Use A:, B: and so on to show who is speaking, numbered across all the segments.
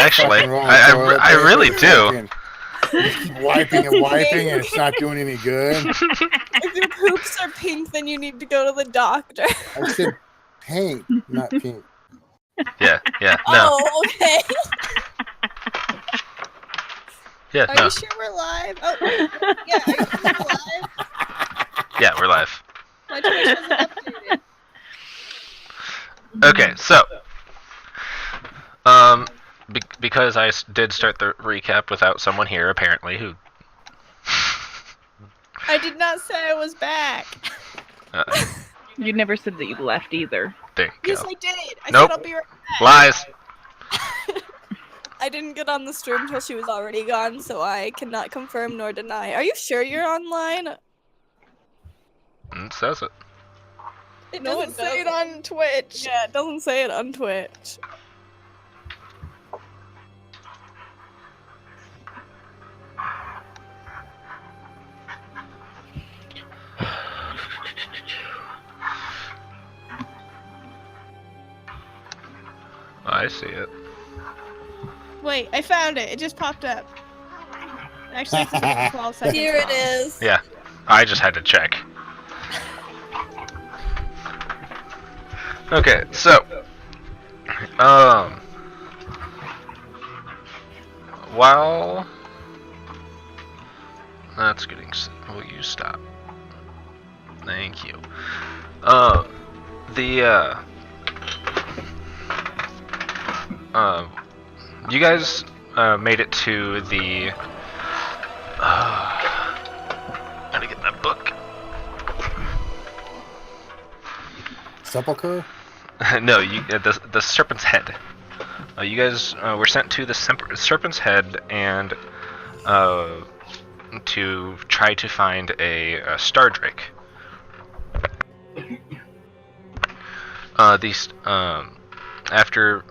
A: actually.
B: fucking roll of toilet
A: I
B: paper,
A: really do.
B: fucking- You just keep wiping and wiping, and it's not doing any good.
C: If your poops are pink, then you need to go to the doctor.
B: I said paint, not pink.
A: Yeah, no.
C: Oh, okay.
A: Yeah,
C: Are
A: no.
C: you sure we're live? Oh, wait. Yeah, are you sure we're live?
A: Yeah, we're live.
C: My Twitch wasn't updated.
A: Okay, so, because I did start the recap without someone here, apparently, who...
C: I did not say I was back.
D: You never said that you left either.
A: There you
C: Yes,
A: go.
C: I did. I
A: Nope.
C: said I'll be right back.
A: Lies!
C: I didn't get on the stream until she was already gone, so I cannot confirm nor deny. Are you sure you're online?
A: It says it.
C: It doesn't say it on Twitch. Yeah, it doesn't say it on Twitch.
A: I see it.
C: Wait, I found it. It just popped up. Actually, it's about 12 seconds. Here it is.
A: Yeah, I just had to check. Okay, so, while that's getting, will you stop? Thank you. You guys made it to the. Gotta get that book.
B: Sepulcher?
A: No, the Serpent's Head. You guys were sent to the Serpent's Head and to try to find a Star Drake. After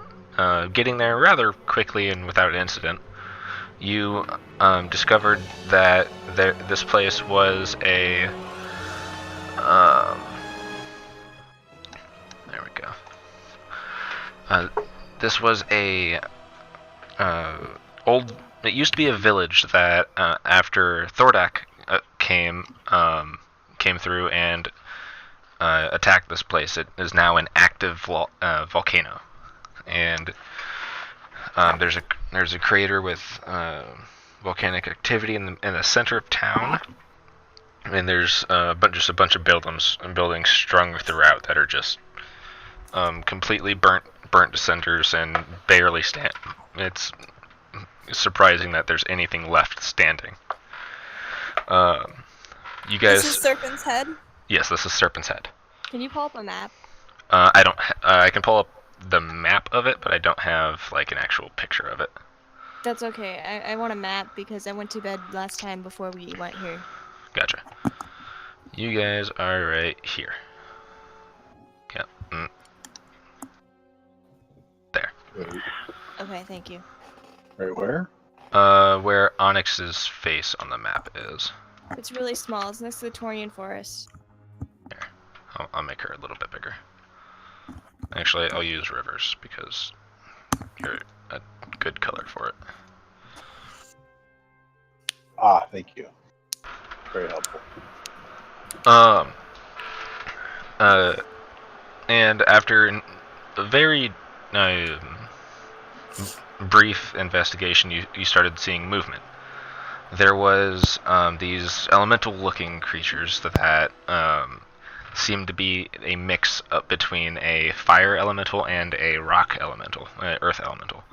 A: getting there rather quickly and without incident, you discovered that this place was a. There we go. This was a old. It used to be a village that after Thordak came through and attacked this place, it is now an active volcano, and there's a crater with volcanic activity in the center of town, and there's just a bunch of buildings strung throughout that are just completely burnt to cinders and barely stand. It's surprising that there's anything left standing. You guys.
C: This is Serpent's Head?
A: Yes, this is Serpent's Head.
C: Can you pull up a map?
A: I don't. I can pull up the map of it, but I don't have like an actual picture of it.
C: That's okay. I want a map because I went to bed last time before we went here.
A: Gotcha. You guys are right here. Yep. There.
C: Okay, thank you.
E: Right where?
A: Where Onyx's face on the map is.
C: It's really small. It's next to the Taurian Forest.
A: Here. I'll make her a little bit bigger. Actually, I'll use Rivers because you're a good color for it.
E: Ah, thank you. Very helpful.
A: And after a very brief investigation, you started seeing movement. There was these elemental-looking creatures that seemed to be a mix up between a fire elemental and a rock elemental, earth elemental.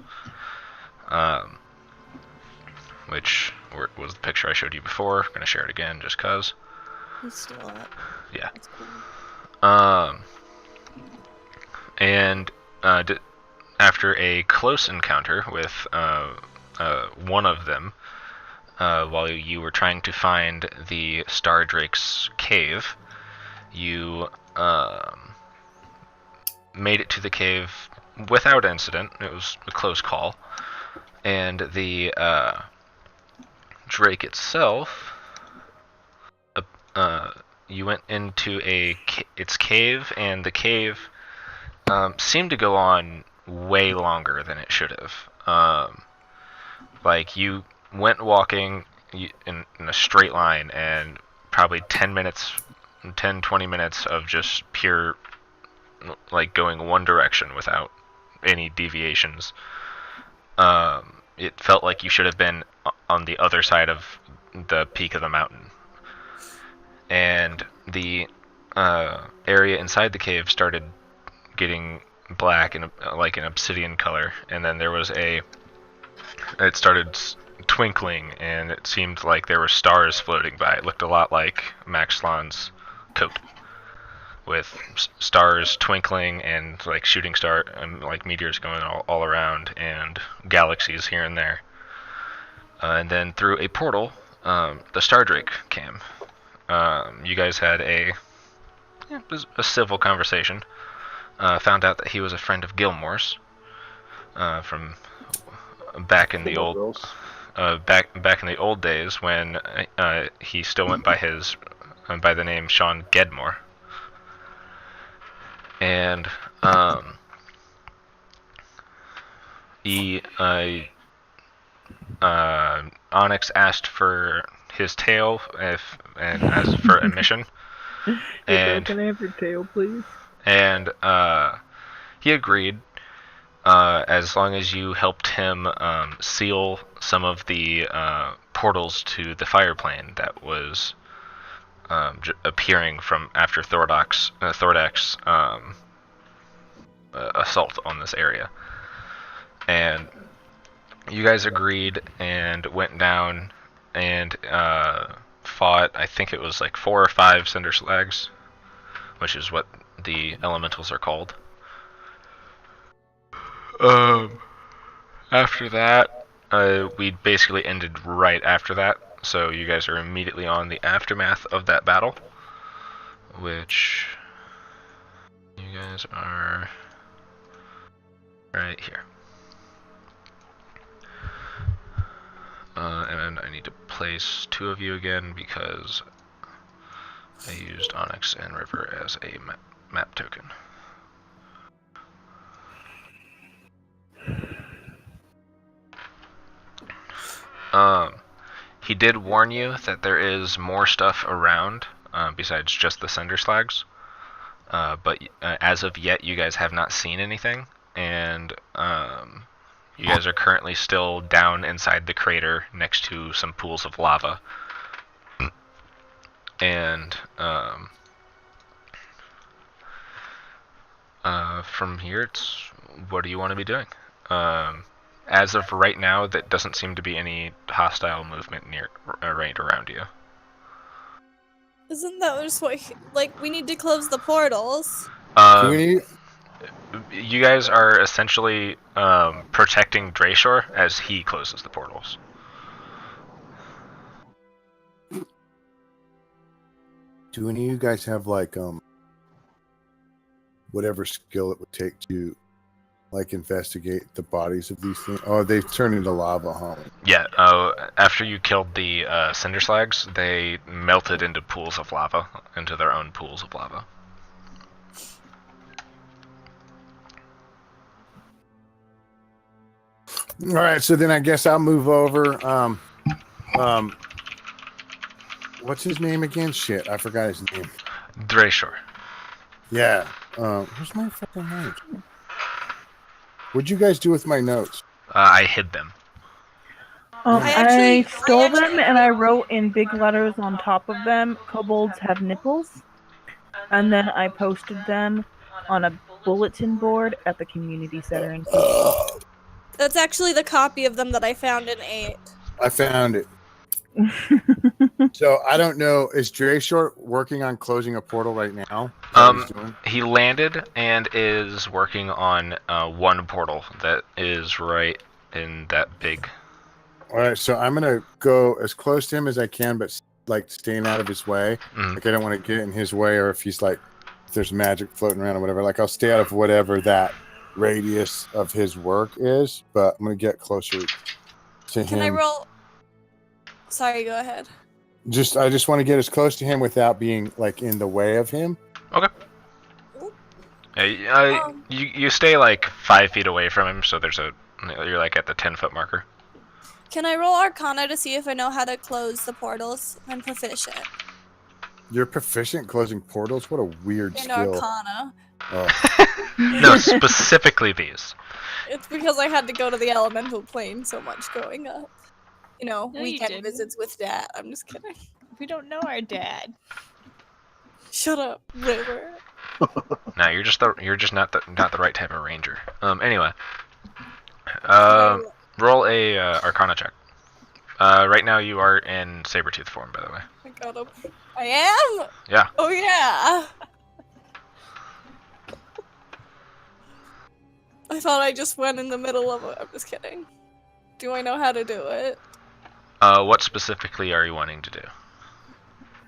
A: Which was the picture I showed you before. I'm gonna share it again just cause.
C: It's still up.
A: Yeah.
C: That's cool.
A: And after a close encounter with one of them, while you were trying to find the Star Drake's cave, you made it to the cave without incident. It was a close call, and the Drake itself, you went into its cave, and the cave seemed to go on way longer than it should have. like you went walking in a straight line, and probably 20 minutes of just pure, like, going one direction without any deviations. It felt like you should have been on the other side of the peak of the mountain. And the area inside the cave started getting black and like an obsidian color, and then there was it started twinkling, and it seemed like there were stars floating by. It looked a lot like Max Slon's coat, with stars twinkling and like shooting star and like meteors going all around, and galaxies here and there. And then through a portal, the Star Drake came. You guys had a civil conversation. Found out that he was a friend of Gilmore's, from back in the old back in the old days when he still went by by the name Sean Gedmore. And Onyx asked for his tail and as for admission. And
D: can I have your tail, please?
A: And he agreed, as long as you helped him seal some of the portals to the fire plane that was appearing from after Thordak's assault on this area. And you guys agreed and went down and fought, I think it was like 4 or 5 cinder slags, which is what the elementals are called. After that, we basically ended right after that, so you guys are immediately on the aftermath of that battle, which you guys are right here. And I need to place 2 of you again because I used Onyx and River as a map token. He did warn you that there is more stuff around besides just the cinder slags, but as of yet you guys have not seen anything, and you guys are currently still down inside the crater next to some pools of lava. And from here, it's what do you want to be doing? As of right now, that doesn't seem to be any hostile movement right around you.
C: Isn't that just what, we need to close the portals?
A: You guys are essentially protecting Drayshore as he closes the portals.
B: Do any of you guys have whatever skill it would take to investigate the bodies of these things? Oh, they've turned into lava, huh?
A: Yeah, after you killed the cinder slags, they melted into pools of lava, into their own pools of lava.
B: All right, so then I guess I'll move over. What's his name again? Shit, I forgot his name.
A: Drayshore.
B: Yeah. Where's my fucking notes? What'd you guys do with my notes?
A: I hid them.
D: I stole them and I wrote in big letters on top of them, kobolds have nipples. And then I posted them on a bulletin board at the community center in
C: That's actually the copy of them that I found in 8.
B: I found it. So I don't know. Is Drayshore working on closing a portal right now?
A: He landed and is working on one portal that is right in that big.
B: All right, so I'm gonna go as close to him as I can, but staying out of his way.
A: Mm.
B: I don't want to get in his way, or if he's if there's magic floating around or whatever. I'll stay out of whatever that radius of his work is. But I'm gonna get closer to him.
C: Can I roll? Sorry, go ahead.
B: I just want to get as close to him without being in the way of him.
A: Okay. You stay 5 feet away from him, so there's a You're like at the 10-foot marker.
C: Can I roll Arcana to see if I know how to close the portals? I'm proficient
B: You're proficient closing portals? What a weird
C: in
B: skill.
C: Arcana.
B: Oh.
A: No, specifically these.
C: It's because I had to go to the elemental plane so much growing up. You know,
F: No, you
C: weekend
F: didn't.
C: visits with Dad. I'm just kidding.
F: We don't know our dad.
C: Shut up, River.
A: No, you're just not the right type of ranger. Anyway,
C: I
A: roll a Arcana check. Right now you are in Sabretooth form, by the way.
C: got up. I am?
A: Yeah.
C: Oh, yeah. I thought I just went in the middle of it. I'm just kidding. Do I know how to do it?
A: What specifically are you wanting to do?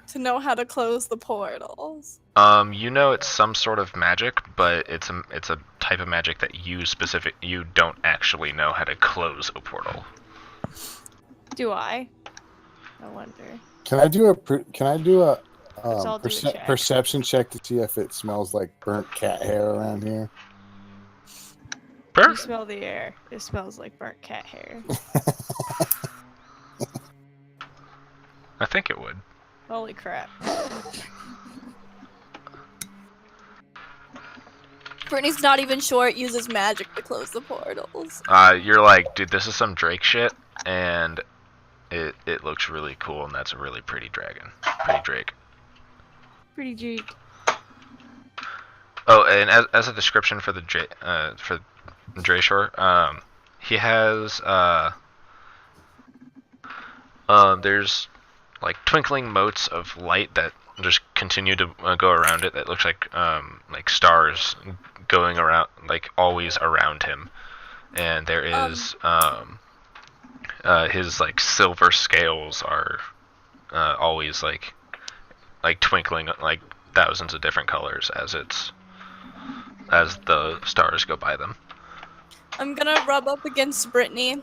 C: To know how to close the portals.
A: You know it's some sort of magic, but it's a type of magic that you don't actually know how to close a portal.
F: Do I? I wonder.
B: Can I do a
F: Let's all do a check.
B: perception check to see if it smells like burnt cat hair around here?
F: You smell the air. It smells like burnt cat hair.
A: I think it would.
F: Holy crap.
C: Brittany's not even sure it uses magic to close the portals.
A: You're like, dude, this is some Drake shit, and it looks really cool, and that's a really pretty dragon. Pretty Drake.
F: Pretty Drake.
A: Oh, and as a description for the Drayshore, he has there's like twinkling motes of light that just continue to go around it. That looks like stars going around, like always around him. And there is his like silver scales are always like twinkling like thousands of different colors as the stars go by them.
C: I'm gonna rub up against Brittany,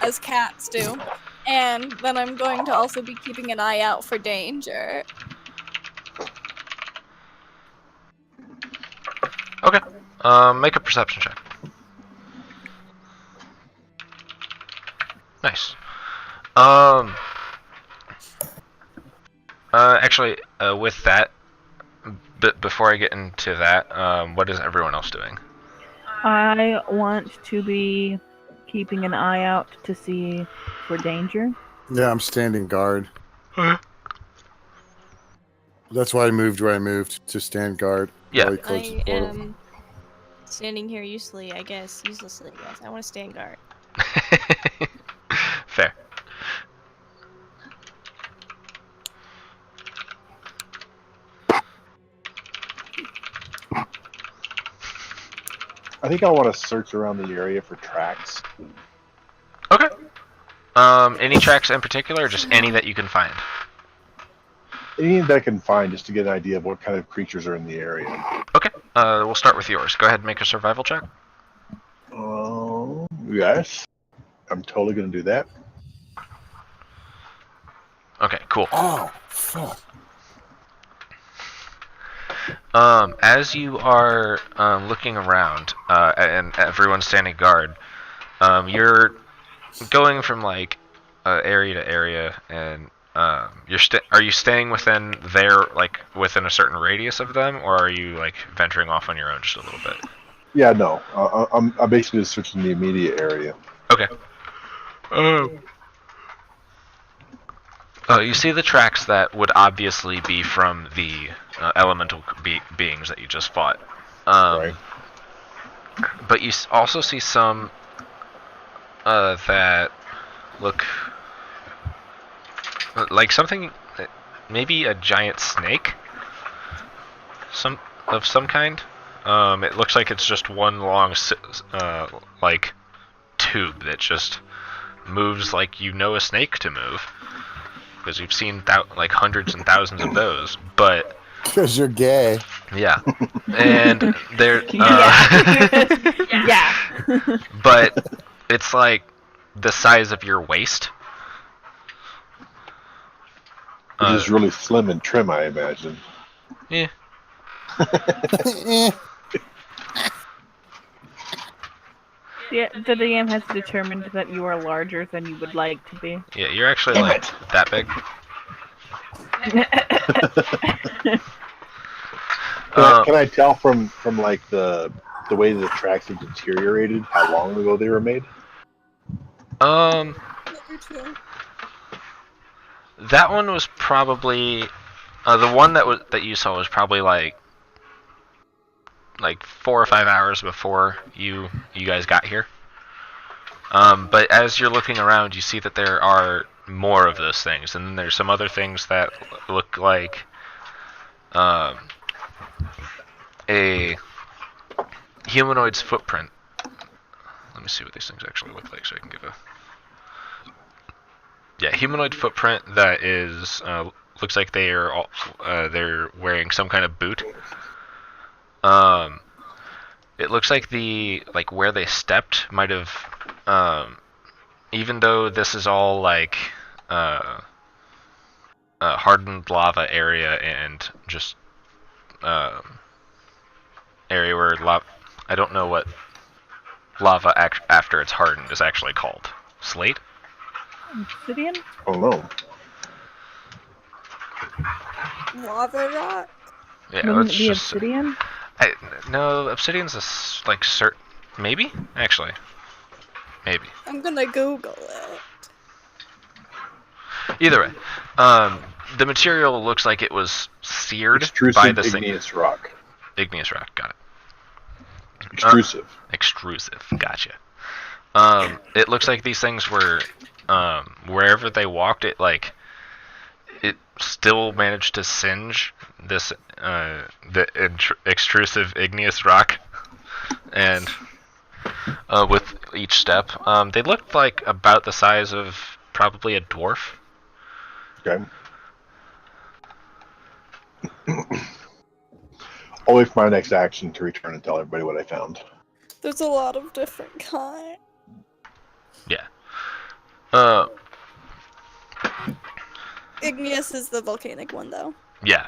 C: as cats do, and then I'm going to also be keeping an eye out for danger.
A: Okay. Make a perception check. Nice. Actually, with that, before I get into that, what is everyone else doing?
D: I want to be keeping an eye out to see for danger.
B: Yeah, I'm standing guard. That's why I moved where I moved, to stand guard.
A: Yeah.
B: while he closes the
F: I
B: portal.
F: am standing here uselessly, I guess. I want to stand guard.
A: Fair.
E: I think I want to search around the area for tracks.
A: Okay. Any tracks in particular, or just any that you can find?
E: Anything that I can find just to get an idea of what kind of creatures are in the area.
A: Okay. We'll start with yours. Go ahead and make a survival check.
E: Yes. I'm totally going to do that.
A: Okay, cool.
B: Oh, fuck.
A: As you are looking around, and everyone's standing guard, you're going from like area to area, and are you staying within within a certain radius of them, or are you like venturing off on your own just a little bit?
E: Yeah, no. I'm basically just searching the immediate area.
A: Okay. You see the tracks that would obviously be from the elemental beings that you just fought.
E: Right.
A: But you also see some that look like something, maybe a giant snake, some kind. It looks like it's just one long like tube that just moves like you know a snake to move, because you've seen like hundreds and thousands of those. But
B: Because you're gay.
A: yeah, and they're
D: Yeah.
A: but it's like the size of your waist.
E: Which is really slim and trim, I imagine.
A: Yeah.
D: The DM has determined that you are larger than you would like to be.
A: Yeah, you're actually
E: Damn
A: like
E: it.
A: that big.
E: Can I tell from like the way the tracks have deteriorated how long ago they were made?
A: Um,
C: Number 2.
A: that one was probably the one that you saw was probably like 4 or 5 hours before you guys got here. But as you're looking around, you see that there are more of those things, and then there's some other things that look like a humanoid's footprint. Let me see what these things actually look like, so I can give a humanoid footprint that is looks like they are all, they're wearing some kind of boot. It looks like where they stepped might have even though this is all like hardened lava area and just area where I don't know what lava after it's hardened is actually called. Slate?
D: Obsidian?
E: Oh no.
C: Lava rock?
A: Yeah,
D: Wouldn't
A: let's
D: it be
A: just
D: obsidian?
A: no, obsidian's maybe actually maybe.
C: I'm gonna Google it.
A: Either way, the material looks like it was seared by
E: Extrusive
A: the
E: igneous rock.
A: igneous rock. Got it.
E: Extrusive.
A: Extrusive. Gotcha. It looks like these things were wherever they walked, it still managed to singe this extrusive igneous rock, and with each step, they looked like about the size of probably a dwarf.
E: Okay. I'll wait for my next action to return and tell everybody what I found.
C: There's a lot of different kinds.
A: Yeah.
C: Igneous is the volcanic one, though.
A: Yeah.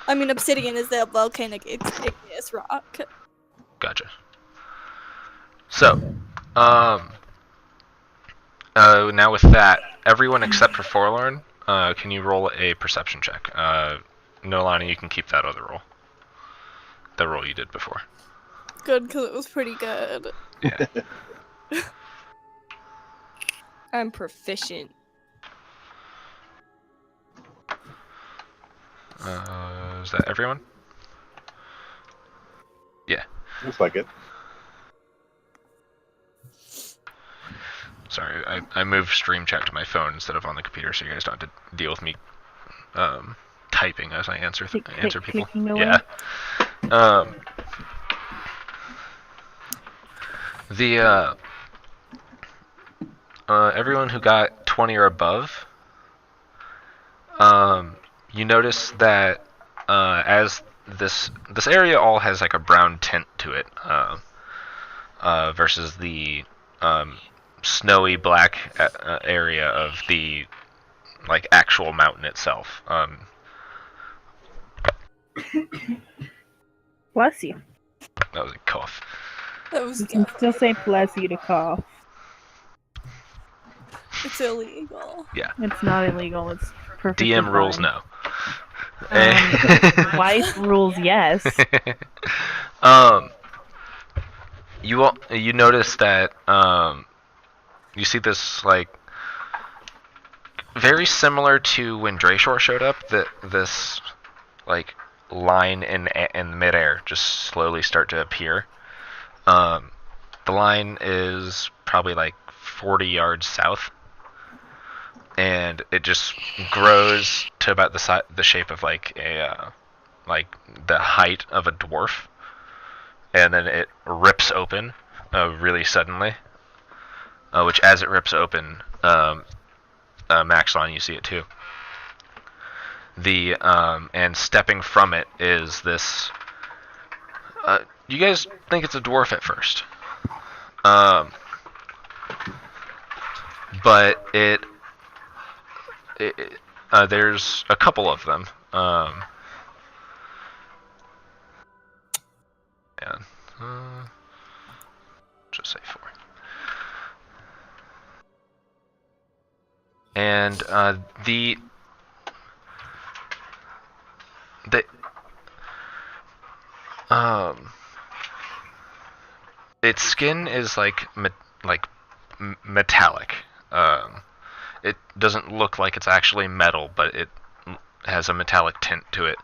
C: I mean, obsidian is the volcanic igneous rock.
A: Gotcha. So, now with that, everyone except for Forlorn, can you roll a perception check? Nolani, you can keep that other roll. The roll you did before.
C: Good, because it was pretty good.
A: Yeah.
F: I'm proficient.
A: Is that everyone? Yeah.
E: Looks like it.
A: Sorry, I moved stream chat to my phone instead of on the computer, so you guys don't have to deal with me typing as I answer people.
D: Clicking away.
A: Yeah. Everyone who got 20 or above, you notice that as this area all has like a brown tint to it, versus the snowy black area of the actual mountain itself.
D: Bless you.
A: That was a cough.
C: That was
D: You can still say bless you to cough.
C: It's illegal.
A: Yeah.
D: It's not illegal. It's perfectly
A: DM rules
D: fine.
A: no.
D: Wife rules yes.
A: You notice that you see this very similar to when Drayshore showed up, that this line in midair just slowly start to appear. The line is probably 40 yards south, and it just grows to about the shape of the height of a dwarf, and then it rips open really suddenly. Which, as it rips open, Maxon, you see it too. And stepping from it is this. You guys think it's a dwarf at first, but there's a couple of them. Just say 4. and the its skin is like metallic. It doesn't look like it's actually metal, but it has a metallic tint to it.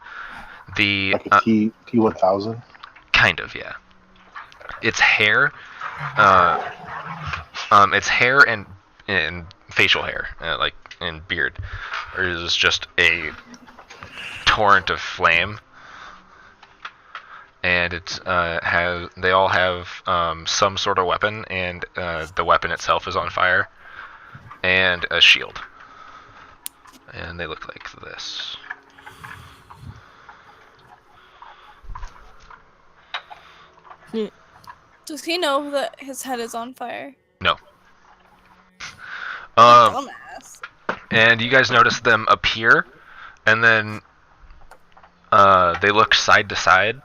A: The
E: Like a T1000.
A: kind of, yeah. Its hair, and facial hair, like and beard, is just a torrent of flame. And they all have some sort of weapon, and the weapon itself is on fire, and a shield. And they look like this.
C: Does he know that his head is on fire?
A: No.
C: Dumbass.
A: And you guys notice them appear, and then they look side to side,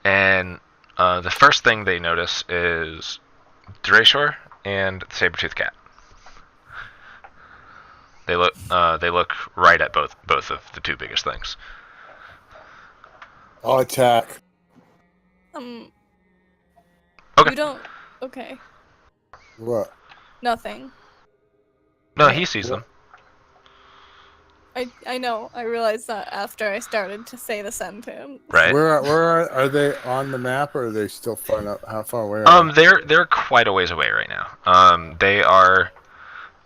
A: and the first thing they notice is Drashor and the saber-toothed cat. They look right at both of the two biggest things.
B: I'll attack.
A: Okay.
C: You don't. Okay.
B: What?
C: Nothing.
A: No, he sees them.
C: I know. I realized that after I started to say the sentence.
A: Right.
B: Where are they on the map, or are they still far up? How far away are they?
A: They're quite a ways away right now. They are,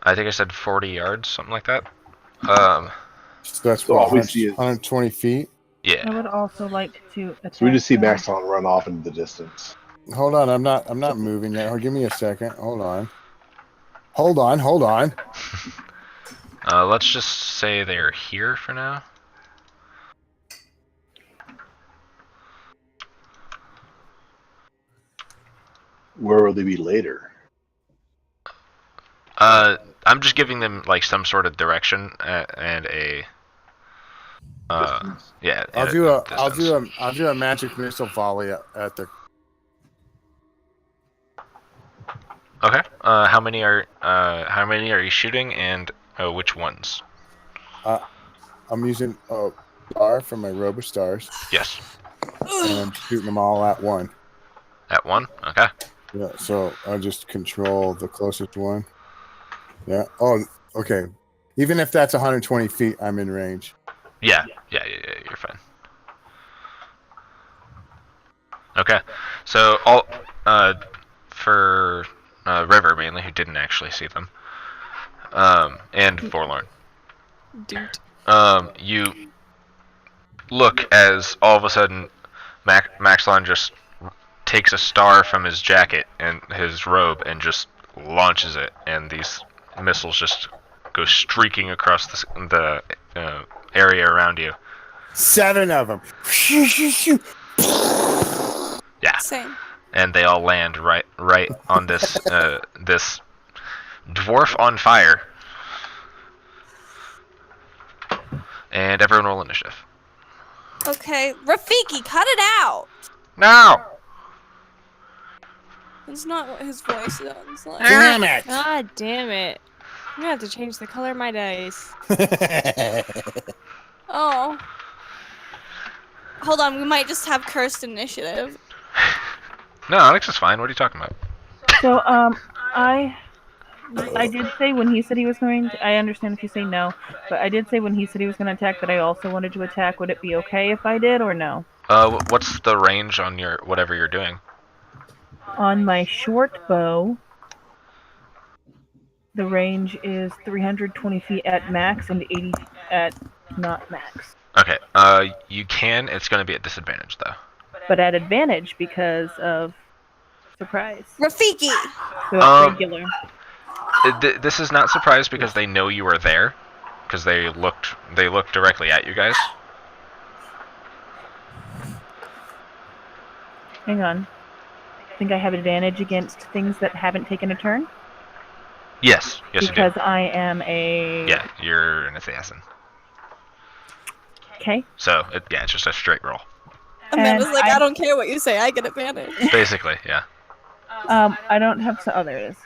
A: I think I said 40 yards, something like that.
B: So that's
E: So
B: what,
E: all we see is-
B: 120 feet?
D: I
A: Yeah.
D: would also like to attack.
E: So we just see
D: them.
E: Maxon run off into the distance.
B: Hold on, I'm not moving yet. Give me a second. Hold on.
A: Let's just say they're here for now.
E: Where will they be later?
A: I'm just giving them like some sort of direction and a.
E: Distance?
A: Yeah.
B: I'll
A: distance.
B: do a magic missile volley at the.
A: Okay. How many are you shooting, and which ones?
B: I'm using a star from my robe of stars,
A: Yes.
B: and I'm shooting them all at one.
A: At one. Okay.
B: Yeah, so I just control the closest one. Yeah. Oh, okay. Even if that's 120 feet, I'm in range.
A: Yeah. You're fine. Okay. So all for River mainly, who didn't actually see them, and Forlorn.
F: Dude.
A: You look as all of a sudden Maxlon just takes a star from his jacket and his robe and just launches it, and these missiles just go streaking across the area around you.
B: 7 of them.
A: Yeah,
C: Same.
A: and they all land right on this this dwarf on fire. And everyone roll initiative.
C: Okay, Rafiki, cut it out.
A: No.
C: That's not what his voice sounds like.
B: Damn it!
F: God damn it. I'm gonna have to change the color of my dice.
C: Oh. Hold on, we might just have cursed initiative.
A: No, Alex is fine. What are you talking about?
D: So, I did say when he said he was going to, I understand if you say no, but I did say when he said he was going to attack that I also wanted to attack. Would it be okay if I did or no?
A: What's the range on your whatever you're doing?
D: On my short bow, the range is 320 feet at max and 80 at not max.
A: Okay. You can. It's going to be at disadvantage though.
D: But at advantage because of surprise.
C: Rafiki!
D: So it's regular.
A: This is not surprise because they know you are there, because they looked directly at you guys.
D: Hang on. I think I have advantage against things that haven't taken a turn.
A: Yes, you do.
D: Because I am a...
A: Yeah, you're an assassin.
D: Okay.
A: So it's just a straight roll.
C: Amanda's
D: And
C: like, I don't care what you say, I get advantage.
A: Basically, yeah.
D: I don't have... Oh, there it is.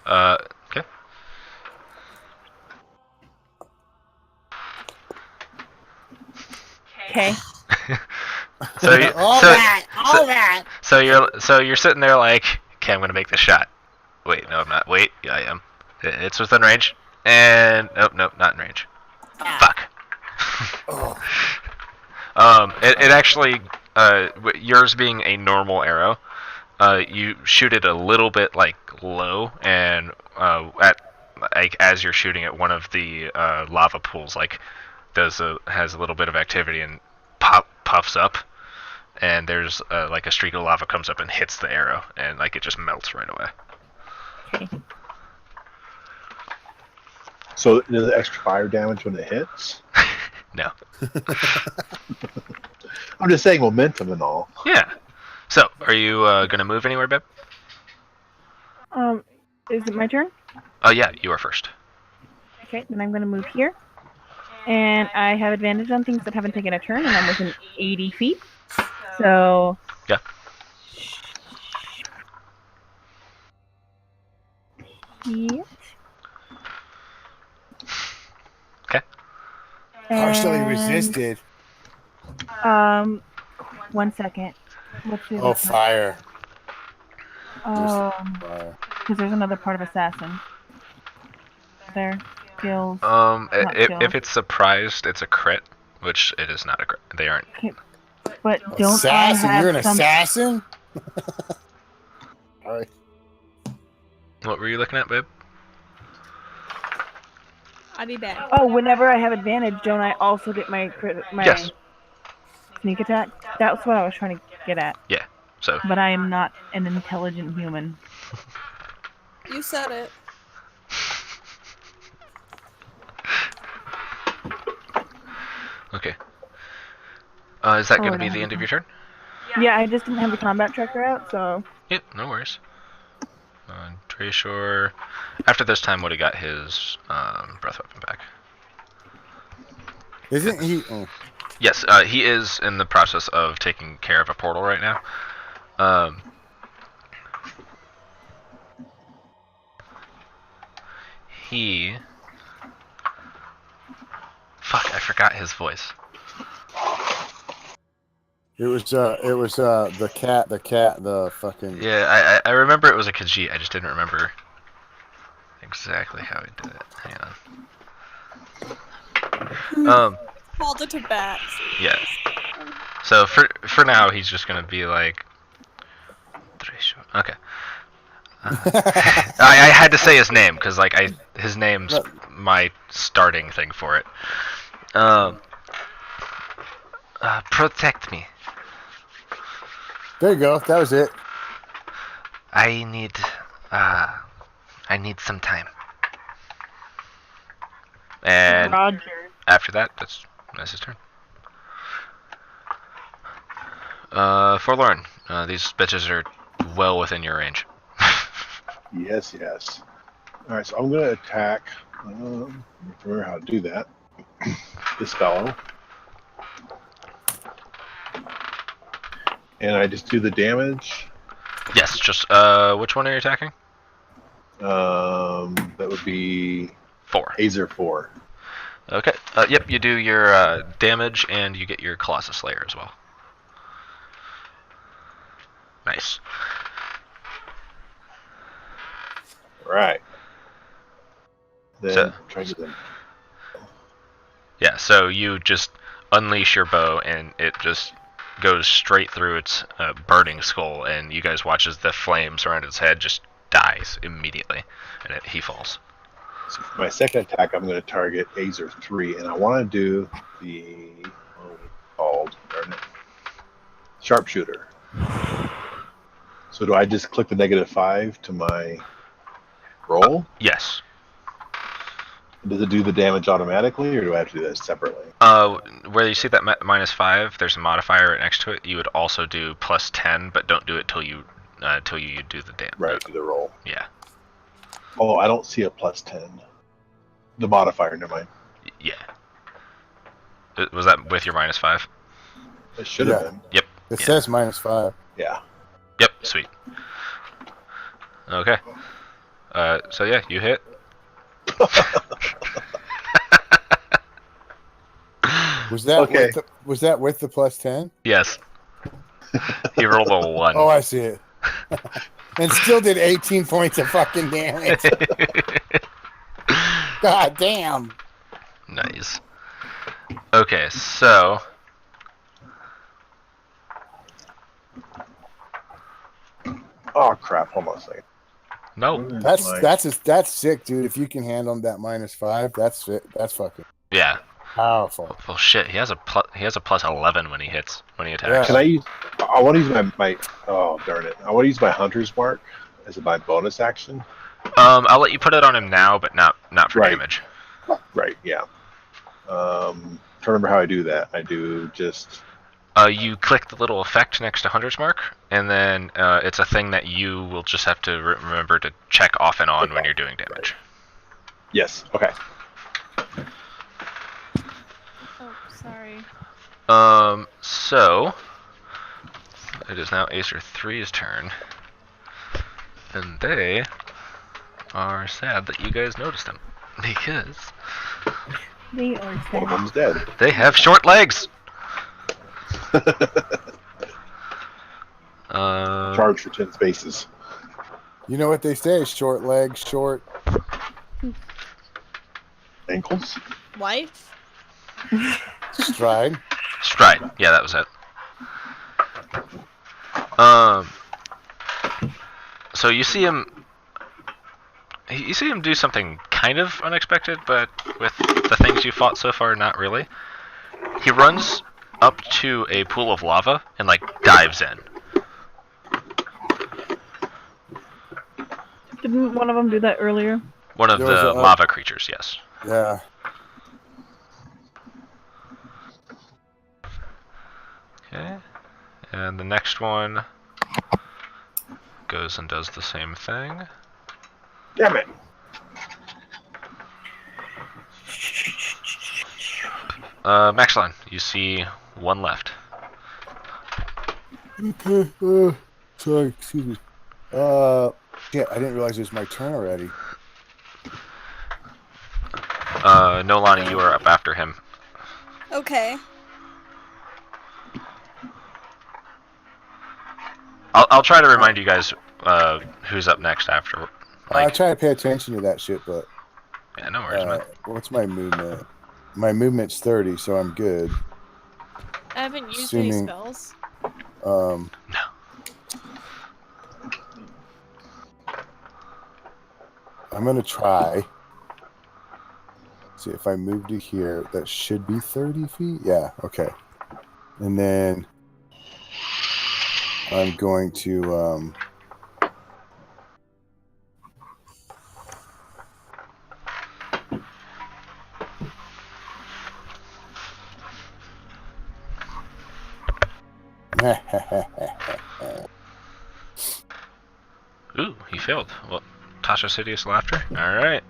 A: Okay.
D: Okay.
A: So you,
B: all
A: so,
B: that,
A: so,
B: all that.
A: so you're sitting there like, okay, I'm gonna make this shot. Wait, no, I'm not. Wait, yeah, I am. It's within range. And nope, not in range. Fuck.
B: Oh.
A: It actually, yours being a normal arrow, you shoot it a little bit like low, and at like as you're shooting it, one of the lava pools like has a little bit of activity and puffs up, and there's like a streak of lava comes up and hits the arrow, and like it just melts right away.
D: Okay.
E: So does it extra fire damage when it hits?
A: No.
E: I'm just saying momentum and all.
A: Yeah. So, are you gonna move anywhere, Beb?
D: Is it my turn?
A: Oh yeah, you are first.
D: Okay, then I'm gonna move here. And I have advantage on things that haven't taken a turn, and I'm within 80 feet. So.
A: Yeah.
D: Yeah.
A: Okay.
B: Partially
D: And,
B: resisted.
D: 1 second. What's the
B: Oh,
D: other
B: fire.
D: part?
B: Fire.
D: Because there's another part of assassin. There. Skills.
A: If it's surprised, it's a crit, which it is not a crit. They aren't.
D: Okay. But don't
B: Assassin?
D: I have
B: You're an
D: some...
B: assassin? All right.
A: What were you looking at, babe?
F: I'll be back.
D: Oh, whenever I have advantage, don't I also get my
A: Yes.
D: sneak attack? That's what I was trying to get at.
A: Yeah. So.
D: But I am not an intelligent human.
C: You said it.
A: Okay. Is that going to
D: I
A: be
D: don't
A: the
D: have
A: end of
D: a-
A: your turn?
D: Yeah, I just didn't have the combat tracker out, so...
A: Yep, no worries. Treyshore, after this time, would have got his breath weapon back.
B: Isn't he? Oh.
A: Yes, he is in the process of taking care of a portal right now. He... Fuck, I forgot his voice.
B: It was the cat, the fucking.
A: Yeah, I remember it was a Khajiit, I just didn't remember exactly how he did it. Hang on.
C: Called it to bats.
A: Yeah. So for now, he's just gonna be like... Okay. I had to say his name, because like his name's my starting thing for it. Protect me.
B: There you go. That was it.
A: I need some time. And
D: Roger.
A: after that, that's his turn. Forlorn, these bitches are well within your range.
E: Yes, yes. All right, so I'm going to attack. Remember how to do that. This fellow. And I just do the damage.
A: Yes, just which one are you attacking?
E: That would be
A: 4.
E: Azer 4.
A: Okay. Yep, you do your damage and you get your Colossus Slayer as well. Nice.
E: Right. Then
A: So-
E: try to them.
A: Yeah, so you just unleash your bow and it just goes straight through its burning skull, and you guys watch as the flames around its head just dies immediately, and he falls.
E: So for my second attack, I'm going to target Azer 3, and I want to do the sharpshooter. So do I just click the -5 to my roll?
A: Yes.
E: Does it do the damage automatically, or do I have to do that separately?
A: Where you see that -5, there's a modifier next to it. You would also do +10, but don't do it till you do the damage.
E: Right, do the roll.
A: Yeah.
E: Oh, I don't see a +10. The modifier, never mind.
A: Yeah. Was that with your -5?
E: It should have
B: Yeah.
E: been.
A: Yep.
B: It
A: Yeah.
B: says -5.
E: Yeah.
A: Yep. Sweet. Okay. So yeah, you hit.
B: Was that
E: Okay.
B: was that with the plus 10?
A: Yes. He rolled a 1.
B: Oh, I see it. And still did 18 points of fucking damage. God damn.
A: Nice. Okay, so
E: Oh crap! Hold on a second.
A: no.
B: That's sick, dude. If you can handle that -5, that's it. That's fucking
A: Yeah.
B: powerful.
A: Well, shit. He has a plus 11 when he attacks.
B: Yeah.
E: Can I use? I want to use my. Oh darn it! I want to use my hunter's mark as my bonus action.
A: I'll let you put it on him now, but not for
E: Right.
A: damage.
E: Right. Yeah. Trying to remember how I do that. I do just.
A: You click the little effect next to Hunter's Mark, and then it's a thing that you will just have to remember to check off and on when you're doing damage.
E: Yes. Okay.
F: Oh, sorry.
A: So it is now Acer 3's turn, and they are sad that you guys noticed them because
D: They are
E: One of
D: sad.
E: them's dead.
A: they have short legs.
E: Charge for 10 spaces.
B: You know what they say? Short legs, short.
E: Ankles.
F: Wife?
B: Stride.
A: Stride. Yeah, that was it. So you see him. You see him do something kind of unexpected, but with the things you fought so far, not really. He runs up to a pool of lava and dives in.
D: Didn't one of them do that earlier?
A: One of
B: There was
A: the
B: a-
A: lava creatures, yes.
B: Yeah.
A: Okay. And the next one goes and does the same thing.
E: Damn it!
A: Maxline, you see one left.
B: Okay. Sorry, excuse me. Shit, I didn't realize it was my turn already.
A: Nolani, you are up after him.
C: Okay.
A: I'll try to remind you guys who's up next after.
B: I try to pay attention to that shit, but
A: Yeah, no worries, man.
B: what's my movement? My movement's 30, so I'm good.
F: I haven't used
B: Assuming-
F: any spells.
A: No.
B: I'm gonna try. See if I move to here, that should be 30 feet. Yeah, okay. And then I'm going to
A: Ooh, he failed. Well, Tasha's hideous laughter. All right.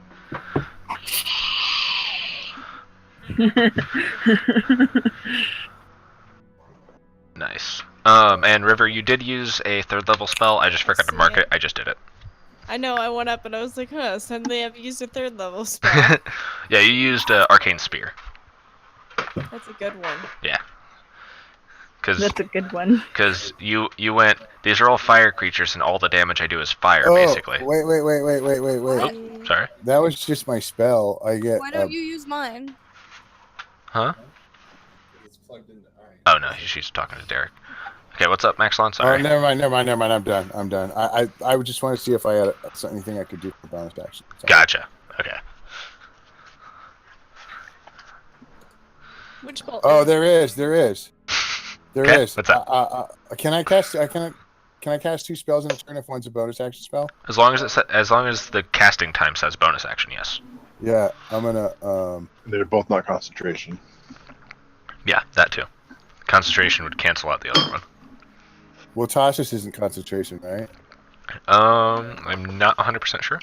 A: Nice. And River, you did use a 3rd level spell. I just forgot to mark it. I just did it.
F: I know, I went up and I was like, huh, suddenly I've used a 3rd level spell.
A: Yeah, you used Arcane Spear.
F: That's a good one.
A: Yeah. Because
D: That's a good one.
A: you went, these are all fire creatures and all the damage I do is fire,
B: oh,
A: basically.
B: wait.
A: Oh, sorry.
B: That was just my spell. I get
C: Why don't you use mine?
A: Huh? Oh no, she's talking to Derek. Okay, what's up, Maxlon?
B: Oh,
A: Sorry.
B: never mind. I'm done. I would just want to see if I had anything I could do for bonus action. Sorry.
A: Gotcha. Okay.
F: Which bolt?
B: Oh, there is.
A: Okay, what's up?
B: Can I cast 2 spells in a turn if one's a bonus action spell?
A: As long as the casting time says bonus action, yes.
B: Yeah, I'm gonna
E: They're both not concentration.
A: Yeah, that too. Concentration would cancel out the other one.
B: well, Tasha's isn't concentration, right?
A: I'm not 100% sure.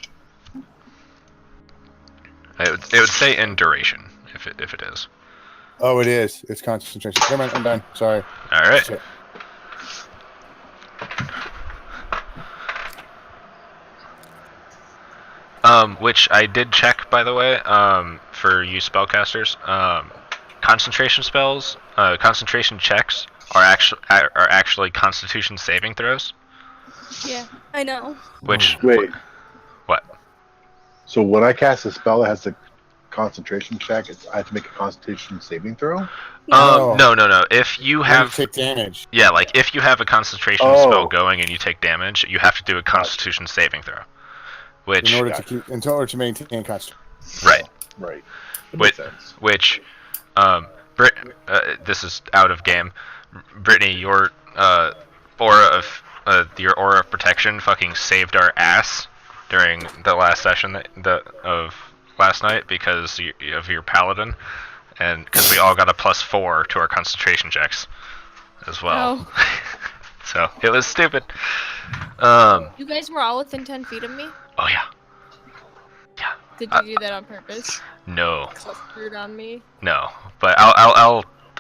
A: It would say in duration if it is.
B: Oh, it is. It's concentration. Never mind, I'm done. Sorry.
A: All right.
B: Shit.
A: Which I did check, by the way, for you spellcasters. concentration spells, concentration checks are actually Constitution saving throws.
C: Yeah, I know.
A: Which
E: Wait.
A: what?
E: So when I cast a spell that has a concentration check, I have to make a Constitution saving throw.
B: No.
A: No. If you
B: When
A: have
B: you take damage.
A: yeah, like if you have a concentration spell going and you take damage, you have to do a Constitution saving throw. Which
B: In order to maintain concentration.
A: right.
E: Right. That
A: Which,
E: makes sense.
A: which this is out of game. Brittany, your aura of protection fucking saved our ass during the last session of last night because of your paladin, and because we all got a +4 to our concentration checks as well.
C: Oh.
A: So it was stupid.
F: You guys were all within 10 feet of me?
A: Oh yeah.
F: Did you do that on purpose?
A: No.
F: Clustered on me?
A: No. But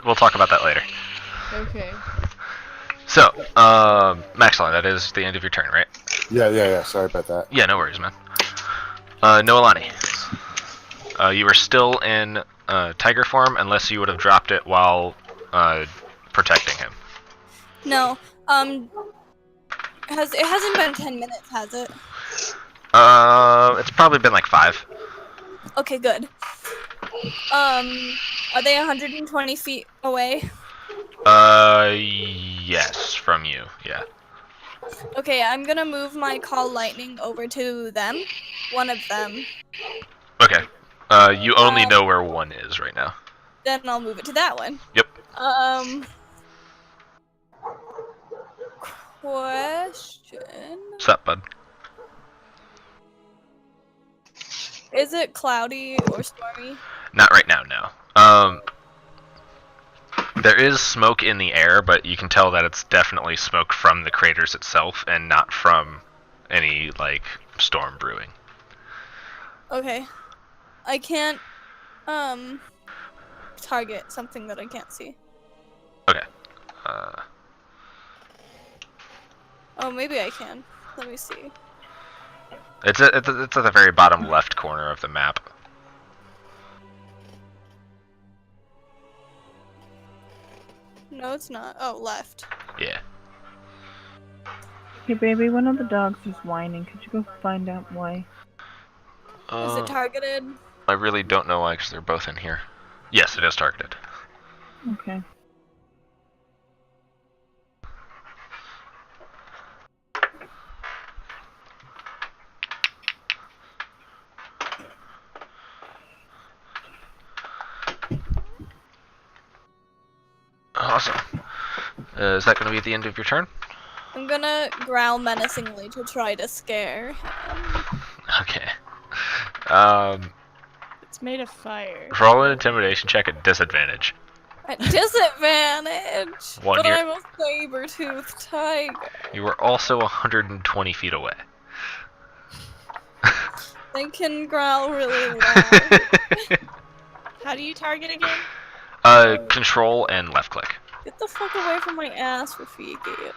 A: we'll talk about that later.
F: Okay.
A: So, Maxline, that is the end of your turn, right?
B: Yeah. Sorry about that.
A: Yeah, no worries, man. Noelani. You are still in tiger form unless you would have dropped it while protecting him.
C: No. It hasn't been 10 minutes, has it?
A: It's probably been like 5.
C: Okay, good. Are they 120 feet away?
A: Yes, from you, yeah.
C: Okay, I'm gonna move my call lightning over to them. One of them.
A: Okay. You only know where one is right now.
C: Then I'll move it to that one.
A: Yep.
C: Question.
A: What's up, bud?
C: Is it cloudy or stormy?
A: Not right now, no. There is smoke in the air, but you can tell that it's definitely smoke from the craters itself and not from any, like, storm brewing.
C: Okay. I can't, target something that I can't see.
A: Okay.
C: Oh, maybe I can. Let me see.
A: It's at the very bottom left corner of the map.
C: No, it's not. Oh, left.
A: Yeah.
D: Hey, baby, one of the dogs is whining. Could you go find out why?
C: Is it targeted?
A: I really don't know why, because they're both in here. Yes, it is targeted.
D: Okay.
A: Awesome. Is that going to be at the end of your turn?
C: I'm gonna growl menacingly to try to scare him.
A: Okay.
F: It's made of fire.
A: Roll an intimidation check at disadvantage.
C: At disadvantage!
A: One
C: but
A: year.
C: I'm a saber-toothed tiger.
A: You were also 120 feet away.
C: They can growl really loud.
F: How do you target again?
A: Control and left click.
C: Get the fuck away from my ass, Rafiki.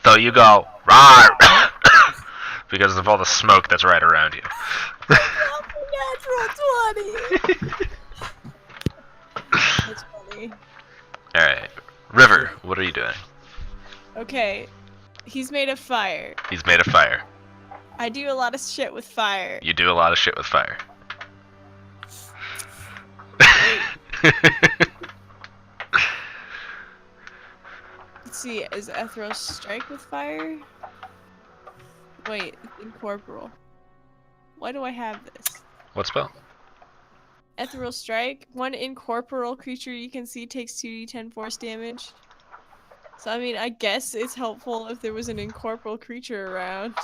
A: So you go, rawr! Because of all the smoke that's right around you.
C: Natural 20!
F: That's funny.
A: Alright. River, what are you doing?
F: Okay. He's made of fire.
A: He's made of fire.
F: I do a lot of shit with fire.
A: You do a lot of shit with fire.
F: Let's see, is Ethereal Strike with fire? Wait, it's incorporeal. Why do I have this?
A: What spell?
F: Ethereal Strike. One incorporeal creature you can see takes 2d10 force damage. So, I mean, I guess it's helpful if there was an incorporeal creature around.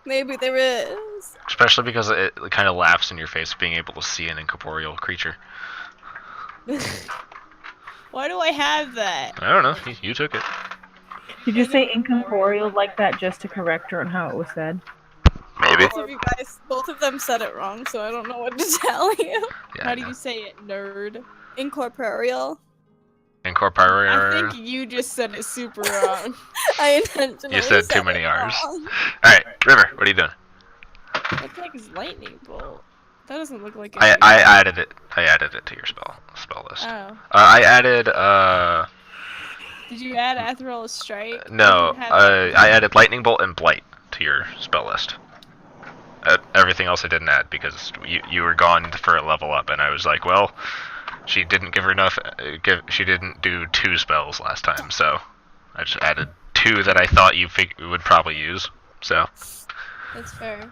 C: Maybe there is.
A: Especially because it kind of laughs in your face being able to see an incorporeal creature.
F: Why do I have that?
A: I don't know. You took it.
D: Did you say incorporeal like that just to correct her on how it was said?
A: Maybe.
C: Both of you guys, both of them said it wrong, so I don't know what to tell you.
A: Yeah,
F: How do you say it, nerd?
C: Incorporeal.
A: Incorporeal.
F: I think you just said it super wrong.
C: I intentionally
A: You said too many
C: it
A: R's.
C: wrong.
A: Alright, River, what are you doing?
F: What the heck is lightning bolt? That doesn't look like
A: I
F: it.
A: added it. I added it to your spell list.
F: Oh.
A: I added
F: Did you add Ethereal Strike?
A: no.
F: Didn't have that.
A: I added lightning bolt and blight to your spell list. Everything else I didn't add because you were gone for a level up, and I was like, well, she didn't give her enough. She didn't do 2 spells last time, so I just added 2 that I thought you would probably use. So
C: That's fair.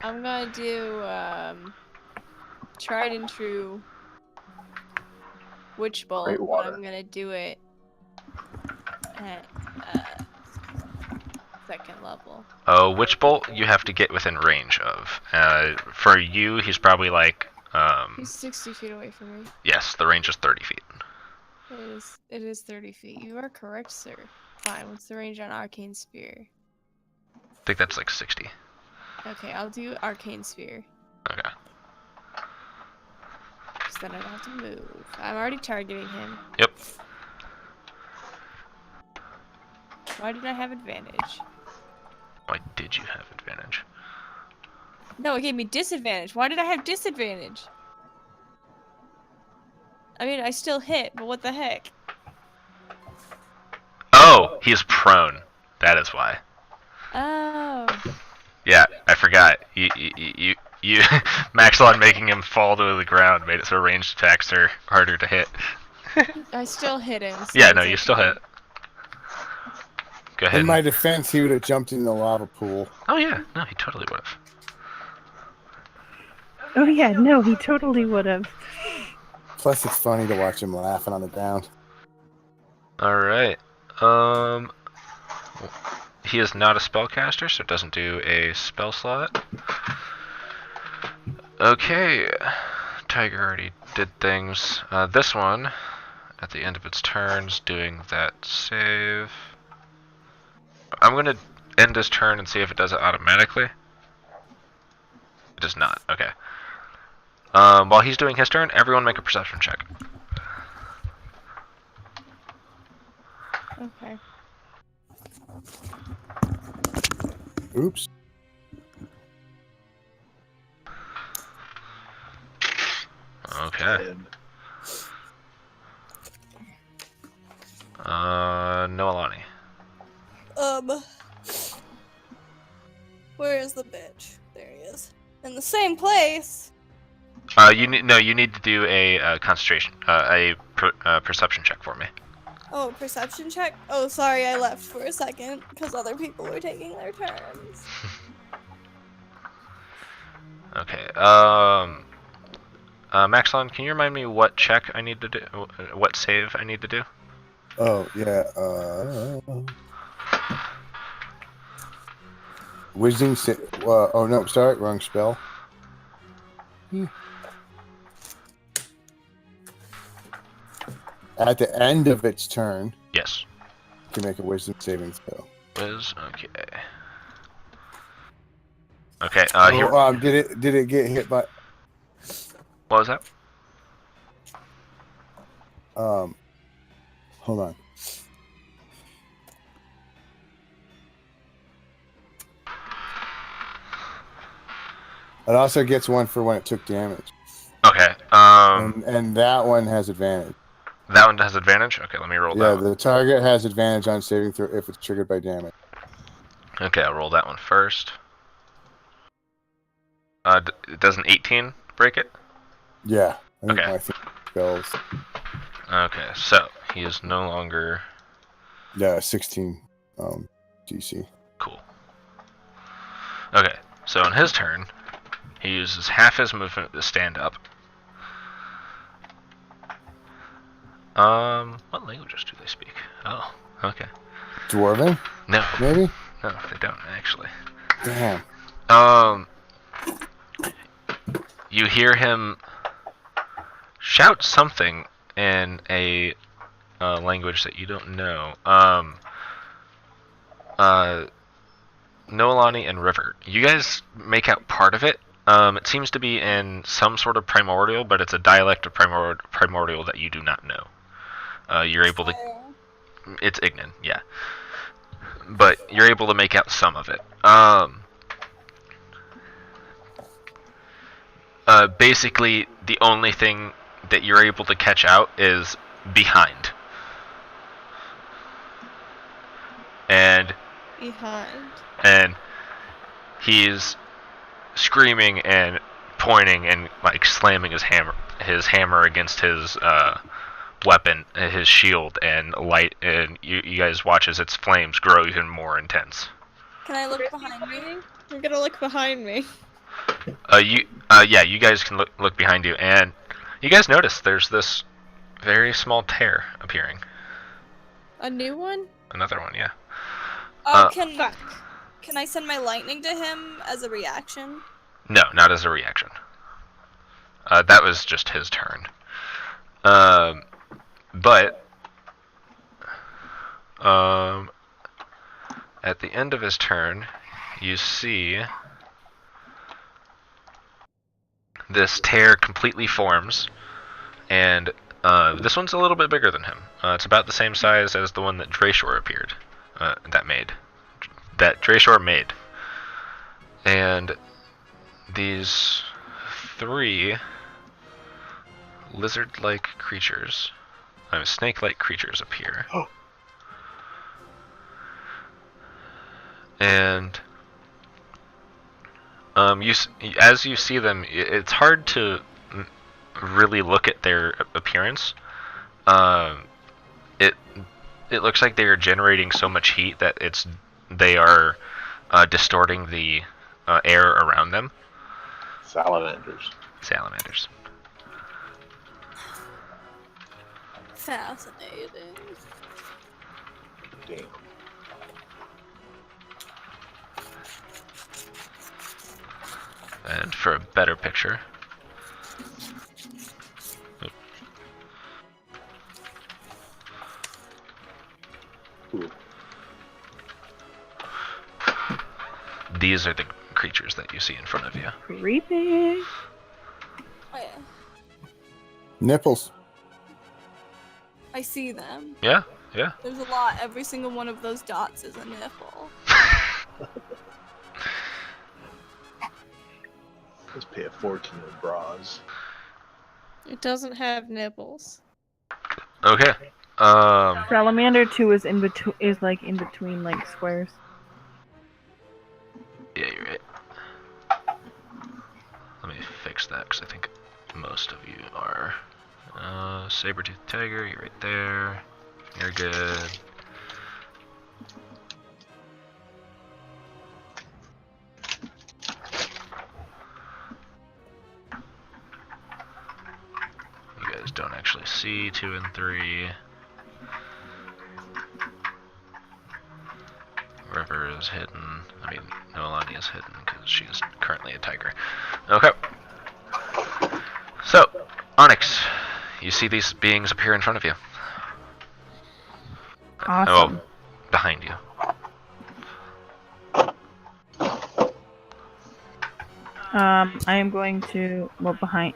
F: I'm gonna do tried and true witch bolt,
E: Great
F: but
E: water.
F: I'm gonna do it at 2nd level.
A: oh, witch bolt you have to get within range of. For you, he's probably like
F: He's 60 feet away from me.
A: yes, the range is 30 feet.
F: It is 30 feet. You are correct, sir. Fine. What's the range on Arcane Sphere?
A: I think that's like 60.
F: Okay, I'll do Arcane Sphere.
A: Okay.
F: Because then I don't have to move. I'm already targeting him.
A: Yep.
F: Why did I have advantage?
A: Why did you have advantage?
F: No, it gave me disadvantage. Why did I have disadvantage? I mean, I still hit, but what the heck?
A: Oh, he's prone. That is why.
F: Oh.
A: Yeah, I forgot. You Maxlon making him fall to the ground made it so ranged attacks are harder to hit.
F: I still hit him. So
A: Yeah, no,
F: it's
A: you still
F: okay.
A: hit. Go ahead.
B: In my defense, he would have jumped in the lava pool.
A: Oh yeah, no, he totally would have.
D: Oh yeah, no, he totally would have.
B: Plus, it's funny to watch him laughing on the ground.
A: All right. He is not a spellcaster, so it doesn't do a spell slot. Okay. Tiger already did things. This one, at the end of its turns, doing that save. I'm gonna end this turn and see if it does it automatically. It does not. Okay. While he's doing his turn, everyone make a perception check.
F: Okay.
B: Oops.
A: Okay. Noelani.
C: Where is the bitch? There he is. In the same place.
A: You need to do a concentration, perception check for me.
C: Oh, perception check? Oh, sorry, I left for a second because other people were taking their turns.
A: Okay. Maxlon, can you remind me what check I need to do? What save I need to do?
B: Oh, yeah. Wisdom. Oh, no, sorry. Wrong spell. At the end of its turn,
A: Yes.
B: you can make a wisdom saving throw.
A: Wiz. Okay. Okay. Here.
B: Did it get hit by?
A: What was that?
B: Hold on. It also gets one for when it took damage.
A: Okay.
B: And that one has advantage.
A: That one has advantage. Okay, let me roll
B: Yeah,
A: that one.
B: the target has advantage on saving throw if it's triggered by damage.
A: Okay, I'll roll that one first. Does an 18 break it?
B: Yeah.
A: Okay.
B: I think spells.
A: Okay, so he is no longer
B: Yeah, 16 DC.
A: cool. Okay, so on his turn, he uses half his movement to stand up. What languages do they speak? Oh, okay.
B: Dwarven,
A: No,
B: maybe?
A: no, they don't actually.
B: Damn.
A: You hear him shout something in a language that you don't know. Noelani and River. You guys make out part of it. It seems to be in some sort of primordial, but it's a dialect of primordial that you do not know. You're able to... It's Ignan, yeah. but you're able to make out some of it. Basically, the only thing that you're able to catch out is behind. And
F: Behind.
A: he's screaming and pointing and like slamming his hammer against his weapon, his shield, and light. And you guys watch as its flames grow even more intense.
C: Can I look behind me?
F: I'm gonna look behind me.
A: Yeah, you guys can look behind you, and you guys notice there's this very small tear appearing.
F: A new one?
A: Another one, yeah.
C: Oh,
F: Fuck.
C: can I send my lightning to him as a reaction?
A: No, not as a reaction. That was just his turn. But at the end of his turn, you see this tear completely forms, and this one's a little bit bigger than him. It's about the same size as the one that Drayshore appeared, that Drayshore made. And these 3 lizard-like creatures, snake-like creatures appear. And as you see them, it's hard to really look at their appearance. It looks like they are generating so much heat that they are distorting the air around them.
E: Salamanders.
C: Fascinating.
E: Damn.
A: And for a better picture,
E: Ooh.
A: these are the creatures that you see in front of you.
D: Creepy.
C: Oh, yeah.
B: Nipples.
C: I see them.
A: Yeah.
C: There's a lot. Every single one of those dots is a nipple.
E: Let's pay a fortune in bras.
F: It doesn't have nipples.
A: Okay.
D: Salamander 2 is in between, in between like squares.
A: Yeah, you're right. Let me fix that because I think most of you are. Saber-toothed tiger, you're right there. You're good. You guys don't actually see 2 and 3. River is hidden. I mean, Noelani is hidden because she is currently a tiger. Okay. So, Onyx, you see these beings appear in front of you.
D: Awesome.
A: Oh, behind you.
D: I am going to behind.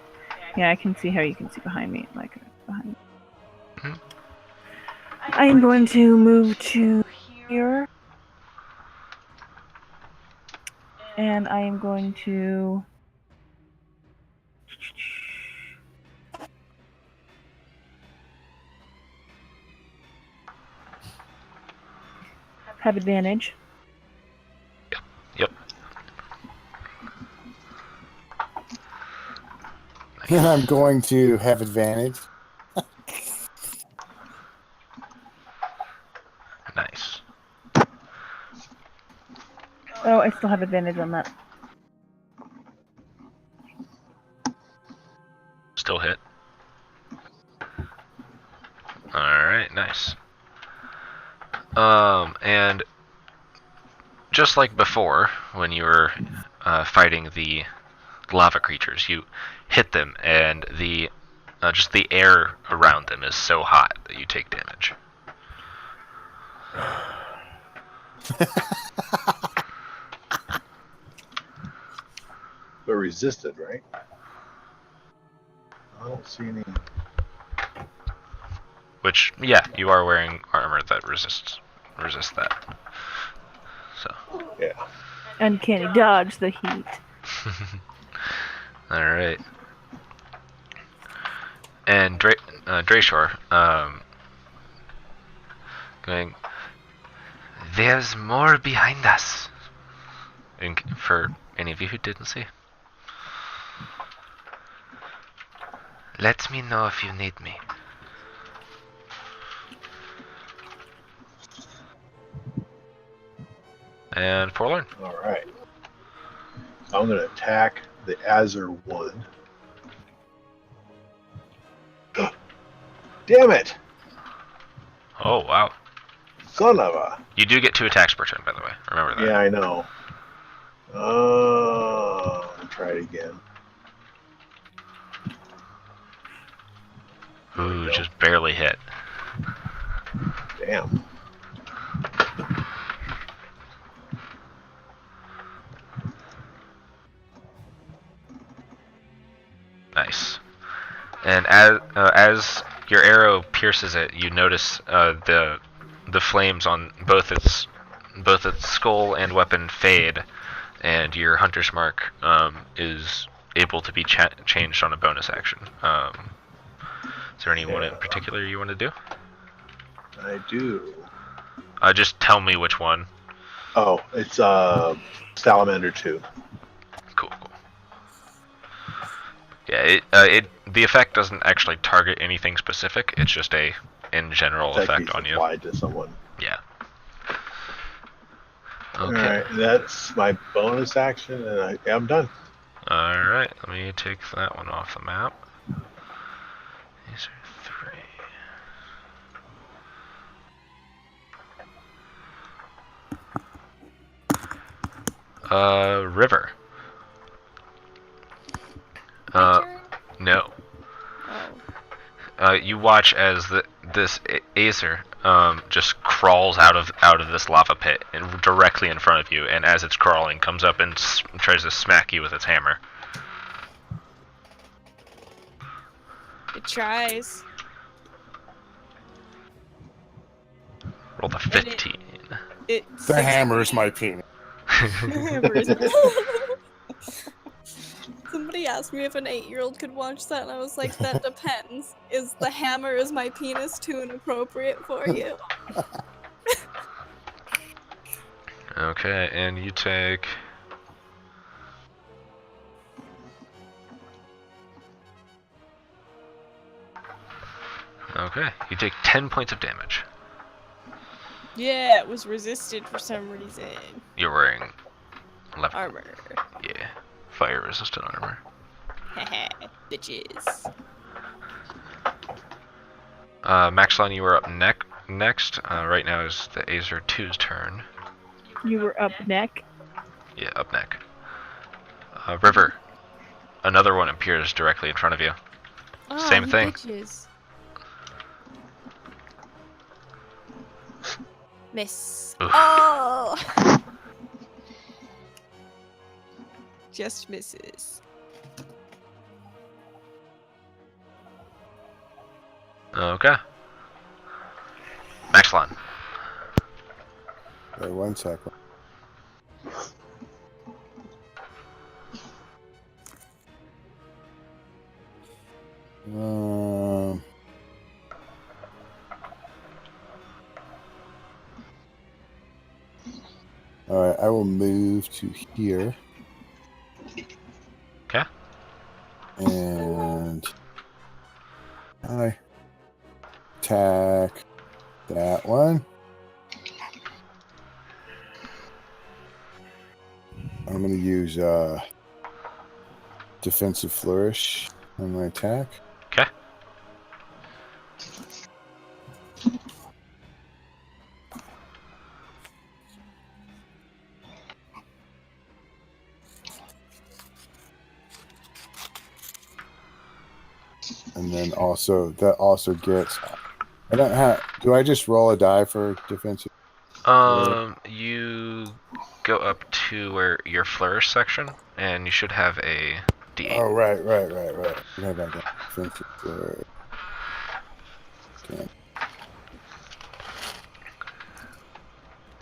D: Yeah, I can see how you can see behind me, behind me.
A: Mhm.
D: I am going to move to here, and I am going to. Have advantage.
A: Yep.
B: And I'm going to have advantage.
A: Nice.
D: Oh, I still have advantage on that.
A: Still hit. Alright, nice. And just like before, when you were fighting the lava creatures, you hit them, and just the air around them is so hot that you take damage.
E: But resisted, right? I don't see any.
A: Which, yeah, you are wearing armor that resists that.
E: Yeah.
D: And can he dodge the heat?
A: All right. And Drayshore, going. There's more behind us. For any of you who didn't see. Let me know if you need me. And Forlorn.
E: All right. I'm going to attack the Azure one. Damn it!
A: Oh, wow.
E: Son of a.
A: You do get 2 attacks per turn, by the way. Remember that.
E: Yeah, I know. I'll try it again.
A: Ooh, just barely hit.
E: Damn.
A: Nice. And as your arrow pierces it, you notice the flames on both its skull and weapon fade, and your hunter's mark is able to be changed on a bonus action. Is there anyone in particular you want to do?
E: I do.
A: Just tell me which one.
E: Oh, it's Salamander 2.
A: Cool. Yeah, the effect doesn't actually target anything specific. It's just a in general effect on you.
E: Applied to someone.
A: Yeah. Okay.
E: All right, that's my bonus action, and I'm done.
A: All right. Let me take that one off the map. These are 3. River.
C: My turn?
A: No.
C: Oh.
A: You watch as this Acer just crawls out of this lava pit and directly in front of you, and as it's crawling, comes up and tries to smack you with its hammer.
F: It tries.
A: Roll the 15.
B: The hammer's my penis.
C: Somebody asked me if an 8-year-old could watch that, and I was like, that depends. Is the hammer is my penis too inappropriate for you?
A: Okay, and you take... Okay, you take 10 points of damage.
F: Yeah, it was resisted for some reason.
A: You're wearing
F: Armor.
A: Yeah, fire resistant armor.
F: Haha, bitches.
A: Maxlon, you were up next. Right now is the Azer 2's turn.
D: You were up neck.
A: Yeah, up neck. River. Another one appears directly in front of you.
F: Oh,
A: Same
F: you
A: thing.
F: Bitches. Miss.
A: Oof.
C: Oh!
F: Just misses.
A: Okay. Maxlon.
B: Wait 1 second. All right, I will move to here.
A: Okay.
B: And I attack that one. I'm going to use defensive flourish on my attack.
A: Okay.
B: And then also, that also gets... I don't have... Do I just roll a die for defensive?
A: You go up to where your flourish section, and you should have a D8.
B: Oh, right. Forgot about that. Defensive flourish. Okay.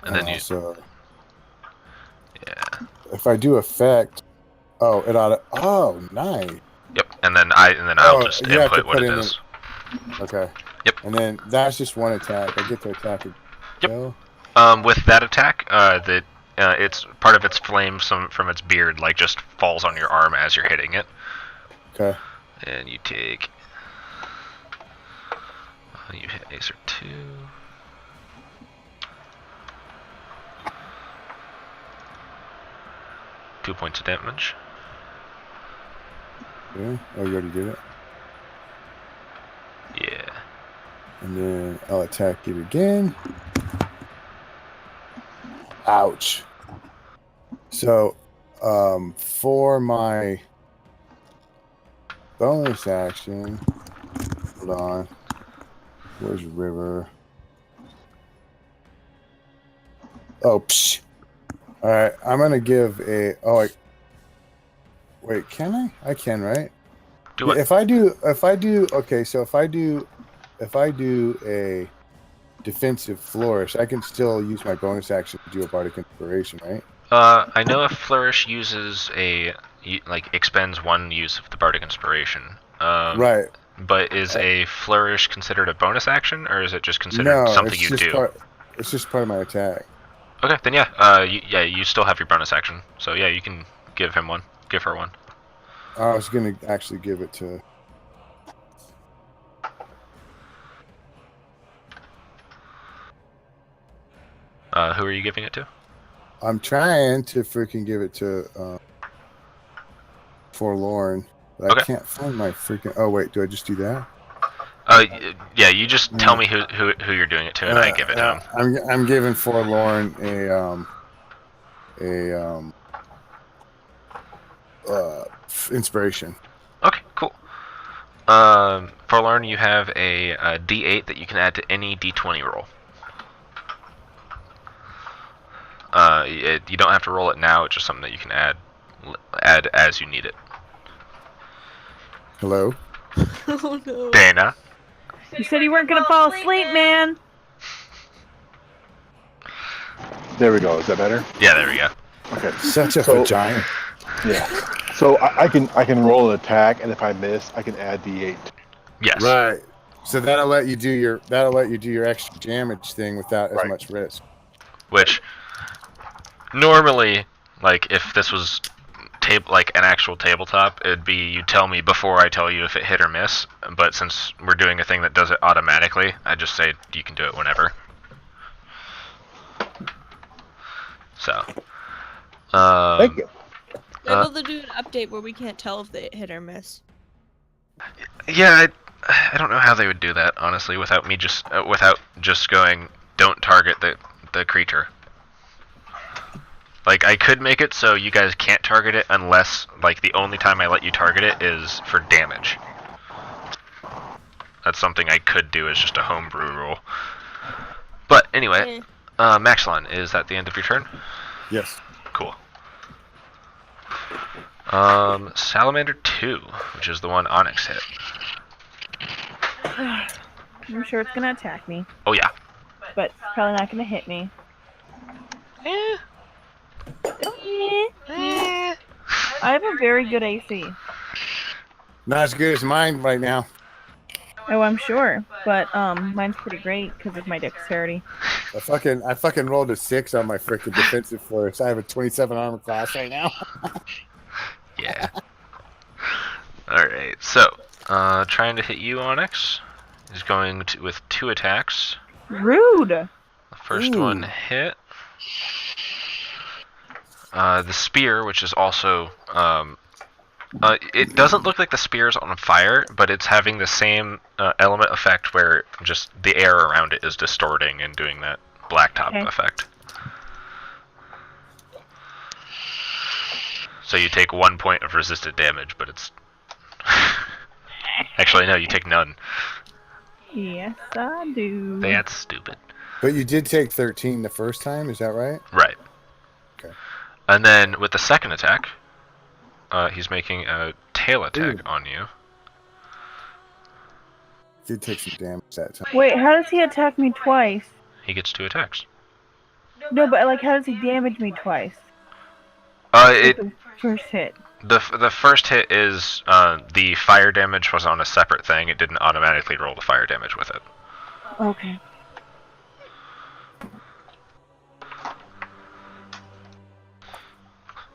A: And then
B: also, if I do effect, oh, it ought to. Oh, nice.
A: Yep. And then I'll just
B: you have to
A: input what
B: put
A: it
B: in
A: is.
B: Okay.
A: Yep.
B: And then that's just one attack. I get to attack it.
A: Yep. With that attack, it's part of its flame from its beard, like just falls on your arm as you're hitting it.
B: Okay.
A: And you take. You hit Acer 2. Two points of damage.
B: Yeah. Oh, you already did it.
A: Yeah.
B: And then I'll attack it again. Ouch. So, for my bonus action, hold on. Where's River? Oh, psh. All right, I'm gonna give a. Oh, wait, can I? I can, right?
A: Do what?
B: If I do. Okay, so if I do a defensive flourish, I can still use my bonus action to do a bardic inspiration, right?
A: I know if Flourish uses expends one use of the Bardic Inspiration.
B: Right.
A: But is a Flourish considered a bonus action, or is it just considered something you do?
B: It's just part of my attack.
A: Okay, then yeah. You still have your bonus action, so yeah, you can give him one. Give her one.
B: I was gonna actually give it to.
A: Who are you giving it to?
B: I'm trying to freaking give it to Forlorn, but I can't find my freaking. Oh wait, do I just do that?
A: Yeah. You just tell me who you're doing it to, and I give it to him.
B: I'm giving Forlorn inspiration.
A: Okay, cool. Forlorn, you have a D8 that you can add to any D20 roll. You don't have to roll it now. It's just something that you can add as you need it.
B: Hello?
F: Oh no.
A: Dana.
D: You said you weren't gonna fall asleep, man.
E: There we go. Is that better?
A: Yeah, there we go.
E: Okay.
B: Such a vagina.
E: Yeah. So I can roll an attack, and if I miss, I can add D8.
A: Yes.
B: Right. So that'll let you do your extra damage thing without as much risk.
A: Which normally, like if this was like an actual tabletop, it'd be you tell me before I tell you if it hit or miss. But since we're doing a thing that does it automatically, I just say you can do it whenever. So.
E: Thank you.
F: Maybe they'll do an update where we can't tell if they hit or miss.
A: Yeah, I don't know how they would do that honestly without just going don't target the creature. Like I could make it so you guys can't target it unless like the only time I let you target it is for damage. That's something I could do as just a homebrew rule. But anyway, Maxlon, is that the end of your turn?
B: Yes.
A: Cool. Salamander 2, which is the one Onyx hit.
D: I'm sure it's gonna attack me,
A: Oh yeah.
D: but it's probably not gonna hit me. I have a very good AC.
B: Not as good as mine right now.
D: Oh, I'm sure, but mine's pretty great because of my dexterity.
B: I fucking rolled a 6 on my freaking defensive flourish. I have a 27 armor class right now.
A: Yeah. Alright, so, trying to hit you, Onyx. He's going with 2 attacks.
D: Rude!
A: The first one hit. The spear, which is also, it doesn't look like the spear's on fire, but it's having the same element effect where just the air around it is distorting and doing that blacktop effect. So you take 1 point of resisted damage, but it's... Actually, no, you take none.
D: Yes, I do.
A: That's stupid.
B: But you did take 13 the first time, is that right?
A: Right.
B: Okay.
A: And then with the second attack, he's making a tail attack on you.
B: Did take some damage that time.
D: Wait, how does he attack me twice?
A: He gets 2 attacks.
D: No, but like, how does he damage me twice?
A: It
D: The first hit.
A: the first hit is the fire damage was on a separate thing. It didn't automatically roll the fire damage with it.
D: Okay.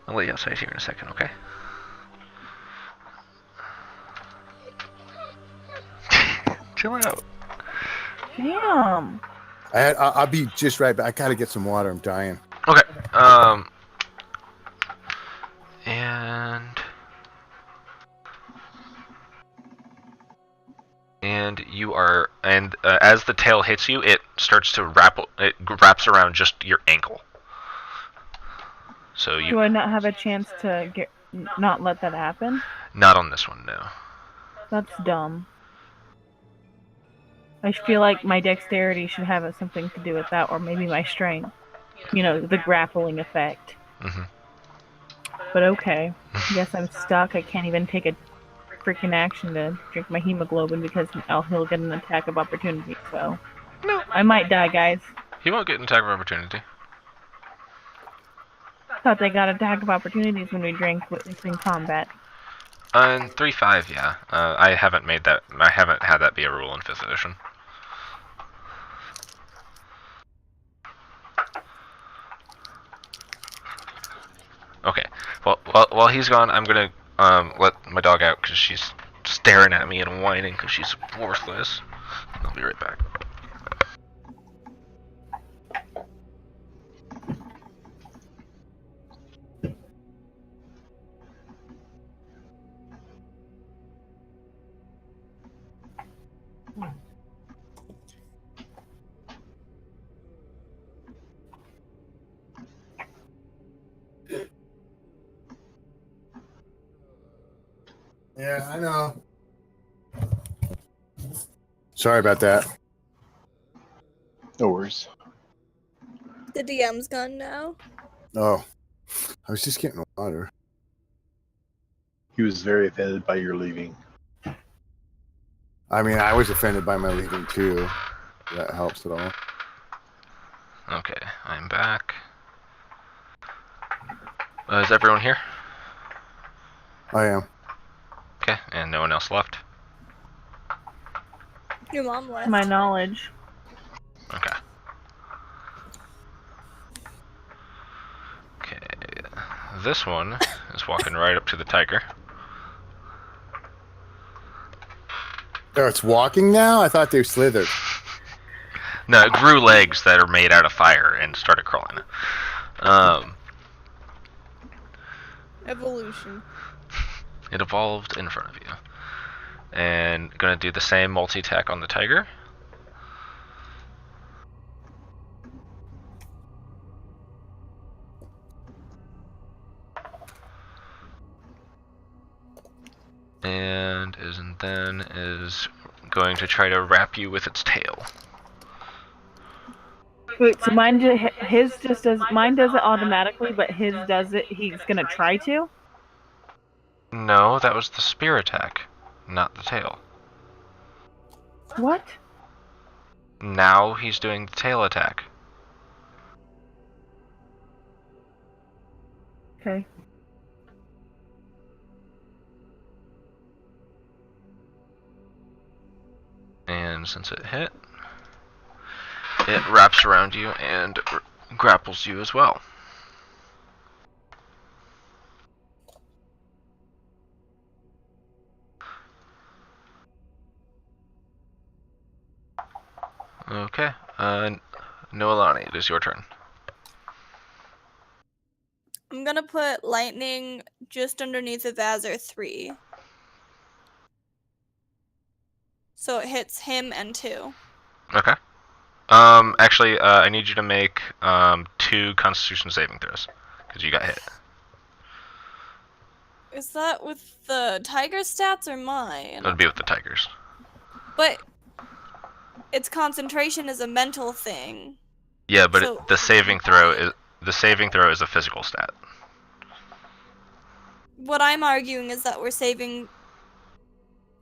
A: I'll let you outside here in a second, okay? Chill out.
D: Damn.
B: I'll be just right back. I gotta get some water. I'm dying.
A: Okay. And you are, as the tail hits you, it starts to wraps around just your ankle. So
D: Do I not have a chance to not let that happen?
A: Not on this one, no.
D: That's dumb. I feel like my dexterity should have something to do with that, or maybe my strength. You know, the grappling effect.
A: Mhm.
D: But okay. Guess I'm stuck. I can't even take a freaking action to drink my hemoglobin because he'll get an attack of opportunity, so.
A: No.
D: I might die, guys.
A: He won't get an attack of opportunity.
D: Thought they got attack of opportunities when we drank in combat.
A: In 3.5, yeah. I haven't had that be a rule in 5th edition. Okay. Well, while he's gone, I'm gonna let my dog out because she's staring at me and whining because she's worthless. I'll be right back.
B: Yeah, I know. Sorry about that.
E: No worries.
C: The DM's gone now.
B: Oh, I was just getting water.
E: He was very offended by your leaving.
B: I mean, I was offended by my leaving too. If that helps at all.
A: Okay, I'm back. Is everyone here?
B: I am.
A: Okay, and no one else left?
C: Your mom left.
D: To my knowledge.
A: Okay. Okay, this one is walking right up to the tiger.
B: Oh, it's walking now? I thought they slithered.
A: No, it grew legs that are made out of fire and started crawling.
F: Evolution.
A: It evolved in front of you. And gonna do the same multi-attack on the tiger. And is going to try to wrap you with its tail.
D: Wait, so mine does it automatically, but his does it. He's gonna try to.
A: No, that was the spear attack, not the tail.
D: What?
A: Now he's doing the tail attack.
D: Okay.
A: And since it hit, it wraps around you and grapples you as well. Okay, Noelani, it is your turn.
C: I'm gonna put lightning just underneath of Azure 3. So it hits him and 2.
A: Okay. Actually, I need you to make 2 Constitution saving throws because you got hit.
C: Is that with the tiger stats or mine?
A: It would be with the tigers.
C: But its concentration is a mental thing.
A: Yeah, but
C: So-
A: the saving throw is a physical stat.
C: What I'm arguing is that we're saving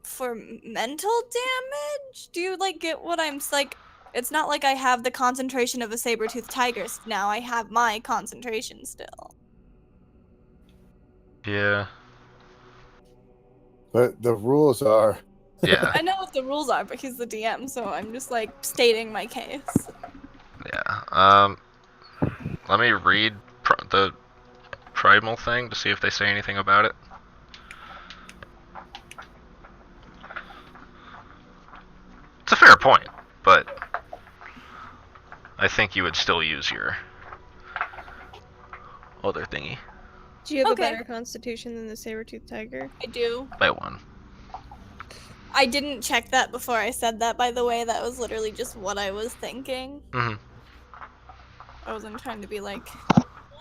C: for mental damage? Do you get what I'm like? It's not like I have the concentration of a saber-toothed tiger now. I have my concentration still.
A: Yeah.
B: But the rules are.
A: Yeah.
C: I know what the rules are, but he's the DM, so I'm just like stating my case.
A: Yeah. Let me read the primal thing to see if they say anything about it. It's a fair point, but I think you would still use your other thingy
F: Do you have
C: Okay.
F: a better constitution than the saber-toothed tiger?
C: I do.
A: by one.
C: I didn't check that before I said that, by the way. That was literally just what I was thinking.
A: Mm-hmm.
C: I wasn't trying to be like.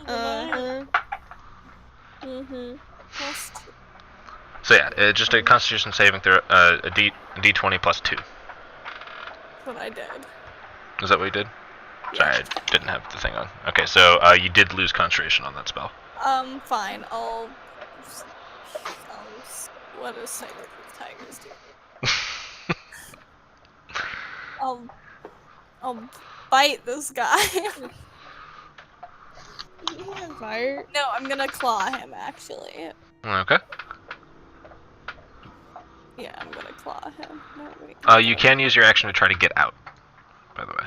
F: Uh-huh.
C: Plus two.
A: So yeah, just a Constitution saving throw, a D20 plus 2.
C: That's what I did.
A: Is that what you did? Sorry, I didn't have the thing on. Okay, so you did lose concentration on that spell.
C: Fine. What does saber-toothed tigers do? I'll bite this guy.
F: On fire.
C: No, I'm gonna claw him, actually.
A: Okay.
C: Yeah, I'm gonna claw him. No, wait.
A: You can use your action to try to get out, by the way.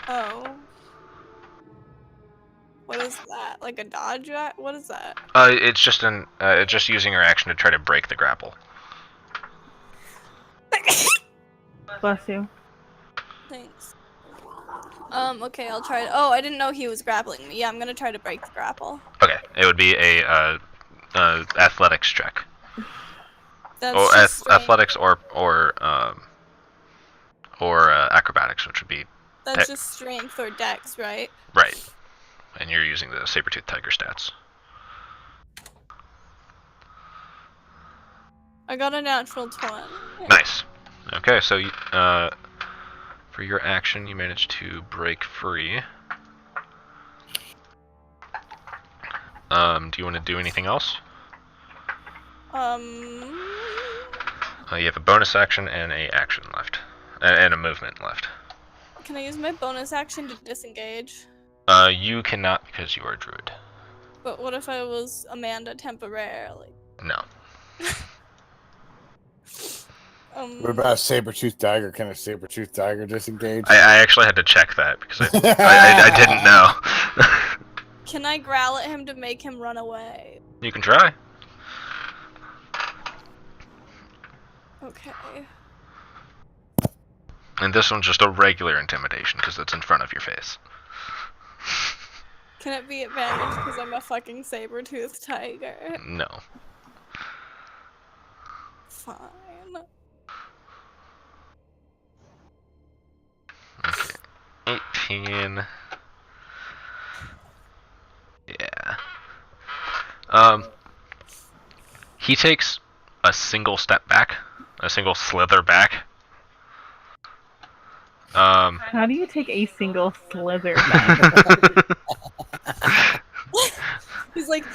C: Oh. What is that? Like a dodge? What is that?
A: It's just it's just using your action to try to break the grapple.
D: Bless you.
C: Thanks. Okay, I'll try. Oh, I didn't know he was grappling me. Yeah, I'm gonna try to break the grapple.
A: Okay, it would be a athletics check.
C: That's
A: Or
C: just strength.
A: athletics or acrobatics, which would be
C: That's just strength or dex, right?
A: right. And you're using the saber-toothed tiger stats.
C: I got a natural 20.
A: Nice. Okay, so you, for your action, you managed to break free. Do you want to do anything else? You have a bonus action and a action left, and a movement left.
C: Can I use my bonus action to disengage?
A: You cannot because you are a druid.
C: But what if I was Amanda temporarily?
A: No.
B: What about a saber-toothed tiger? Can a saber-toothed tiger disengage?
A: I actually had to check that because I didn't know.
C: Can I growl at him to make him run away?
A: You can try.
C: Okay.
A: And this one's just a regular intimidation because it's in front of your face.
C: Can it be advantage because I'm a fucking saber-toothed tiger?
A: No.
C: Fine.
A: Okay. 18. Yeah. He takes a single step back, a single slither back.
D: How do you take a single slither back?
C: He's like,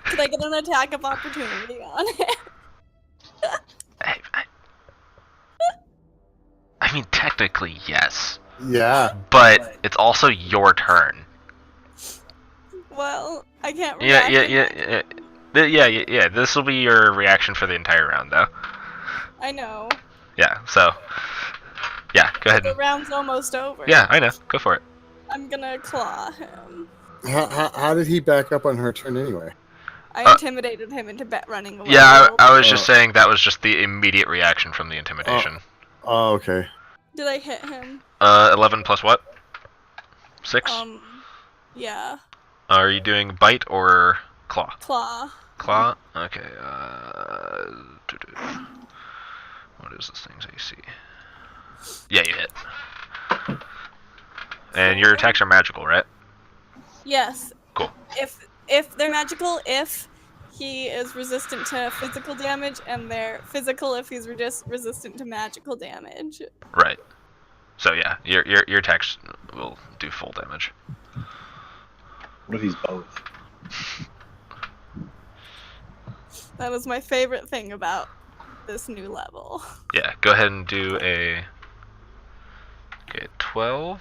C: can I get an attack of opportunity on it?
A: I mean, technically, yes.
B: Yeah.
A: But it's also your turn.
C: Well, I can't
A: Yeah,
C: react.
A: yeah. This will be your reaction for the entire round, though.
C: I know.
A: Yeah, so... Yeah, go ahead.
C: The round's almost over.
A: Yeah, I know. Go for it.
C: I'm gonna claw him.
B: How did he back up on her turn anyway?
C: I intimidated him into running away.
A: Yeah, I was just saying that was just the immediate reaction from the intimidation.
B: Oh, okay.
C: Did I hit him?
A: 11 plus what? 6?
C: Yeah.
A: Are you doing bite or claw?
C: Claw.
A: Claw? Okay, what is this thing's AC? Yeah, you hit. And your attacks are magical, right?
C: Yes.
A: Cool.
C: If they're magical, if he is resistant to physical damage, and they're physical if he's resistant to magical damage.
A: Right. So yeah, your attacks will do full damage.
E: What if he's both?
C: That was my favorite thing about this new level.
A: Yeah, go ahead and do a 12.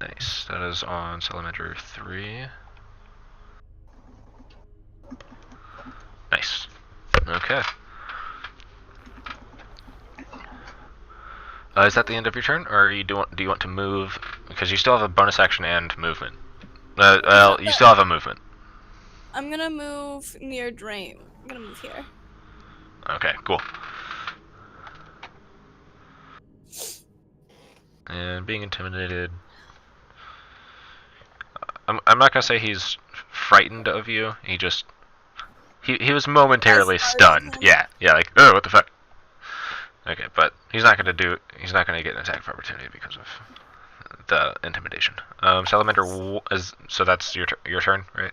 A: Nice. That is on Salamander 3. Nice. Okay. Is that the end of your turn, or do you want to move? Because you still have a bonus action and movement. Well, you still have a movement.
C: I'm gonna move near Drain. I'm gonna move here.
A: Okay, cool. And being intimidated. I'm not gonna say he's frightened of you. He was momentarily stunned. Yeah, like, oh, what the fuck. Okay, but he's not gonna get an attack of opportunity because of the intimidation. Salamander so that's your turn, right?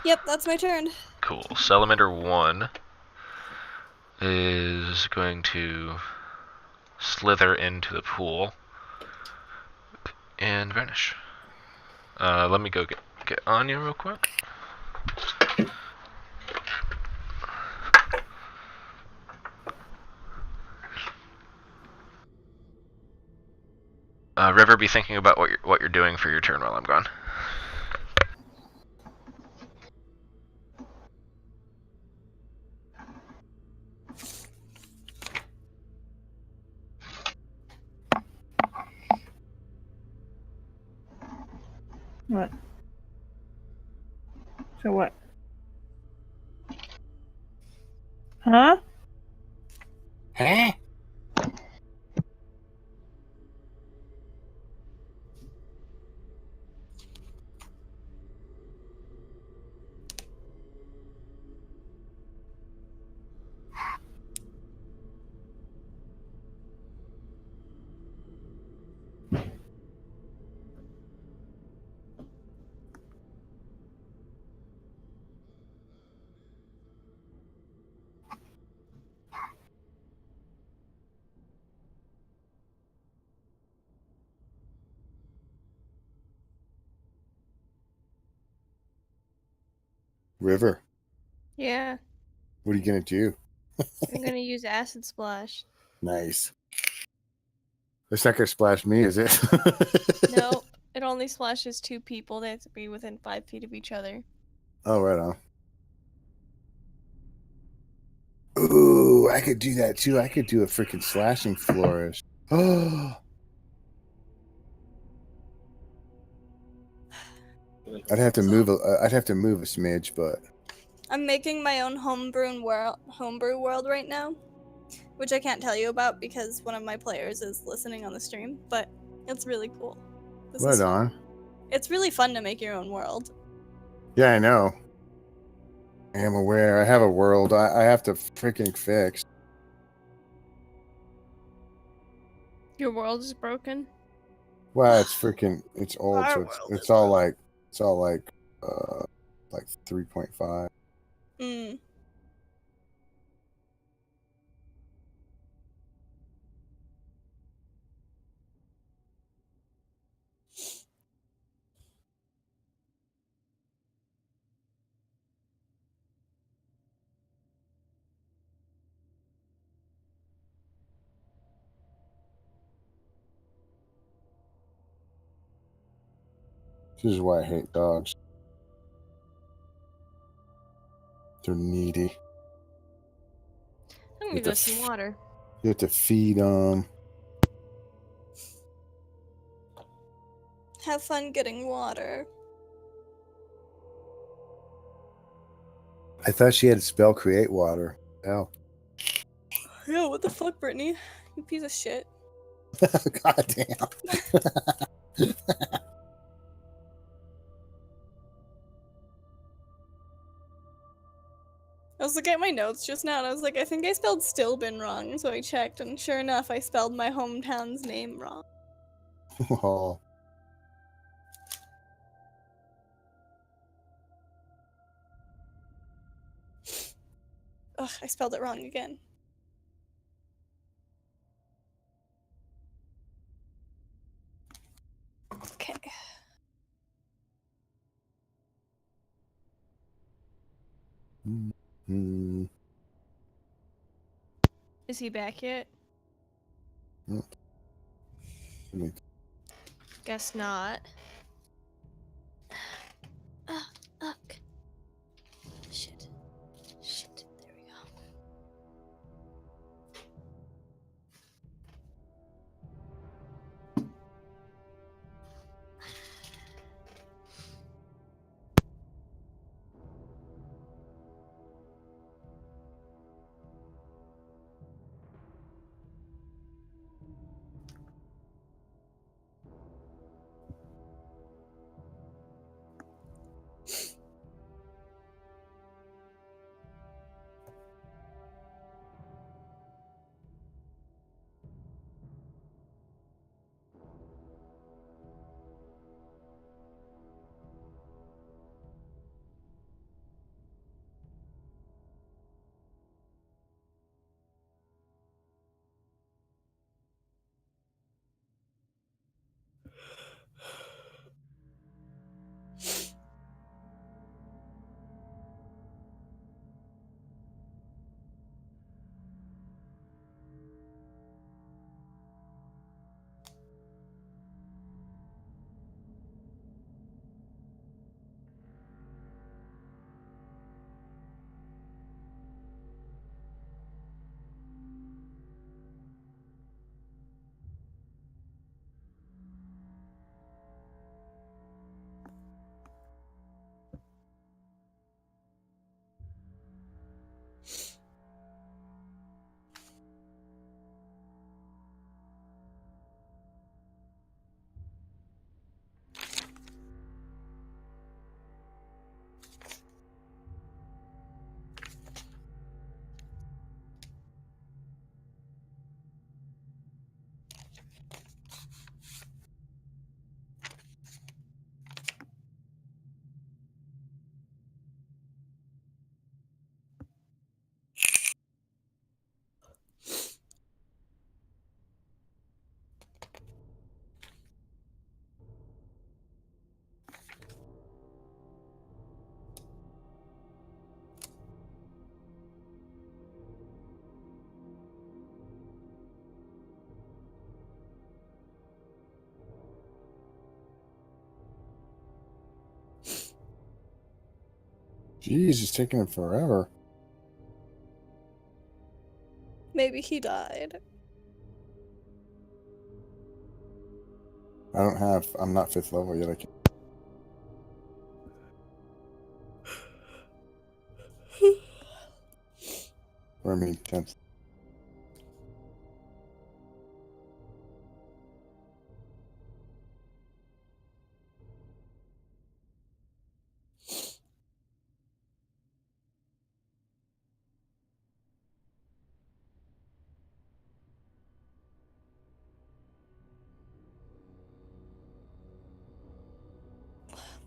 C: Yep, that's my turn.
A: Cool. Salamander 1 is going to slither into the pool and vanish. Let me go get Anya real quick. River, be thinking about what you're doing for your turn while I'm gone.
D: What? So what? Huh?
B: Huh? River,
F: Yeah,
B: what are you gonna do?
F: I'm gonna use Acid Splash.
B: Nice. It's not gonna splash me, is it?
F: No, it only splashes 2 people. They have to be within 5 feet of each other.
B: Oh, right on. Ooh, I could do that too. I could do a freaking slashing flourish. Oh, I'd have to move. I'd have to move a smidge, but
C: I'm making my own homebrew world right now, which I can't tell you about because one of my players is listening on the stream. But it's really cool.
B: right on.
C: It's really fun to make your own world.
B: Yeah, I know. I am aware. I have a world I have to freaking fix.
F: Your world is broken?
B: Well, it's old,
C: Our
B: so
C: world
B: it's
C: is
B: all like 3.5.
C: Mm.
B: This is why I hate dogs. They're needy.
F: I'm gonna go some water.
B: You have to feed them.
C: Have fun getting water.
B: I thought she had to spell create water. Hell.
C: Yeah, what the fuck, Brittany? You piece of shit.
B: God damn.
C: I was looking at my notes just now and I was like, I think I spelled Stillbin wrong. So I checked and sure enough, I spelled my hometown's name wrong.
B: Oh.
C: Ugh, I spelled it wrong again. Okay.
B: Mm.
F: Is he back yet? Guess not. Ugh. Shit. There we go.
B: Jeez, it's taking him forever.
C: Maybe he died.
B: I'm not 5th level yet. I can't. Or I mean 10th.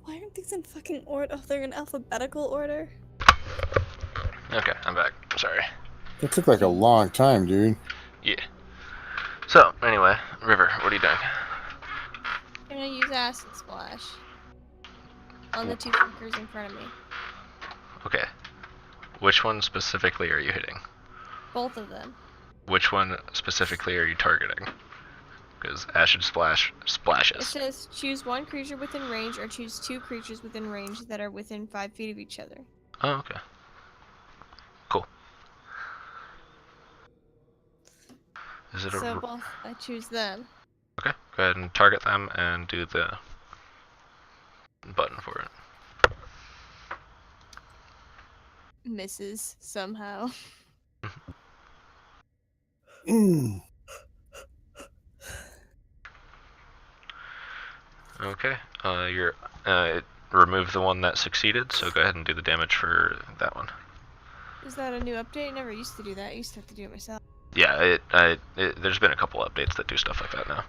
C: Why aren't these in fucking order? Oh, they're in alphabetical order.
A: Okay, I'm back. Sorry.
B: It took like a long time, dude.
A: Yeah. So, anyway, River, what are you doing?
F: I'm gonna use acid splash on the two fuckers in front of me.
A: Okay. Which one specifically are you hitting?
F: Both of them.
A: Which one specifically are you targeting? Because acid splash
F: It
A: splashes.
F: says choose one creature within range or choose two creatures within range that are within 5 feet of each other.
A: Oh, okay. Cool. Is it
F: So both, I choose them.
A: Okay, go ahead and target them and do the button for it.
F: Misses somehow.
A: Okay, remove the one that succeeded, so go ahead and do the damage for that one.
F: Is that a new update? I never used to do that. I used to have to do it myself.
A: Yeah, there's been a couple updates that do stuff like that now.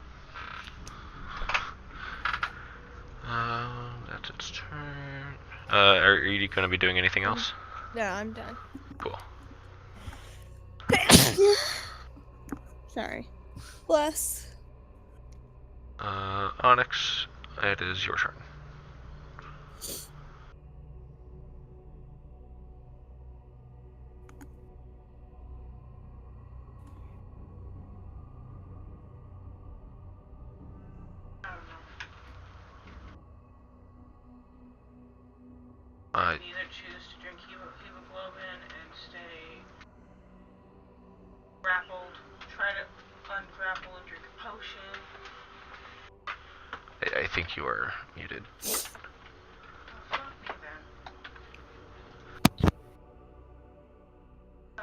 A: That's its turn. Are you going to be doing anything else?
F: No, I'm done.
A: Cool.
F: Sorry.
C: Bless.
A: Onyx, it is your turn. I,
G: can either choose to drink hemoglobin and stay grappled, try to ungrapple and drink a potion.
A: I think you are muted.
G: Oh, fuck me then.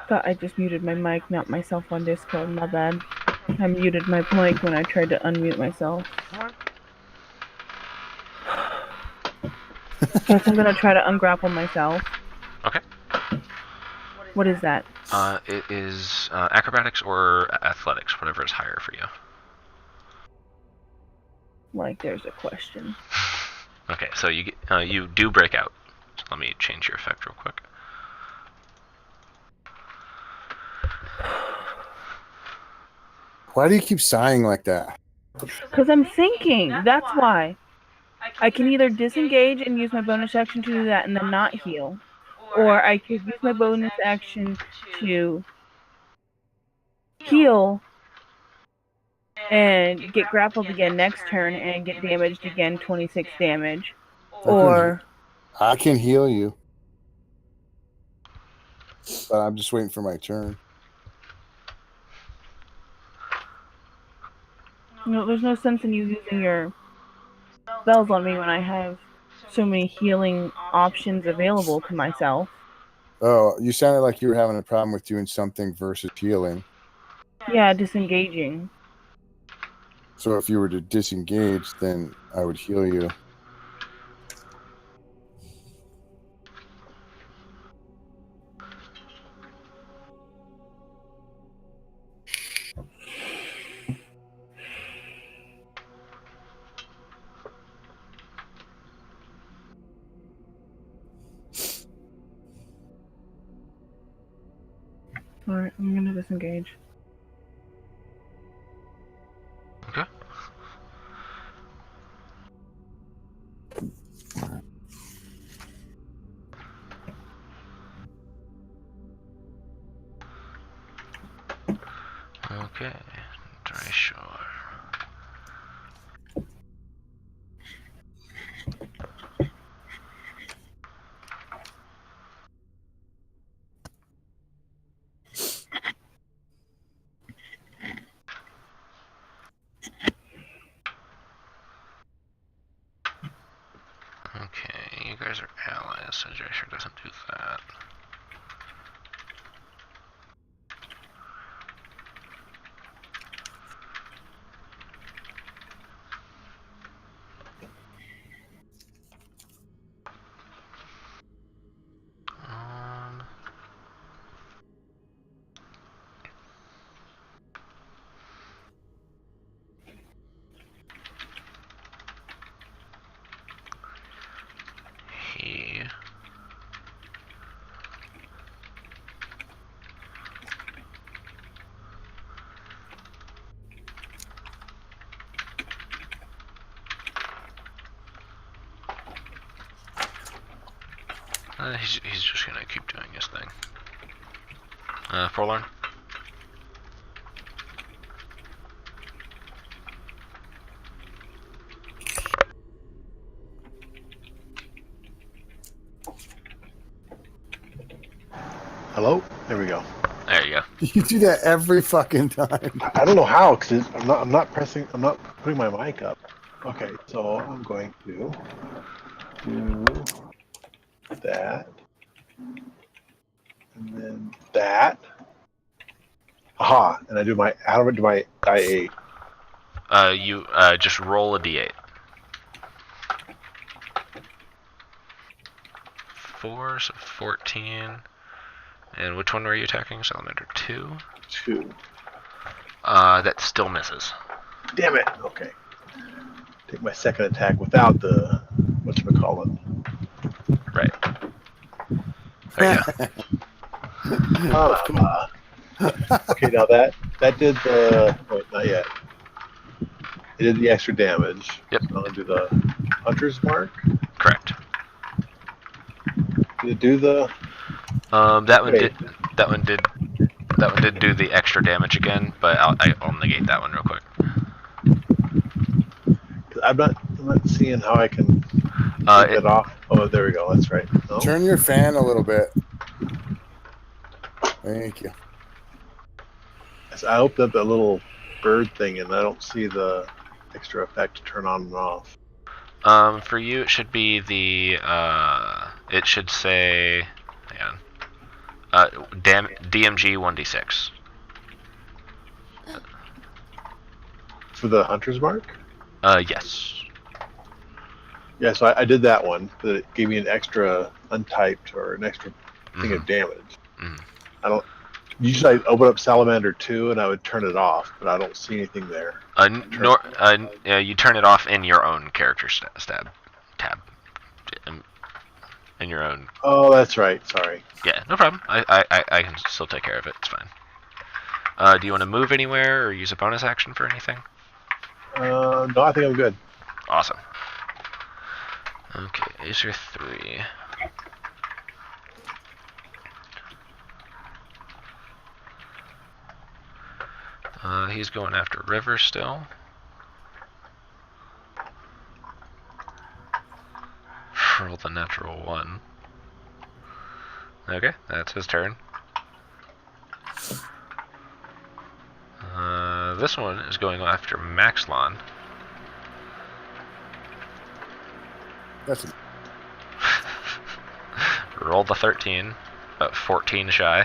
D: Thought I just muted my mic, not myself on Discord. My bad. I muted my mic when I tried to unmute myself. Guess I'm gonna try to ungrapple myself.
A: Okay.
D: What is that?
A: It is acrobatics or athletics, whatever is higher for you.
D: Like there's a question.
A: Okay, so you do break out. So let me change your effect real quick.
B: Why do you keep sighing like that?
D: Because I'm thinking. That's why. I can either disengage and use my bonus action to do that and then not heal, or I could use my bonus action to heal and get grappled again next turn and get damaged again, 26 damage. Or
B: I can heal you, but I'm just waiting for my turn.
D: no, there's no sense in you using your spells on me when I have so many healing options available to myself.
B: Oh, you sounded like you were having a problem with doing something versus healing.
D: Yeah, disengaging.
B: So if you were to disengage, then I would heal you.
D: Alright, I'm gonna disengage.
A: Okay. Okay, dry shore. Okay, you guys are allies, so dry shore doesn't do that. Um, he he's just gonna keep doing his thing. Forlorn?
E: Hello? There we go.
A: There you go.
B: You do that every fucking time.
E: I don't know how, because I'm not putting my mic up. Okay, so I'm going to do that. And then that. Aha! And I do my, how do I do my die 8?
A: You just roll a d8. 4, so 14. And which one were you attacking? Salamander 2?
E: 2.
A: That still misses.
E: Damn it! Okay. Take my second attack without the, whatchamacallit.
A: Right. There you go.
E: Okay, now that did the, wait, not yet. It did the extra damage.
A: Yep.
E: So I'll do the Hunter's Mark.
A: Correct.
E: Did it do the?
A: That one
E: Wait.
A: did do the extra damage again, but I'll negate that one real quick.
E: 'Cause I'm not. I'm not seeing how I can
A: Uh,
E: take that off. Oh, there we go. That's right. No?
B: Turn your fan a little bit. Thank you.
E: So I opened up that little bird thing, and I don't see the extra effect to turn on and off.
A: For you, it should be the, it should say, hang on, DMG 1d6.
E: For the hunter's mark?
A: Yes.
E: Yeah, so I did that one, but it gave me an extra untyped or an extra thing of damage.
A: Mhm.
E: I don't. Usually I open up Salamander 2 and I would turn it off, but I don't see anything there.
A: You turn it off in your own character tab. In your own.
E: Oh, that's right. Sorry.
A: Yeah, no problem. I can still take care of it. It's fine. Do you want to move anywhere or use a bonus action for anything?
E: No, I think I'm good.
A: Awesome. Okay, Acer 3. He's going after River still. Roll the natural 1. Okay, that's his turn. This one is going after Maxlon.
B: That's
A: Roll the 13, about 14 shy.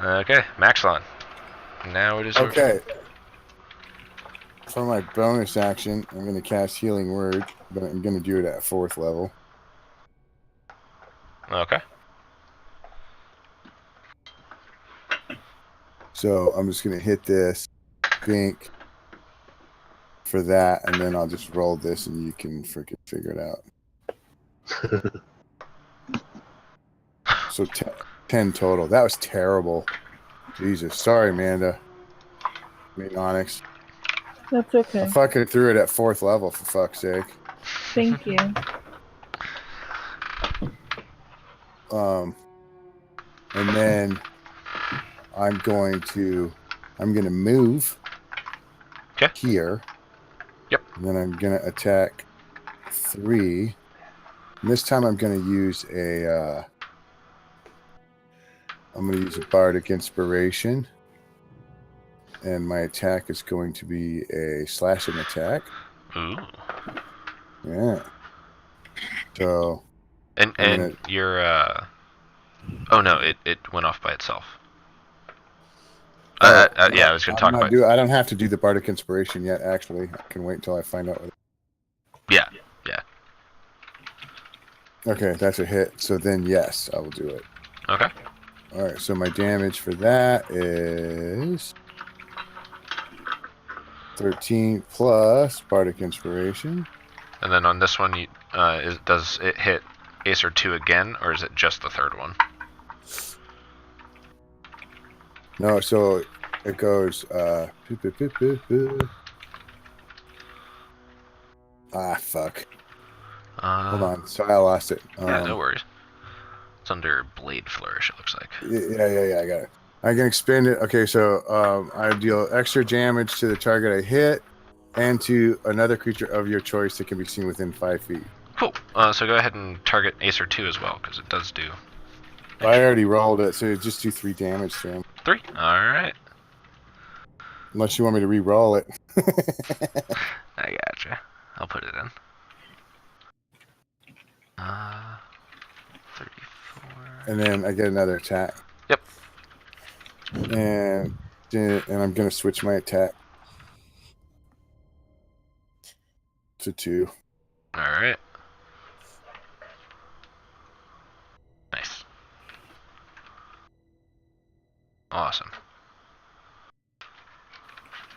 A: Okay, Maxlon. Now it is your
B: okay. For my bonus action, I'm going to cast Healing Word, but I'm going to do it at 4th level.
A: Okay.
B: So I'm just going to hit this, think for that, and then I'll just roll this and you can freaking figure it out. So 10 total. That was terrible. Jesus. Sorry, Amanda. I mean, Onyx.
D: That's okay.
B: I fucking threw it at 4th level, for fuck's sake.
D: Thank you.
B: And then I'm going to move here.
A: Yep.
B: And then I'm going to attack 3. And this time I'm going to use a Bardic Inspiration. And my attack is going to be a slashing attack.
A: Ooh.
B: Yeah. So.
A: And you're oh no, it went off by itself. Yeah, I was gonna talk about.
B: I don't have to do the Bardic Inspiration yet. Actually, I can wait until I find out.
A: Yeah.
B: Okay, that's a hit. So then, yes, I will do it.
A: Okay.
B: All right. So my damage for that is 13 plus Bardic Inspiration.
A: And then on this one, does it hit Acer 2 again, or is it just the third one?
B: No, so it goes. Fuck. Hold on. So I lost it.
A: Yeah, no worries. It's under Blade Flourish, it looks like.
B: Yeah. I got it. I can expend it. Okay, so I deal extra damage to the target I hit, and to another creature of your choice that can be seen within 5 feet.
A: Cool. So go ahead and target Acer 2 as well, because it does do.
B: I already rolled it, so just do 3 damage to him.
A: 3? Alright.
B: Unless you want me to re-roll it.
A: I gotcha. I'll put it in. 34.
B: And then I get another attack.
A: Yep.
B: And I'm going to switch my attack to 2.
A: Alright. Nice. Awesome.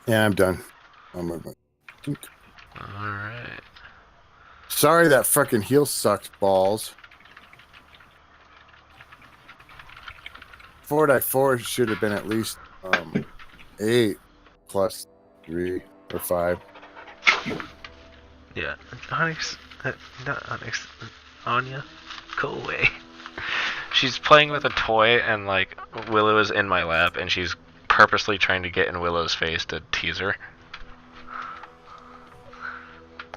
B: Yeah, I'm done. I'm moving.
A: Alright.
B: Sorry that fucking heal sucked balls. 4-4 should have been at least 8 plus 3 or 5.
A: Yeah. Onyx. Not Onyx. Anya. Go away. She's playing with a toy, and like Willow is in my lap, and she's purposely trying to get in Willow's face to tease her.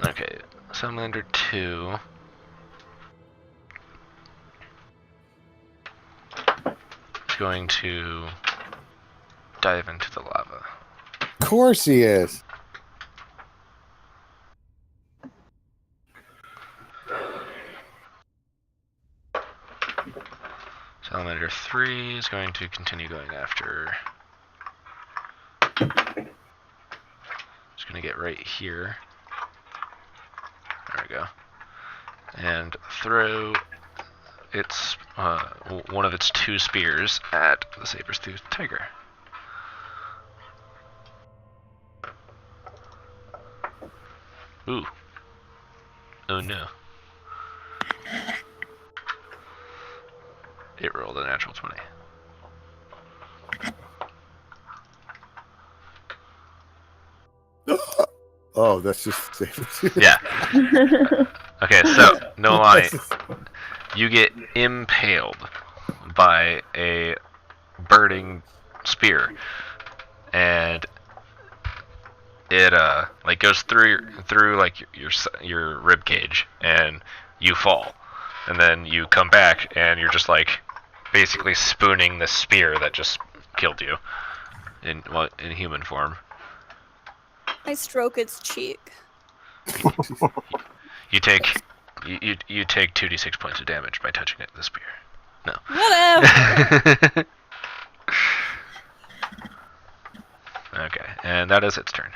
A: Okay, Salamander 2. Is going to dive into the lava.
B: Of course he is.
A: Salamander 3 is going to continue going after. It's going to get right here. There we go. And throw its one of its 2 spears at the saber-toothed tiger. Ooh. Oh no. It rolled a natural 20.
B: Oh, that's just saber.
A: Yeah. Okay, so, no lie, you get impaled by a burning spear, and it like goes through like your rib cage, and you fall, and then you come back, and you're just like basically spooning the spear that just killed you in human form.
C: I stroke its cheek.
A: You take 2d6 points of damage by touching it with the spear. No.
C: Whatever.
A: Okay, and that is its turn.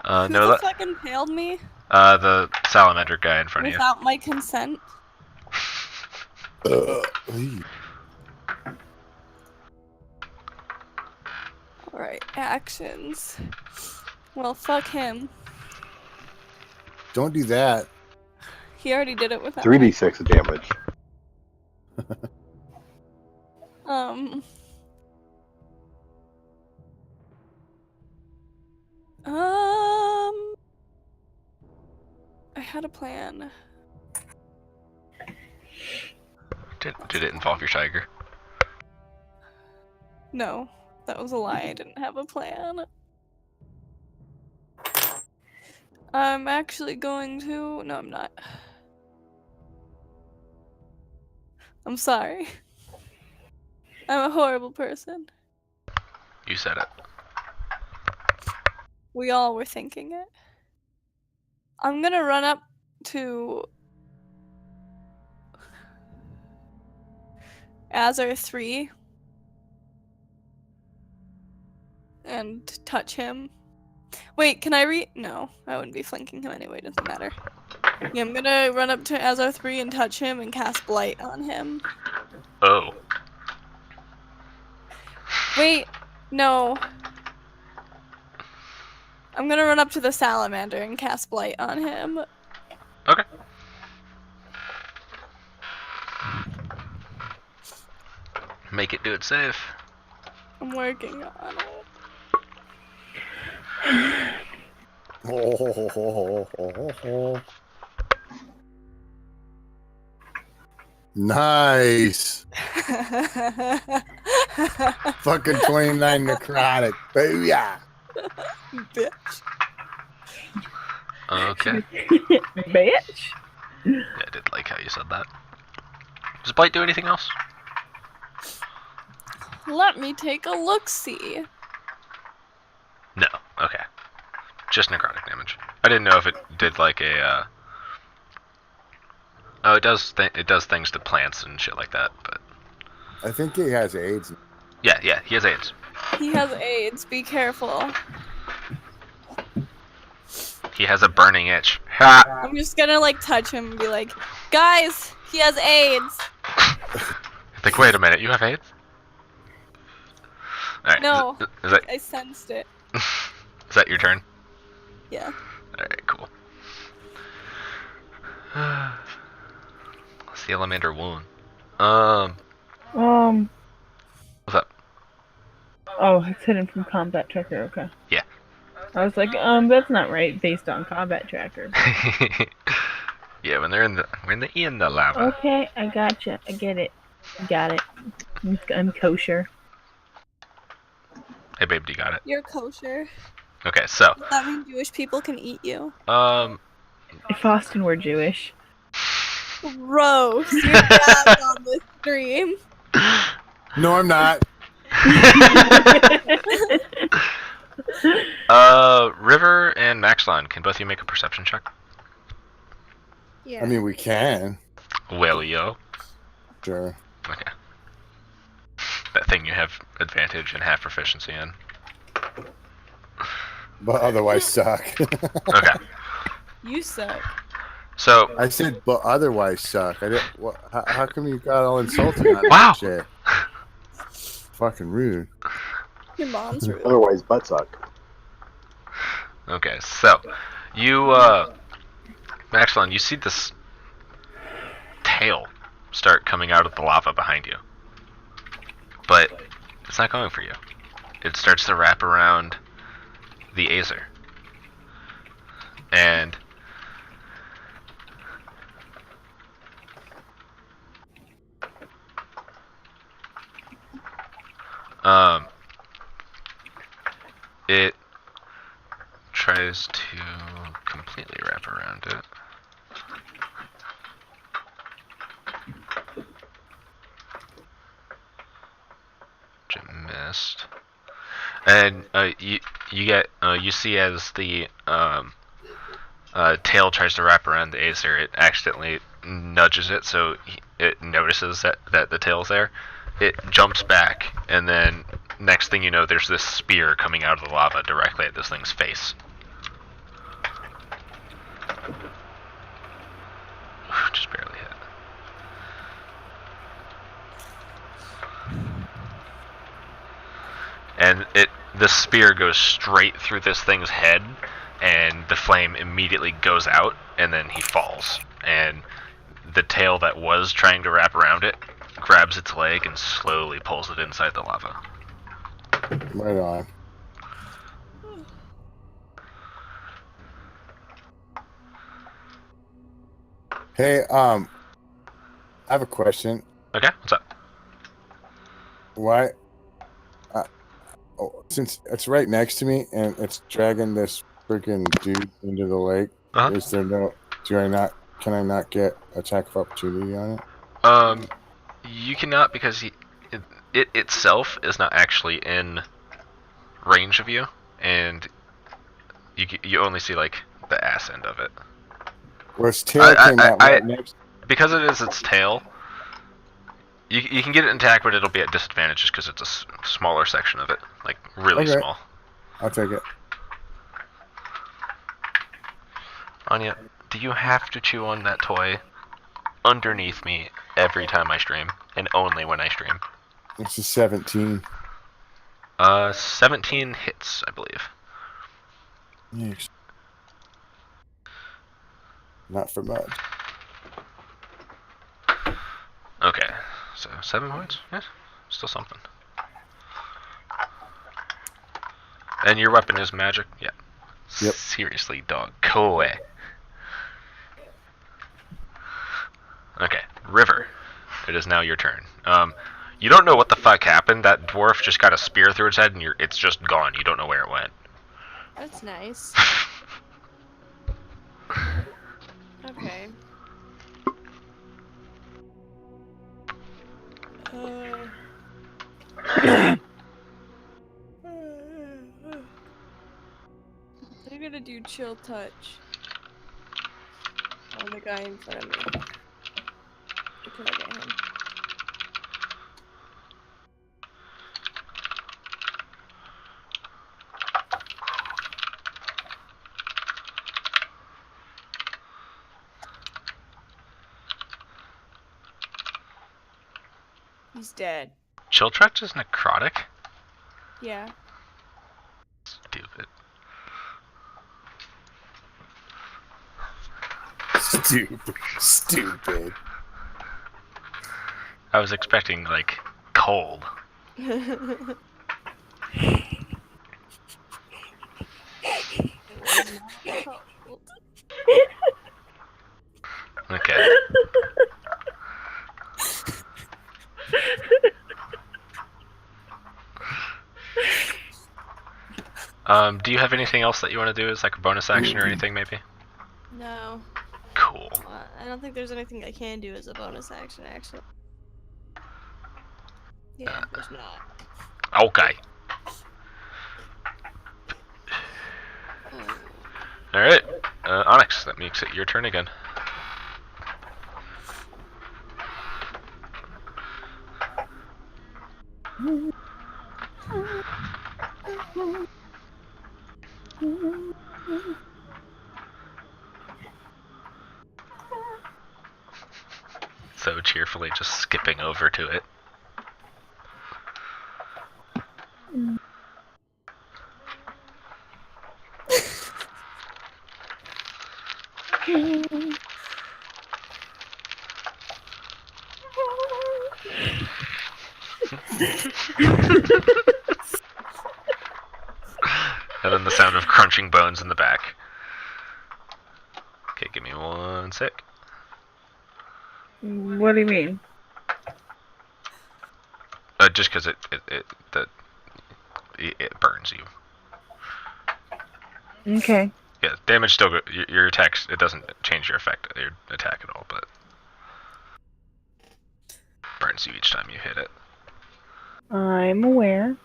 C: Who
A: No,
C: the fuck impaled me
A: the salamander guy in front of
C: without my consent? Alright, actions. Well, fuck him.
B: Don't do that.
C: He already did it without
E: 3d6 of damage.
C: Um. I had a plan.
A: you. Did it involve your tiger?
C: No, that was a lie. I didn't have a plan. I'm actually going to. No, I'm not. I'm sorry. I'm a horrible person.
A: You said it.
C: We all were thinking it. I'm gonna run up to Azar 3 and touch him. Wait, can I No, I wouldn't be flanking him anyway, doesn't matter. Yeah, I'm gonna run up to Azar 3 and touch him and cast Blight on him.
A: Oh.
C: Wait, no. I'm gonna run up to the salamander and cast Blight on him.
A: Okay. Make it do it safe.
C: I'm working on it.
B: Nice. Fucking 29 necrotic. Booyah.
C: Bitch.
A: Okay.
D: Bitch.
A: Yeah, I did like how you said that. Does Blight do anything else?
C: Let me take a look-see.
A: No. Okay. Just necrotic damage. I didn't know if it did like a. Oh, it does. It does things to plants and shit like that. But
B: I think he has AIDS.
A: yeah, he has AIDS.
C: He has AIDS. Be careful.
A: He has a burning itch. Ha!
C: I'm just gonna like touch him and be like, guys, he has AIDS.
A: Like, wait a minute, you have AIDS? Alright.
C: No,
A: Is that
C: I sensed it.
A: is that your turn?
C: Yeah.
A: Alright, cool. Salamander 1. What's up?
D: Oh, it's hidden from combat tracker. Okay.
A: Yeah.
D: I was like, that's not right, based on combat tracker.
A: Yeah, when they're in the lava.
D: Okay, I gotcha. I get it. Got it. I'm kosher.
A: Hey babe, do you got it?
C: You're kosher.
A: Okay, so
C: Does that mean Jewish people can eat you?
D: If Austin were Jewish.
C: Gross. Your dad's on the stream.
B: No, I'm not.
A: River and Maxlon, can both of you make a perception check?
C: Yeah.
B: I mean, we can.
A: Well, yo.
B: Sure.
A: Okay. That thing you have advantage and have proficiency in.
B: But otherwise suck.
A: Okay.
F: You suck.
A: So,
B: I said, but otherwise suck. I didn't. What, how come you got all insulting on
A: Wow.
B: that shit? Fucking rude.
C: Your mom's rude.
E: Otherwise, butt suck.
A: okay, so you, Maxlon, you see this tail start coming out of the lava behind you. But it's not going for you. It starts to wrap around the Azer. And it tries to completely wrap around it. Which it missed. And you see as the tail tries to wrap around the Acer, it accidentally nudges it, so it notices that the tail's there. It jumps back, and then next thing you know, there's this spear coming out of the lava directly at this thing's face. Just barely hit. And the spear goes straight through this thing's head, and the flame immediately goes out, and then he falls. And the tail that was trying to wrap around it grabs its leg and slowly pulls it inside the lava.
B: Right on. Hey, I have a question.
A: Okay, what's up?
B: Why? Since it's right next to me and it's dragging this freaking dude into the lake,
A: Uh-huh.
B: is there no? Can I not get attack of opportunity on it?
A: You cannot, because it itself is not actually in range of you, and you only see like the ass end of it.
B: Where its tail came out
A: I-
B: right next.
A: Because it is its tail, you can get it intact, but it'll be at disadvantage just because it's a smaller section of it, like really
B: Okay.
A: small.
B: I'll take it.
A: Anya, do you have to chew on that toy underneath me every time I stream, and only when I stream?
B: It's a 17.
A: 17 hits, I believe.
B: Yes. Not for much.
A: Okay, so 7 points? Yeah, still something. And your weapon is magic? Yeah.
B: Yep.
A: Seriously, dog. Go away. Okay, River. It is now your turn. You don't know what the fuck happened. That dwarf just got a spear through its head, and it's just gone. You don't know where it went.
F: That's nice. Okay. I'm gonna do chill touch on the guy in front of me. Can I get him? He's dead.
A: Chill touch is necrotic?
F: Yeah.
A: Stupid.
B: Stupid.
A: I was expecting, like, cold. Okay. Do you have anything else that you want to do as like a bonus action or anything, maybe?
F: No.
A: Cool.
F: I don't think there's anything I can do as a bonus action, actually. Yeah, there's not.
A: Okay. Alright. Onyx, that makes it your turn again. So cheerfully just skipping over to it. And then the sound of crunching bones in the back. Okay, give me 1 sec.
D: What do you mean?
A: Just because it burns you.
D: Okay.
A: Yeah, damage still your attack. It doesn't change your attack at all, but burns you each time you hit it.
D: I'm aware.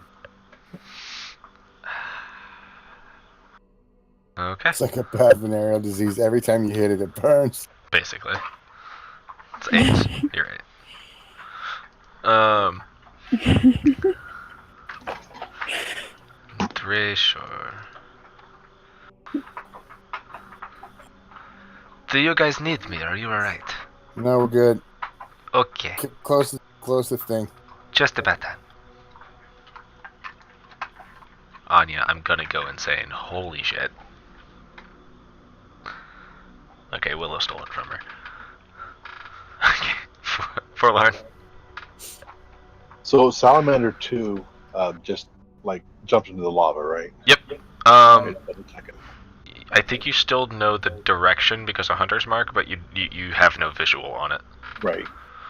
A: Okay.
B: It's like a bad venereal disease. Every time you hit it, it burns.
A: Basically, it's AIDS. You're right. Sure. Do you guys need me? Or are you alright?
B: No, we're good.
A: Okay.
B: Close the thing.
A: Just about that. Anya, I'm gonna go insane. Holy shit. Okay, Willow stole it from her. Okay, Forlorn.
E: So Salamander 2 just like jumped into the lava, right?
A: Yep.
E: Alright, double check it.
A: I think you still know the direction because of Hunter's Mark, but you have no visual on it.
E: Right.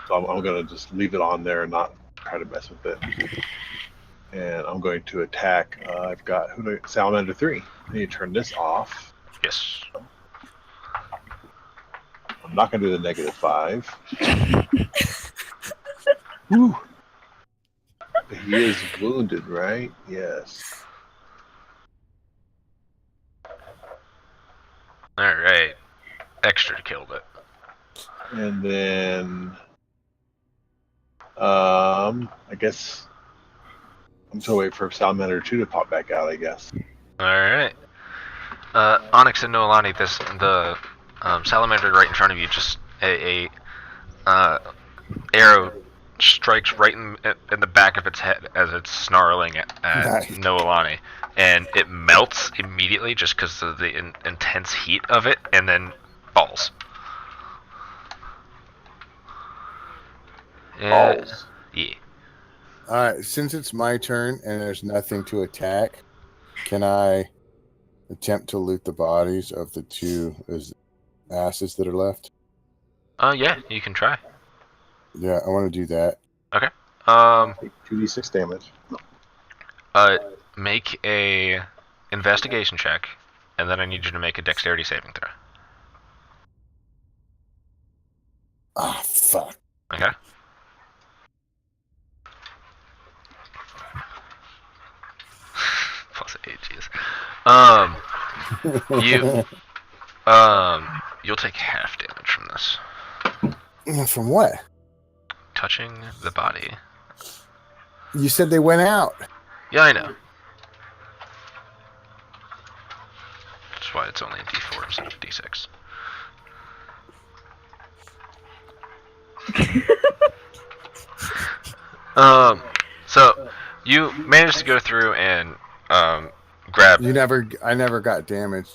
E: So I'm gonna just leave it on there and not try to mess with it. And I'm going to attack. I've got Salamander 3. I need to turn this off.
A: Yes.
E: I'm not gonna do the -5. Whew. He is wounded, right? Yes.
A: Alright. Extra killed it.
E: And then, I guess I'm still waiting for Salamander 2 to pop back out, I guess.
A: Alright. Onyx and Noelani, the salamander right in front of you, just a arrow strikes right in the back of its head as it's snarling at
B: Nice.
A: Noelani, and it melts immediately just because of the intense heat of it, and then falls.
E: Falls.
A: Yeah.
B: Alright, since it's my turn and there's nothing to attack, can I attempt to loot the bodies of the two asses that are left?
A: Yeah, you can try.
B: Yeah, I want to do that.
A: Okay.
E: 2d6 damage.
A: Make a investigation check, and then I need you to make a dexterity saving throw.
B: Ah, fuck.
A: Okay. Plus 8, jeez. You'll take half damage from this.
B: From what?
A: Touching the body.
B: You said they went out.
A: Yeah, I know. That's why it's only a D4 instead of a D6. So you managed to go through and grab.
B: I never got damaged.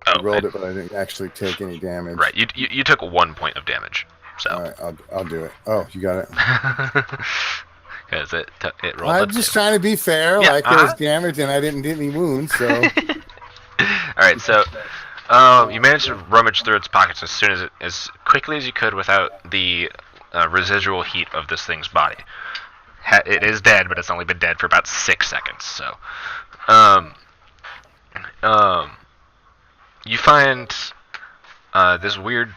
A: Oh,
B: I rolled it, but I didn't actually take any damage.
A: Right, you took 1 point of damage. So.
B: All right, I'll do it. Oh, you got it.
A: Because it rolled.
B: I'm just trying to be fair.
A: Yeah,
B: like there was damage and I didn't get any wounds. So.
A: All right, so you managed to rummage through its pockets as quickly as you could without the residual heat of this thing's body. It is dead, but it's only been dead for about 6 seconds. So you find this weird.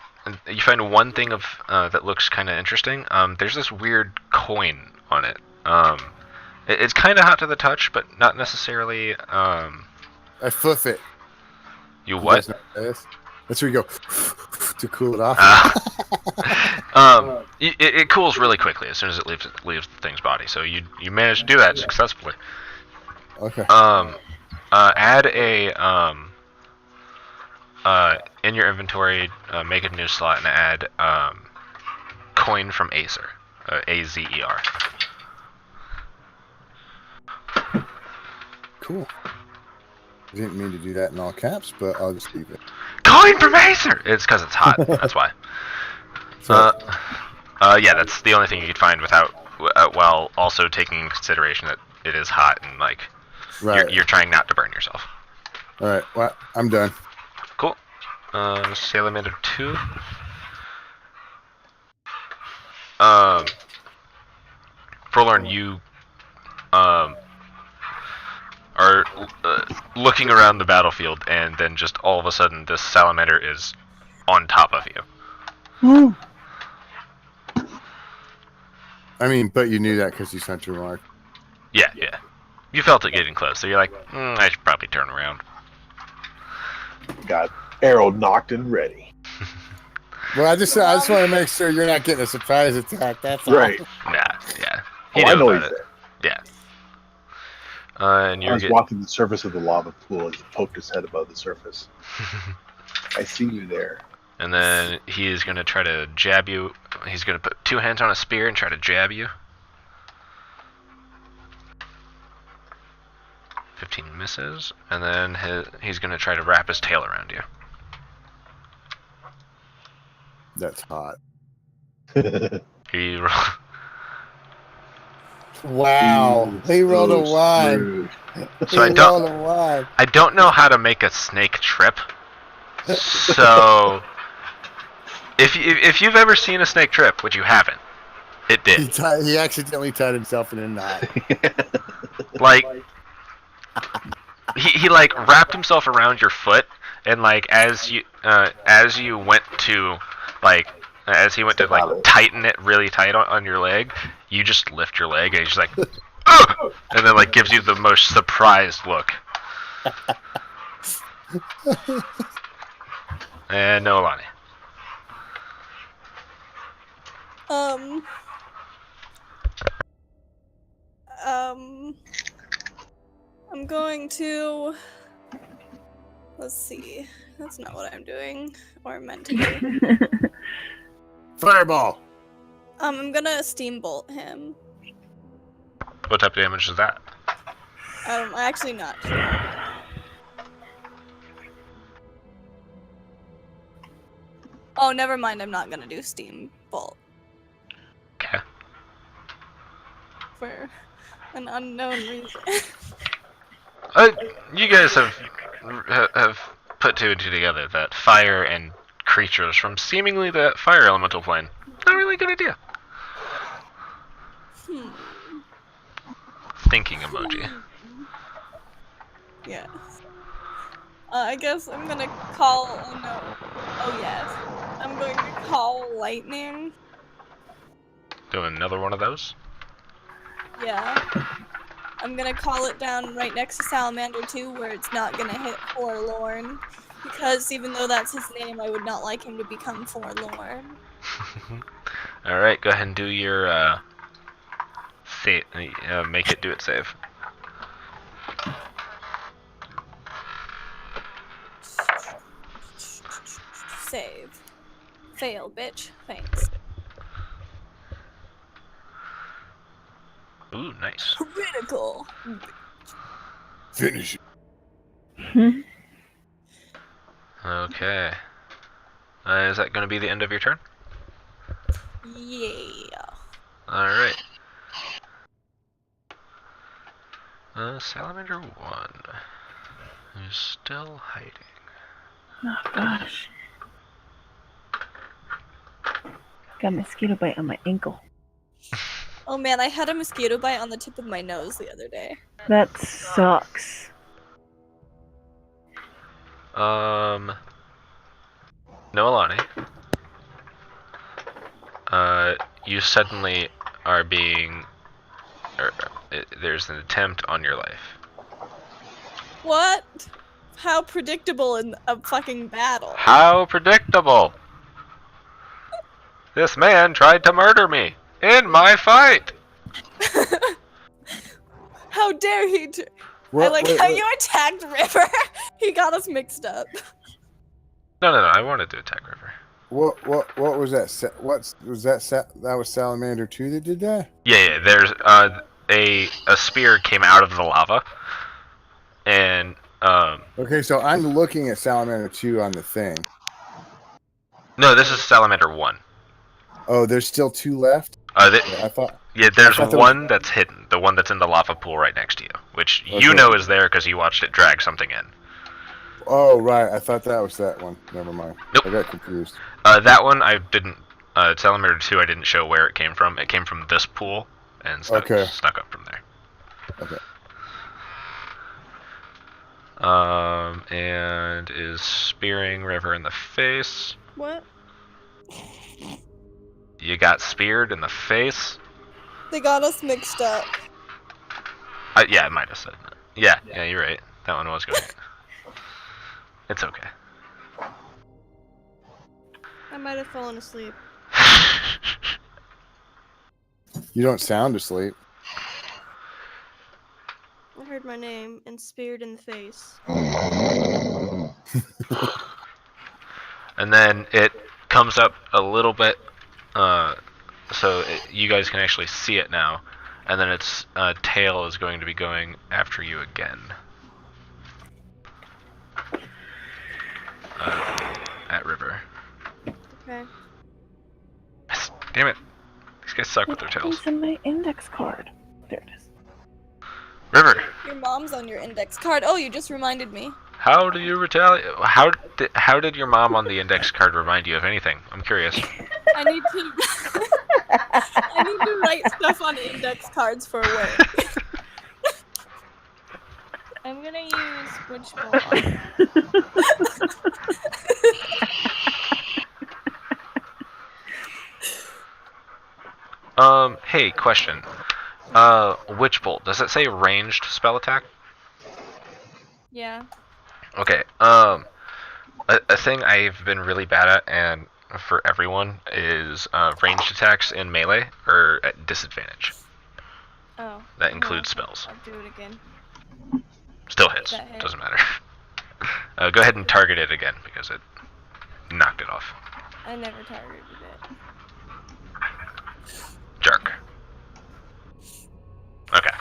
A: You find one thing of that looks kind of interesting. There's this weird coin on it. It's kind of hot to the touch, but not necessarily.
B: I fluff it.
A: You
B: You
A: what?
B: guys know what that is? That's where you go to cool it off.
A: It cools really quickly as soon as it leaves the thing's body. So you managed to do that successfully.
B: Okay.
A: Add a in your inventory, make a new slot and add coin from Azer, Azer.
B: Cool. I didn't mean to do that in all caps, but I'll just leave it.
A: Coin from Azer. It's because it's hot. That's why.
B: So,
A: Yeah, that's the only thing you could find without, while also taking in consideration that it is hot and like
B: right.
A: you're trying not to burn yourself.
B: All right. Well, I'm done.
A: Cool. Salamander 2. Forlorn, you are looking around the battlefield, and then just all of a sudden, this salamander is on top of you.
B: I mean, but you knew that because you sent your mark.
A: Yeah. You felt it getting close, so you're like, I should probably turn around.
E: Got arrow knocked and ready.
B: Well, I just want to make sure you're not getting a surprise attack. That's all.
E: Right.
A: Yeah.
E: I know he's
A: about it.
E: there.
A: Yeah. And
E: I
A: you're
E: was walking the surface of the lava pool as he poked his head above the surface. I see you there.
A: And then he is going to try to jab you. He's going to put 2 hands on a spear and try to jab you. 15 misses. And then he's going to try to wrap his tail around you.
B: That's hot.
A: He
B: Wow. He rolled a 1.
A: So I don't know how to make a snake trip. So if you've ever seen a snake trip, which you haven't, it did.
B: He accidentally tied himself in a knot.
A: Like he like wrapped himself around your foot, and like as you went to like as he went to like tighten it really tight on your leg, you just lift your leg and he's just like ugh! And then like gives you the most surprised look. And no, Alani.
C: I'm going to. Let's see. That's not what I'm doing or meant to do.
B: Fireball.
C: I'm gonna steambolt him.
A: What type of damage is that?
C: I'm actually not sure. Oh, never mind. I'm not gonna do steambolt
A: Okay.
C: for an unknown reason.
A: You guys have put 2 and 2 together that fire and creatures from seemingly the fire elemental plane. Not really a good idea. Thinking emoji.
C: Yes. I guess I'm gonna call. Oh no. Oh yes. I'm going to call lightning.
A: Doing another one of those?
C: Yeah. I'm gonna call it down right next to Salamander 2 where it's not gonna hit Forlorn. Because even though that's his name, I would not like him to become Forlorn.
A: Alright, go ahead and do your save, make it do its save.
C: Save. Fail, bitch. Thanks.
A: Ooh, nice.
C: Critical.
B: Finish it.
A: Okay. Is that going to be the end of your turn?
C: Yeah.
A: Alright. Salamander 1 is still hiding.
D: Oh gosh. Got a mosquito bite on my ankle.
C: Oh man, I had a mosquito bite on the tip of my nose the other day.
D: That sucks.
A: Noelani. You suddenly are being... there's an attempt on your life.
C: What? How predictable in a fucking battle.
A: How predictable! This man tried to murder me in my fight!
C: How dare he I
B: What,
C: like
B: wait,
C: how
B: wait.
C: you attacked River. He got us mixed up.
A: No, I wanted to attack River.
B: What was that? That was Salamander 2 that did that?
A: Yeah, there's a spear came out of the lava, and
B: Okay, so I'm looking at Salamander 2 on the thing.
A: no, this is Salamander 1.
B: Oh, there's still 2 left?
A: I
B: thought.
A: Yeah, there's
B: I thought
A: one that's hidden, the one that's in the lava pool right next to you, which you
B: Okay.
A: know is there because you watched it drag something in.
B: Oh, right. I thought that was that one. Never mind.
A: Nope.
B: I got confused.
A: That one I didn't. Salamander 2, I didn't show where it came from. It came from this pool and snuck up from there.
B: Okay.
A: And is spearing River in the face.
C: What?
A: You got speared in the face.
C: They got us mixed up.
A: Yeah, I might have said that. Yeah, you're right. That one was going. It's okay.
F: I might have fallen asleep.
B: You don't sound asleep.
F: I heard my name and speared in the face.
A: And then it comes up a little bit, you guys can actually see it now. And then its tail is going to be going after you again. At River.
F: Okay.
A: Damn it. These guys suck with their tails.
D: It's in my index card. There it is.
A: River,
C: Your mom's on your index card. Oh, you just reminded me.
A: how do you retaliate? How did your mom on the index card remind you of anything? I'm curious.
C: I need to I need to write stuff on index cards for work.
F: I'm gonna use which ball?
A: Hey, question. Witch Bolt, does it say ranged spell attack?
F: Yeah.
A: Okay, a thing I've been really bad at, and for everyone, is ranged attacks in melee are at disadvantage.
F: Oh.
A: That includes spells.
F: I'll do it again.
A: Still hits,
F: That hit.
A: doesn't matter. Go ahead and target it again, because it knocked it off.
F: I never targeted it.
A: Jerk. Okay.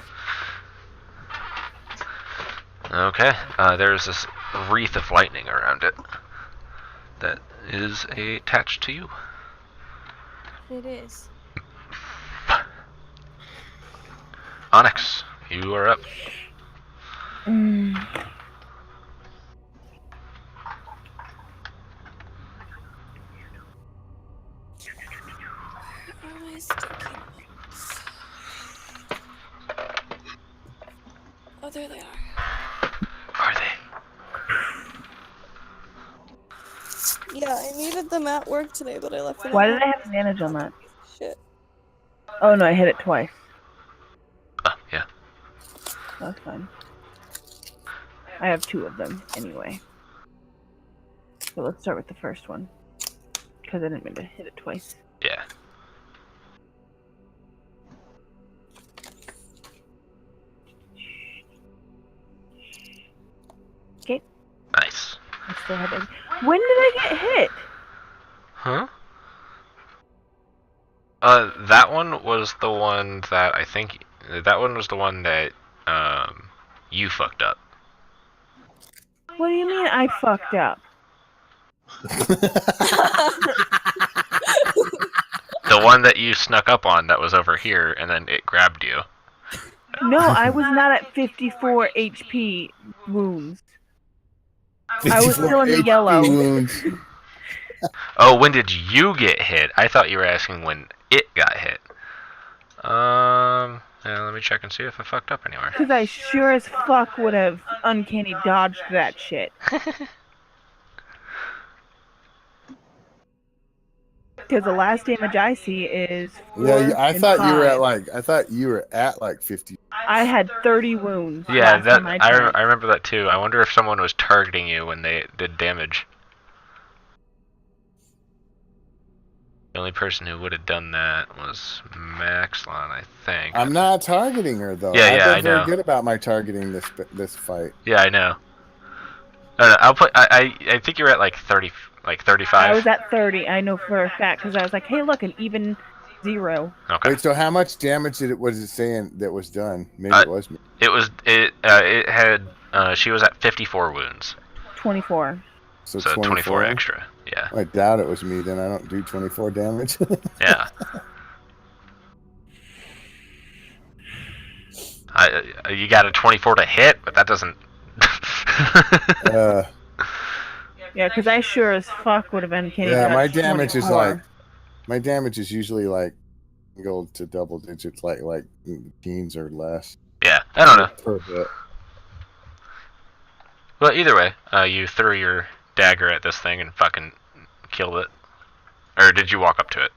A: Okay, there's this wreath of lightning around it that is attached to you.
F: It is.
A: Onyx, you are up.
C: Oh, there they are.
A: Are they?
C: Yeah, I needed them at work today, but I left them.
D: Why
C: at
D: did I
C: home.
D: have advantage on that?
C: Shit.
D: Oh no, I hit it twice.
A: Oh, yeah.
D: That's fine. I have 2 of them anyway. So let's start with the first one. Because I didn't mean to hit it twice.
A: Yeah.
D: Okay.
A: Nice.
D: I still have it. When did I get hit?
A: Huh? That one was the one that I think... That one was the one that, you fucked up.
D: What do you mean I fucked up?
A: The one that you snuck up on that was over here, and then it grabbed you.
D: No, I was not at 54 HP wounds. I was still in the
B: 54
D: yellow.
B: wounds.
A: Oh, when did you get hit? I thought you were asking when it got hit. Yeah, let me check and see if I fucked up anywhere.
D: Because I sure as fuck would have uncanny dodged that shit. Because the last damage I see is 4
B: Yeah, I
D: and
B: thought you were
D: 5.
B: at like 50.
D: I had 30 wounds
A: Yeah,
D: last time I
A: I
D: checked.
A: remember that too. I wonder if someone was targeting you when they did damage. The only person who would have done that was Maxlon, I think.
B: I'm not targeting her though.
A: Yeah,
B: I've
A: yeah,
B: been
A: I
B: very
A: know.
B: good about my targeting this fight.
A: Yeah, I know. No, I'll put. I think you're at like 30, like 35.
D: I was at 30. I know for a fact because I was like, hey, look, an even 0.
A: Okay.
B: Wait, so how much damage was it saying that was done? Maybe
A: Uh,
B: it was me.
A: It had. She was at 54 wounds,
D: 24.
B: So
A: so 24 extra. Yeah.
B: I doubt it was me. Then I don't do 24 damage.
A: Yeah. You got a 24 to hit, but that doesn't.
D: Yeah, because I sure as fuck would have been kidding.
B: Yeah, my
D: about
B: damage is
D: 24.
B: my damage is usually like go to double digits, like teens or less.
A: Yeah, I don't know.
B: Per hit.
A: Well, either way, you threw your dagger at this thing and fucking killed it. Or did you walk up to it?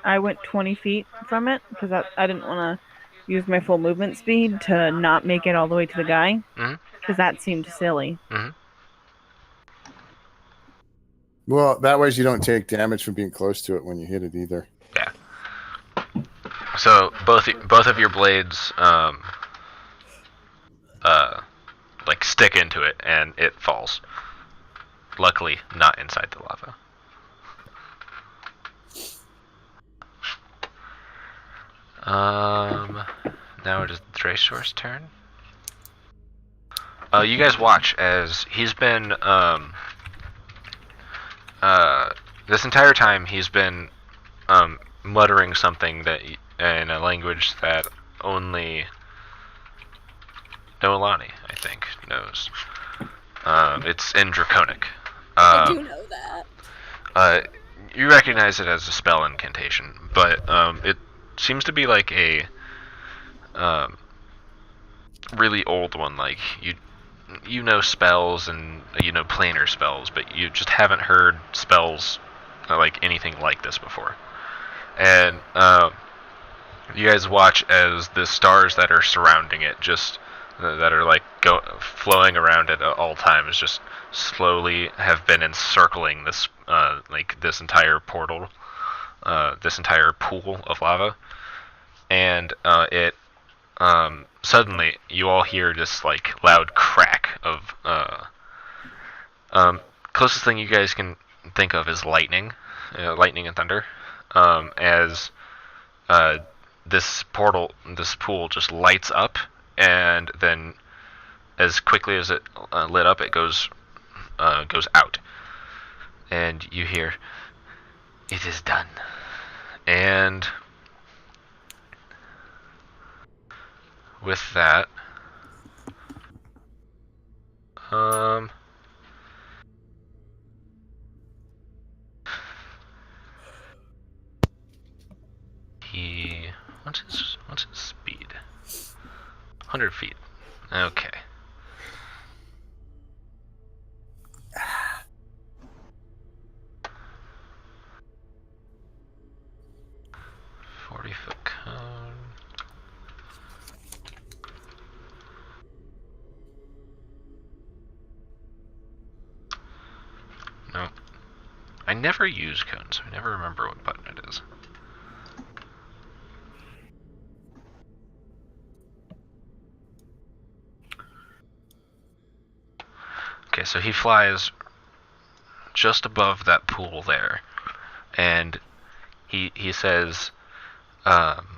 D: I went 20 feet from it because I didn't want to use my full movement speed to not make it all the way to the guy. Because that seemed silly.
B: Well, that way you don't take damage from being close to it when you hit it either.
A: Yeah. So both of your blades like stick into it and it falls. Luckily, not inside the lava. Now it is Draesor's turn. You guys watch as he's been this entire time he's been muttering something that in a language that only Noelani, I think, knows. It's in Draconic.
C: I do know that.
A: You recognize it as a spell incantation, but it seems to be like a really old one. Like you know spells and you know planar spells, but you just haven't heard spells like anything like this before. And you guys watch as the stars that are surrounding it, just that are like flowing around at all times, just slowly have been encircling this like this entire portal, this entire pool of lava, and it suddenly you all hear this like loud crack of closest thing you guys can think of is lightning and thunder, as this pool just lights up, and then as quickly as it lit up, it goes out, and you hear, "It is done," and with that, what's his speed? 100 feet. Okay. .40-foot cone. No. I never use cones, so I never remember what button it is. Okay, so he flies just above that pool there, and he says,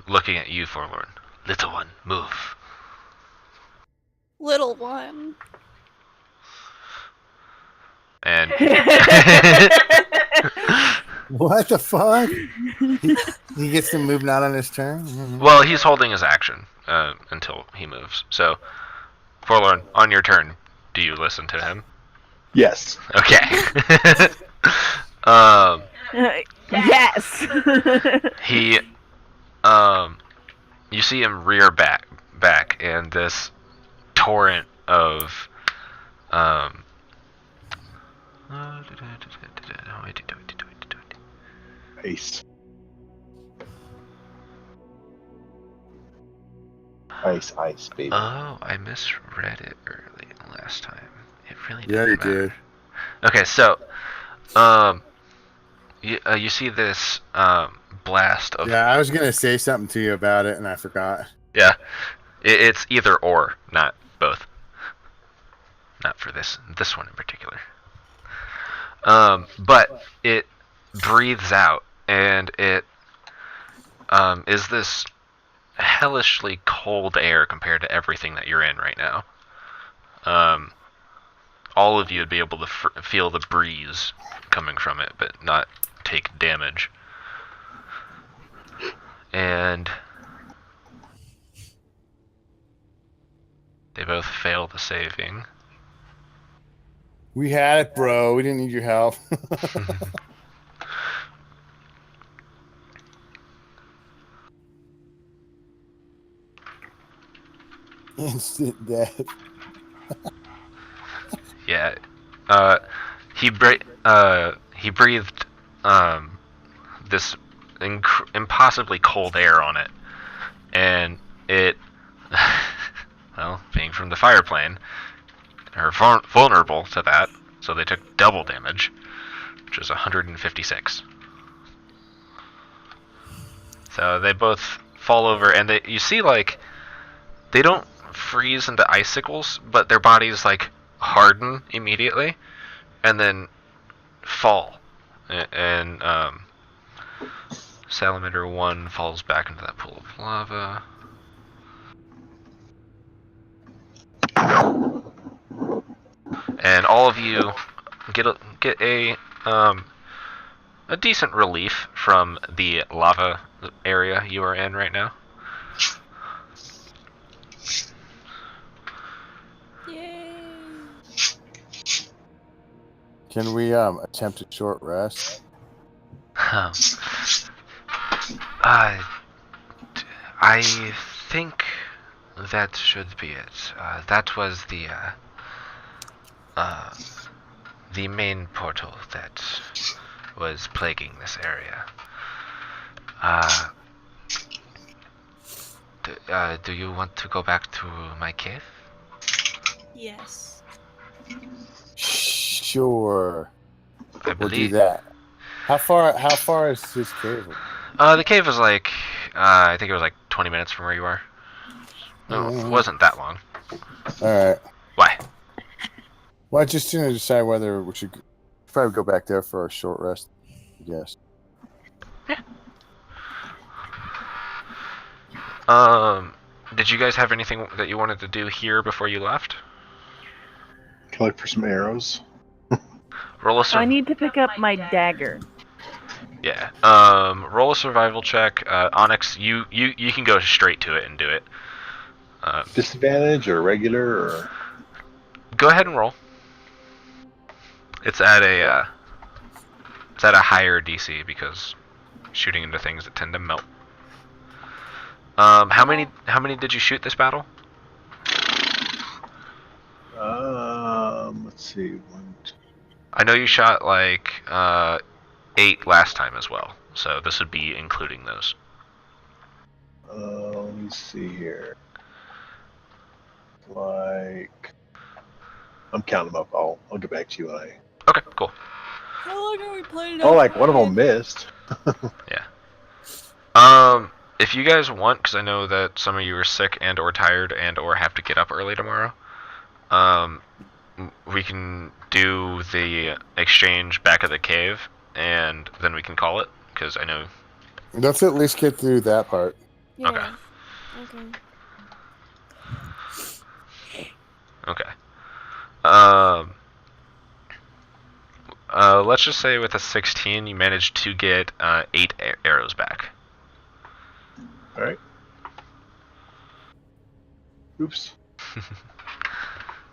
A: looking at you, Forlorn, "Little one, move."
C: Little one.
A: And
B: what the fuck? He gets to move not on his turn? Mm-hmm.
A: Well, he's holding his action until he moves. So, Forlorn, on your turn, do you listen to him?
E: Yes.
A: Okay.
D: Yes.
A: He, you see him rear back, and this torrent of,
E: Ice. Ice, baby.
A: Oh, I misread it early last time. It really
B: Yeah,
A: didn't
B: you
A: matter.
B: did.
A: Okay, so, you see this blast of
B: Yeah, I was gonna say something to you about it, and I forgot.
A: yeah. It's either or, not both. Not for this one in particular. But it breathes out, and it is this hellishly cold air compared to everything that you're in right now. All of you would be able to feel the breeze coming from it, but not take damage. And they both fail the saving.
B: We had it, bro. We didn't need your help. Instant death.
A: Yeah. He breathed this impossibly cold air on it, and it, well, being from the fire plane, are vulnerable to that, so they took double damage, which is 156. So they both fall over, and you see, like, they don't freeze into icicles, but their bodies, like, harden immediately, and then fall. And Salamander 1 falls back into that pool of lava. And all of you get a decent relief from the lava area you are in right now.
C: Yay!
B: Can we attempt a short rest?
A: I think that should be it. That was the main portal that was plaguing this area. Do you want to go back to my cave?
C: Yes.
B: Sure.
A: I
B: We'll do
A: believe
B: that. How far is this cave?
A: the cave is like I think it was like 20 minutes from where you are. No, it wasn't that long.
B: All right.
A: Why?
B: Well, I just gonna decide whether we should probably go back there for a short rest. Yes.
A: Did you guys have anything that you wanted to do here before you left?
E: Can I look for some arrows?
A: Roll a
D: I need to pick up my dagger.
A: Yeah. Roll a survival check. Onyx, you can go straight to it and do it.
E: Disadvantage or regular or?
A: Go ahead and roll. It's at a higher DC because shooting into things that tend to melt. How many did you shoot this battle?
E: Let's see. 1, 2.
A: I know you shot like 8 last time as well, so this would be including those.
E: Let me see here. Like, I'm counting them up. I'll get back to you when I.
A: Okay, cool.
C: How long are we playing?
E: Oh, like one of them missed.
A: Yeah. If you guys want, because I know that some of you are sick and or tired and or have to get up early tomorrow, we can do the exchange back at the cave, and then we can call it, because I know...
B: Let's at least get through that part.
C: Yeah.
A: Okay.
C: Okay.
A: Okay. Let's just say with a 16, you managed to get 8 arrows back.
E: All right. Oops.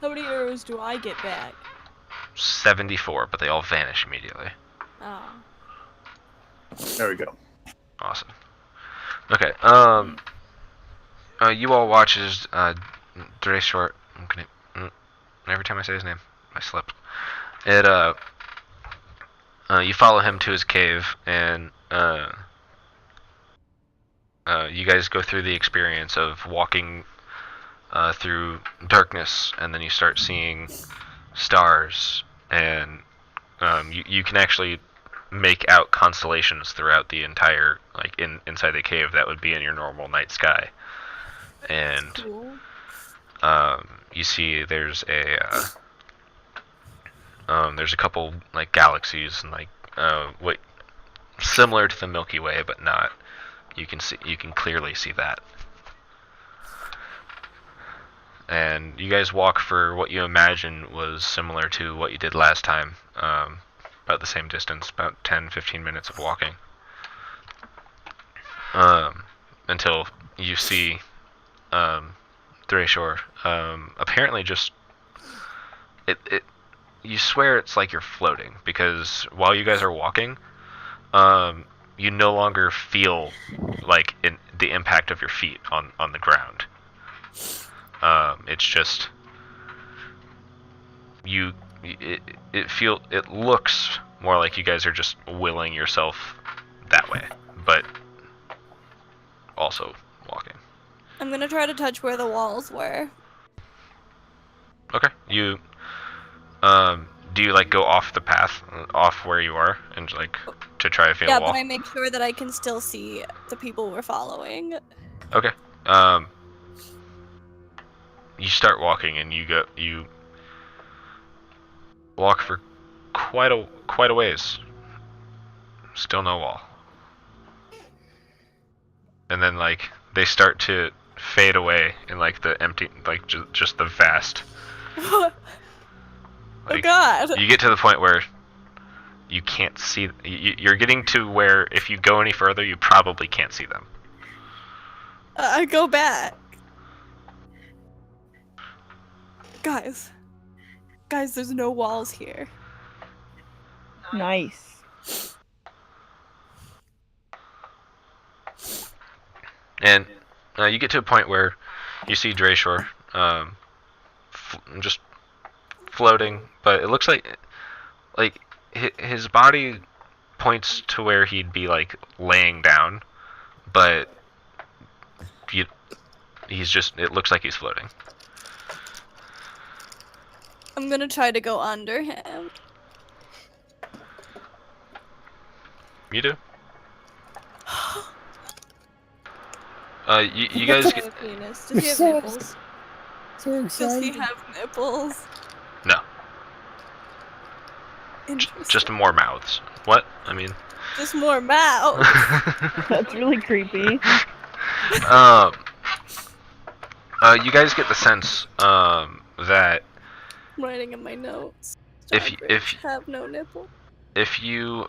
C: How many arrows do I get back?
A: 74, but they all vanish immediately.
C: Oh.
E: There we go.
A: Awesome. Okay. You all watch as Dre Short. Every time I say his name, I slip. You follow him to his cave, and you guys go through the experience of walking through darkness, and then you start seeing stars, and you can actually make out constellations throughout the entire, like, inside the cave that would be in your normal night sky. And
C: Cool.
A: you see there's a couple, like, galaxies, and, like, what similar to the Milky Way, but not. You can clearly see that. And you guys walk for what you imagine was similar to what you did last time, about the same distance, about 10-15 minutes of walking, until you see Thraeshore. Apparently just it you swear it's like you're floating, because while you guys are walking, you no longer feel like the impact of your feet on the ground. It's just it looks more like you guys are just willing yourself that way, but also walking.
C: I'm gonna try to touch where the walls were.
A: Okay. You do you, like, go off the path, off where you are, and, like, to try to feel
C: Yeah,
A: a wall?
C: but I make sure that I can still see the people we're following.
A: Okay. You start walking, and you walk for quite a ways. Still no wall. And then, like, they start to fade away in, like, the empty, like, just the vast.
C: Oh
A: Like,
C: god!
A: you get to the point where you can't see. You're getting to where if you go any further, you probably can't see them.
C: I go back. Guys, there's no walls here.
D: Nice.
A: And you get to a point where you see Thraeshore, just floating, but it looks like his body points to where he'd be, like, laying down, but he's just, it looks like he's floating.
C: I'm gonna try to go under him.
A: You do? You guys
C: Does
A: get,
C: he have nipples?
B: So
C: Does he
B: excited.
C: have nipples?
A: no,
C: Interesting.
A: just more mouths. What? I mean,
C: Just more mouth.
D: That's really creepy.
A: you guys get the sense that
C: I'm writing in my notes.
A: If-
C: Starfish
A: if-
C: have no nipple.
A: if you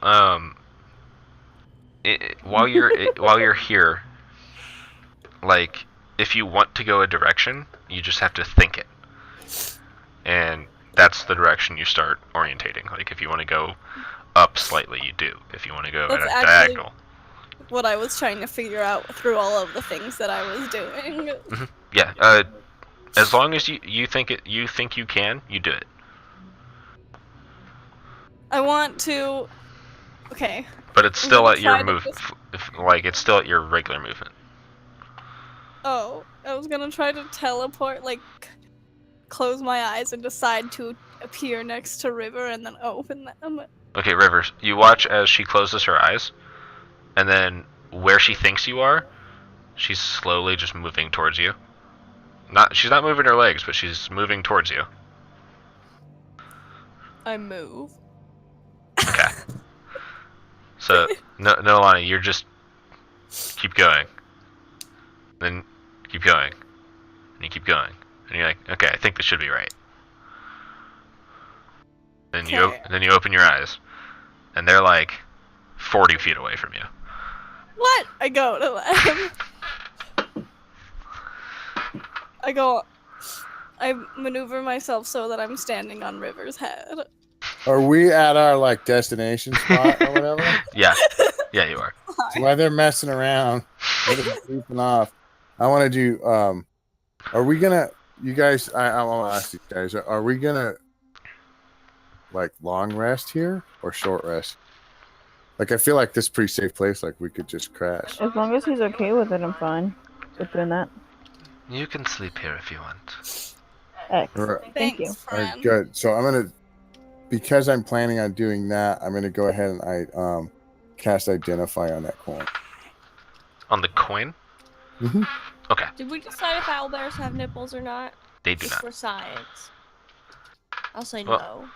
A: while you're here, like, if you want to go a direction, you just have to think it, and that's the direction you start orientating. Like, if you want to go up slightly, you do. If you want to go
C: That's
A: at a
C: actually-
A: diagonal,
C: What I was trying to figure out through all of the things that I was doing.
A: yeah. As long as you think you can, you do it.
C: I want to. Okay.
A: But it's
C: I'm
A: still
C: gonna
A: at your
C: try to
A: move,
C: just-
A: like, it's still at your regular movement.
C: Oh, I was gonna try to teleport, like, close my eyes and decide to appear next to River and then open them.
A: Okay, Rivers, you watch as she closes her eyes, and then where she thinks you are, she's slowly just moving towards you. She's not moving her legs, but she's moving towards you.
C: I move.
A: Okay. So, no, Lonnie, you're just keep going. Then keep going. And you keep going. And you're like, okay, I think this should be right. Then
C: Okay.
A: then you open your eyes, and they're like 40 feet away from you.
C: What? I go to them. I maneuver myself so that I'm standing on River's head.
B: Are we at our, like, destination spot or whatever?
A: Yeah, yeah, you are.
B: While they're messing around, they're goofing off. I want to do. Are we gonna? You guys, I want to ask you guys. Are we gonna, like, long rest here or short rest? Like, I feel like this is a pretty safe place. Like, we could just crash.
D: As long as he's okay with it, I'm fine with doing that.
A: You can sleep here if you want.
B: All
D: Excellent.
B: right,
D: Thank you.
C: Thanks,
B: all right,
C: friend.
B: good. So I'm gonna, because I'm planning on doing that, I'm gonna go ahead and I cast Identify on that coin.
A: On the coin?
B: Mhm.
A: Okay,
F: Did we decide if owlbears have nipples or not?
A: they do
F: Just
A: not.
F: for science. I'll say
A: Well-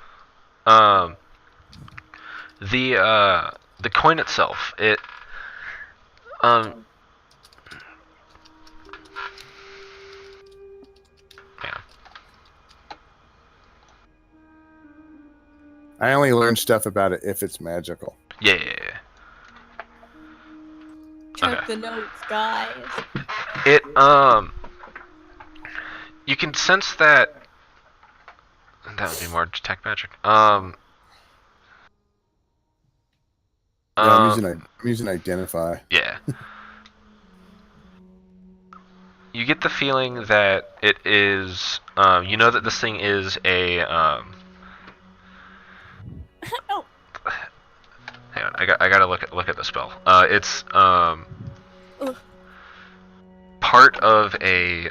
F: no.
A: The coin itself, it yeah.
B: I only learn stuff about it if it's magical.
A: Yeah.
F: Check
A: Okay.
F: the notes, guys.
A: It you can sense that would be more detect magic.
B: Yeah, I'm using Identify.
A: Yeah. You get the feeling that it is you know that this thing is a
C: Oh.
A: hang on, I gotta look at the spell. It's part of a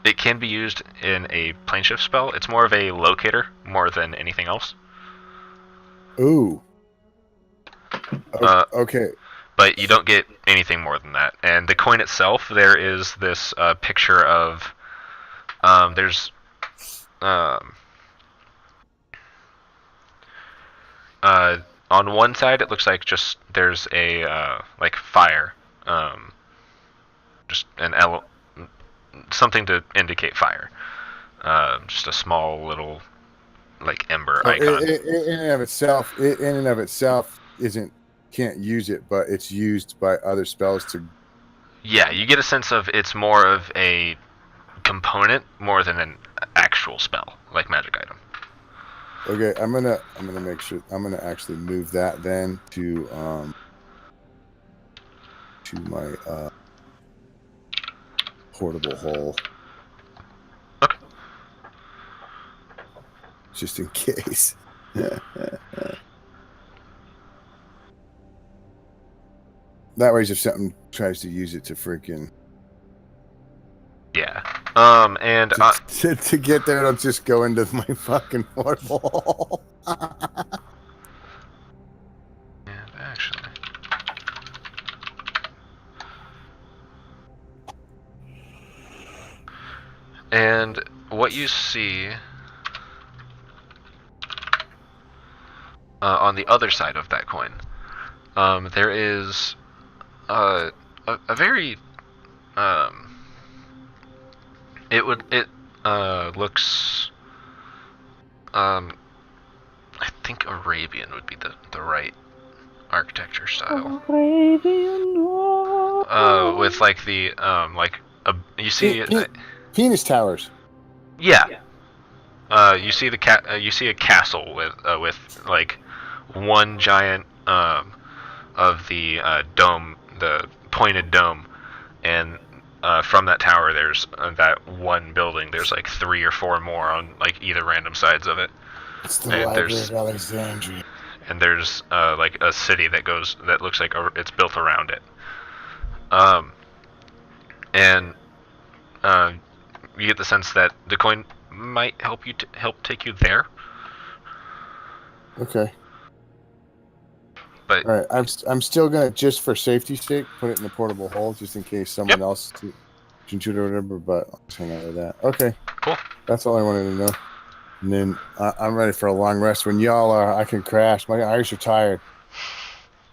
A: it can be used in a plane shift spell. It's more of a locator more than anything else.
B: Ooh.
A: Uh,
B: Okay.
A: But you don't get anything more than that. And the coin itself, there is this picture of there's on one side it looks like just there's a like fire, just something to indicate fire, just a small little like ember
B: So
A: icon.
B: in and of itself, can't use it, but it's used by other spells to.
A: Yeah, you get a sense of it's more of a component more than an actual spell, like magic item.
B: Okay, I'm gonna make sure I'm gonna actually move that then to my portable hole.
A: Okay.
B: Just in case. That way, if something tries to use it to freaking
A: Yeah. And
B: to get there, it'll just go into my fucking portable hole.
A: yeah, actually. And what you see on the other side of that coin, there is a very it looks I think Arabian would be the right architecture style. With like the you see
B: Penis towers.
A: yeah. You see you see a castle with like one giant of the dome, the pointed dome, and from that tower there's that one building. There's like 3 or 4 more on like either random sides of it.
B: It's the
A: And
B: Library
A: there's-
B: of Alexandria.
A: And there's like a city that looks like it's built around it. And you get the sense that the coin might help take you there.
B: Okay.
A: But
B: All right. I'm still gonna, just for safety's sake, put it in the portable hole just in case someone else can shoot or whatever. But I'll just hang out with that. Okay.
A: Cool.
B: That's all I wanted to know. And then I'm ready for a long rest. When y'all are, I can crash. My eyes are tired.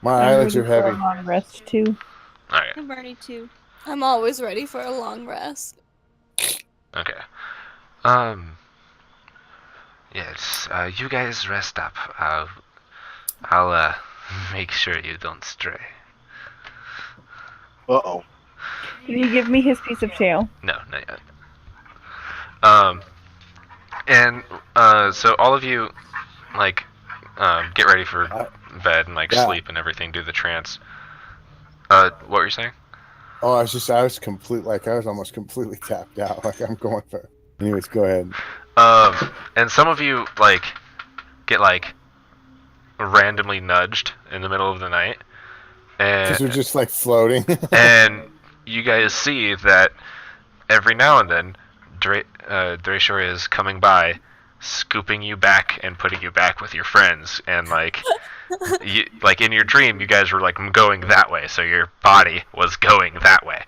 B: My eyelids are heavy.
D: I'm on rest too.
A: All right.
F: I'm ready to.
C: I'm always ready for a long rest.
A: Okay. Yes. You guys rest up. I'll make sure you don't stray.
E: Uh-oh.
D: Can you give me his piece of tail?
A: No, not yet. And so all of you, like, get ready for bed and like
B: Yeah.
A: sleep and everything. Do the trance. What were you saying?
B: Oh, I was almost completely tapped out. Like, I'm going for. Anyways, go ahead.
A: And some of you like get like randomly nudged in the middle of the night,
B: Because we're just like floating.
A: and you guys see that every now and then Drashor is coming by, scooping you back and putting you back with your friends, and like like in your dream you guys were like going that way, so your body was going that way,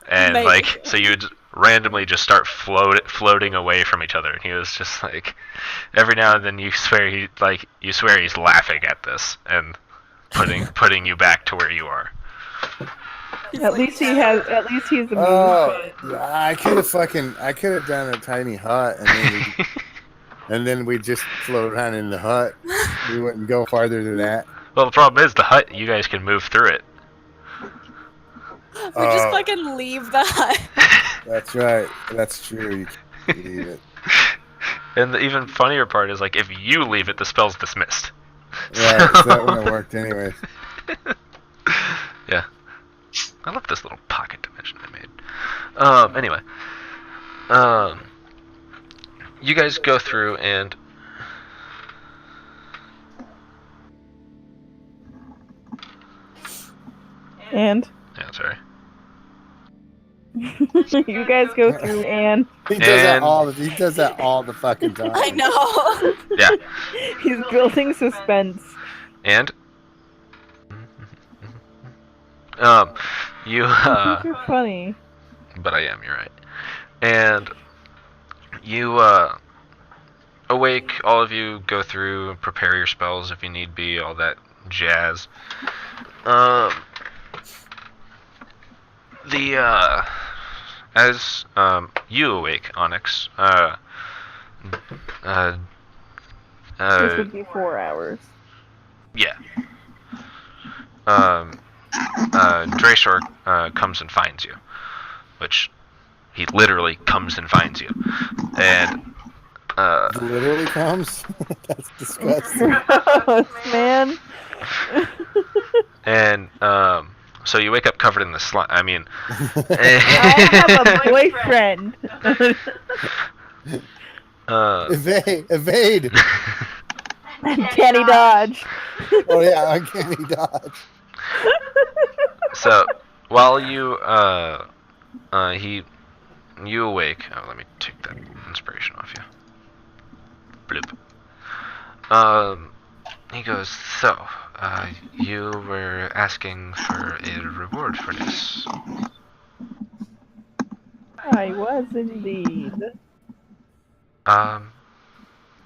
A: and
C: Maybe.
A: like so you'd randomly just start floating away from each other, and he was just like every now and then you swear he's laughing at this and putting you back to where you are.
D: At least he's a
B: Oh, yeah, I could have done a tiny hut, and then we just float around in the hut. We wouldn't go farther than that.
A: Well, the problem is the hut, you guys can move through it.
C: We just fucking leave the hut.
B: That's right. That's true. You can't leave it.
A: And the even funnier part is, like, if you leave it, the spell's dismissed.
B: Right, so that wouldn't have worked anyways.
A: Yeah. I love this little pocket dimension I made. Anyway. You guys go through and...
D: And
A: Yeah, sorry.
D: you guys go through and
B: He does that all the fucking time.
C: I know.
A: Yeah.
D: he's building suspense.
A: And... you,
D: You're funny.
A: But I am, you're right. And you, awake, all of you go through, prepare your spells if you need be, all that jazz. As, you awake, Onyx,
D: This would be 4 hours.
A: yeah. Drashor, comes and finds you. Which, he literally comes and finds you. And,
B: Literally comes? That's disgusting.
D: Gross, man.
A: and, so you wake up covered in the slime. I mean...
D: I have a boyfriend.
B: Evade!
D: Uncanny dodge.
B: Oh yeah, uncanny dodge.
A: So, while you, you awake... Oh, let me take that inspiration off you. Bloop. He goes, so, you were asking for a reward for this.
D: I was indeed.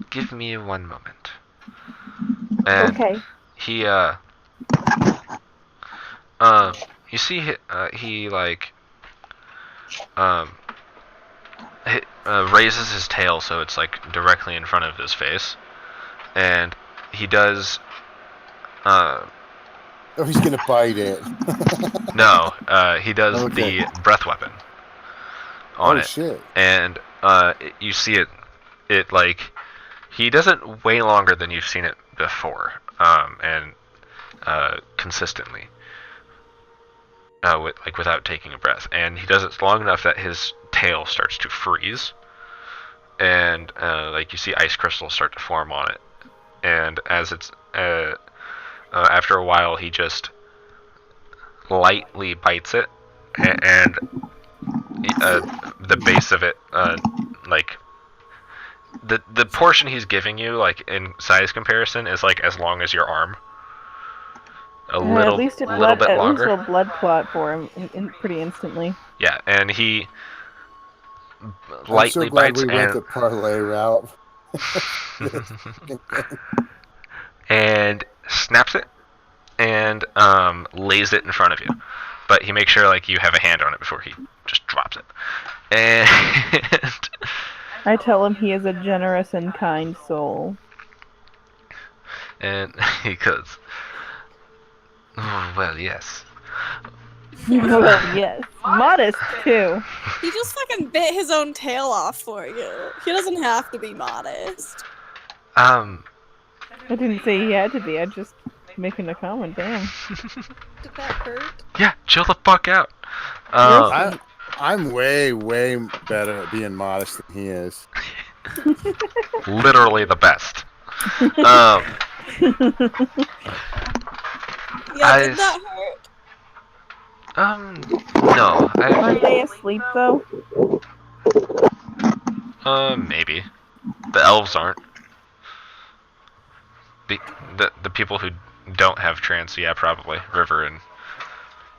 A: Give me 1 moment. And
D: Okay.
A: he, you see, he like, raises his tail so it's like directly in front of his face, and he does,
B: Oh, he's gonna bite it.
A: no, he does
B: Okay.
A: the breath weapon on
B: Oh
A: it,
B: shit.
A: and you see it like, he does it way longer than you've seen it before, and consistently. Without taking a breath, and he does it long enough that his tail starts to freeze, and like you see ice crystals start to form on it, and as it's after a while he just lightly bites it, and the base of it, like the portion he's giving you, like in size comparison, is like as long as your arm.
D: At least
A: little bit longer.
D: At least a blood clot for him pretty instantly.
A: Yeah, and he
B: I'm
A: lightly
B: so glad
A: bites
B: we went the parlay route.
A: and snaps it and lays it in front of you. But he makes sure like you have a hand on it before he just drops it. And
D: I tell him he is a generous and kind soul.
A: and he goes, "Oh, well, yes."
D: Well, yes. Modest, too.
C: He just fucking bit his own tail off for you. He doesn't have to be modest.
D: I didn't say he had to be. I just making a comment. Damn.
C: Did that hurt?
A: Yeah, chill the fuck out.
B: I'm way better at being modest than he is.
A: Literally the best.
C: Yeah, did that hurt?
A: No.
D: Aren't they asleep though?
A: Maybe. The elves aren't. The people who don't have trance, yeah, probably. River and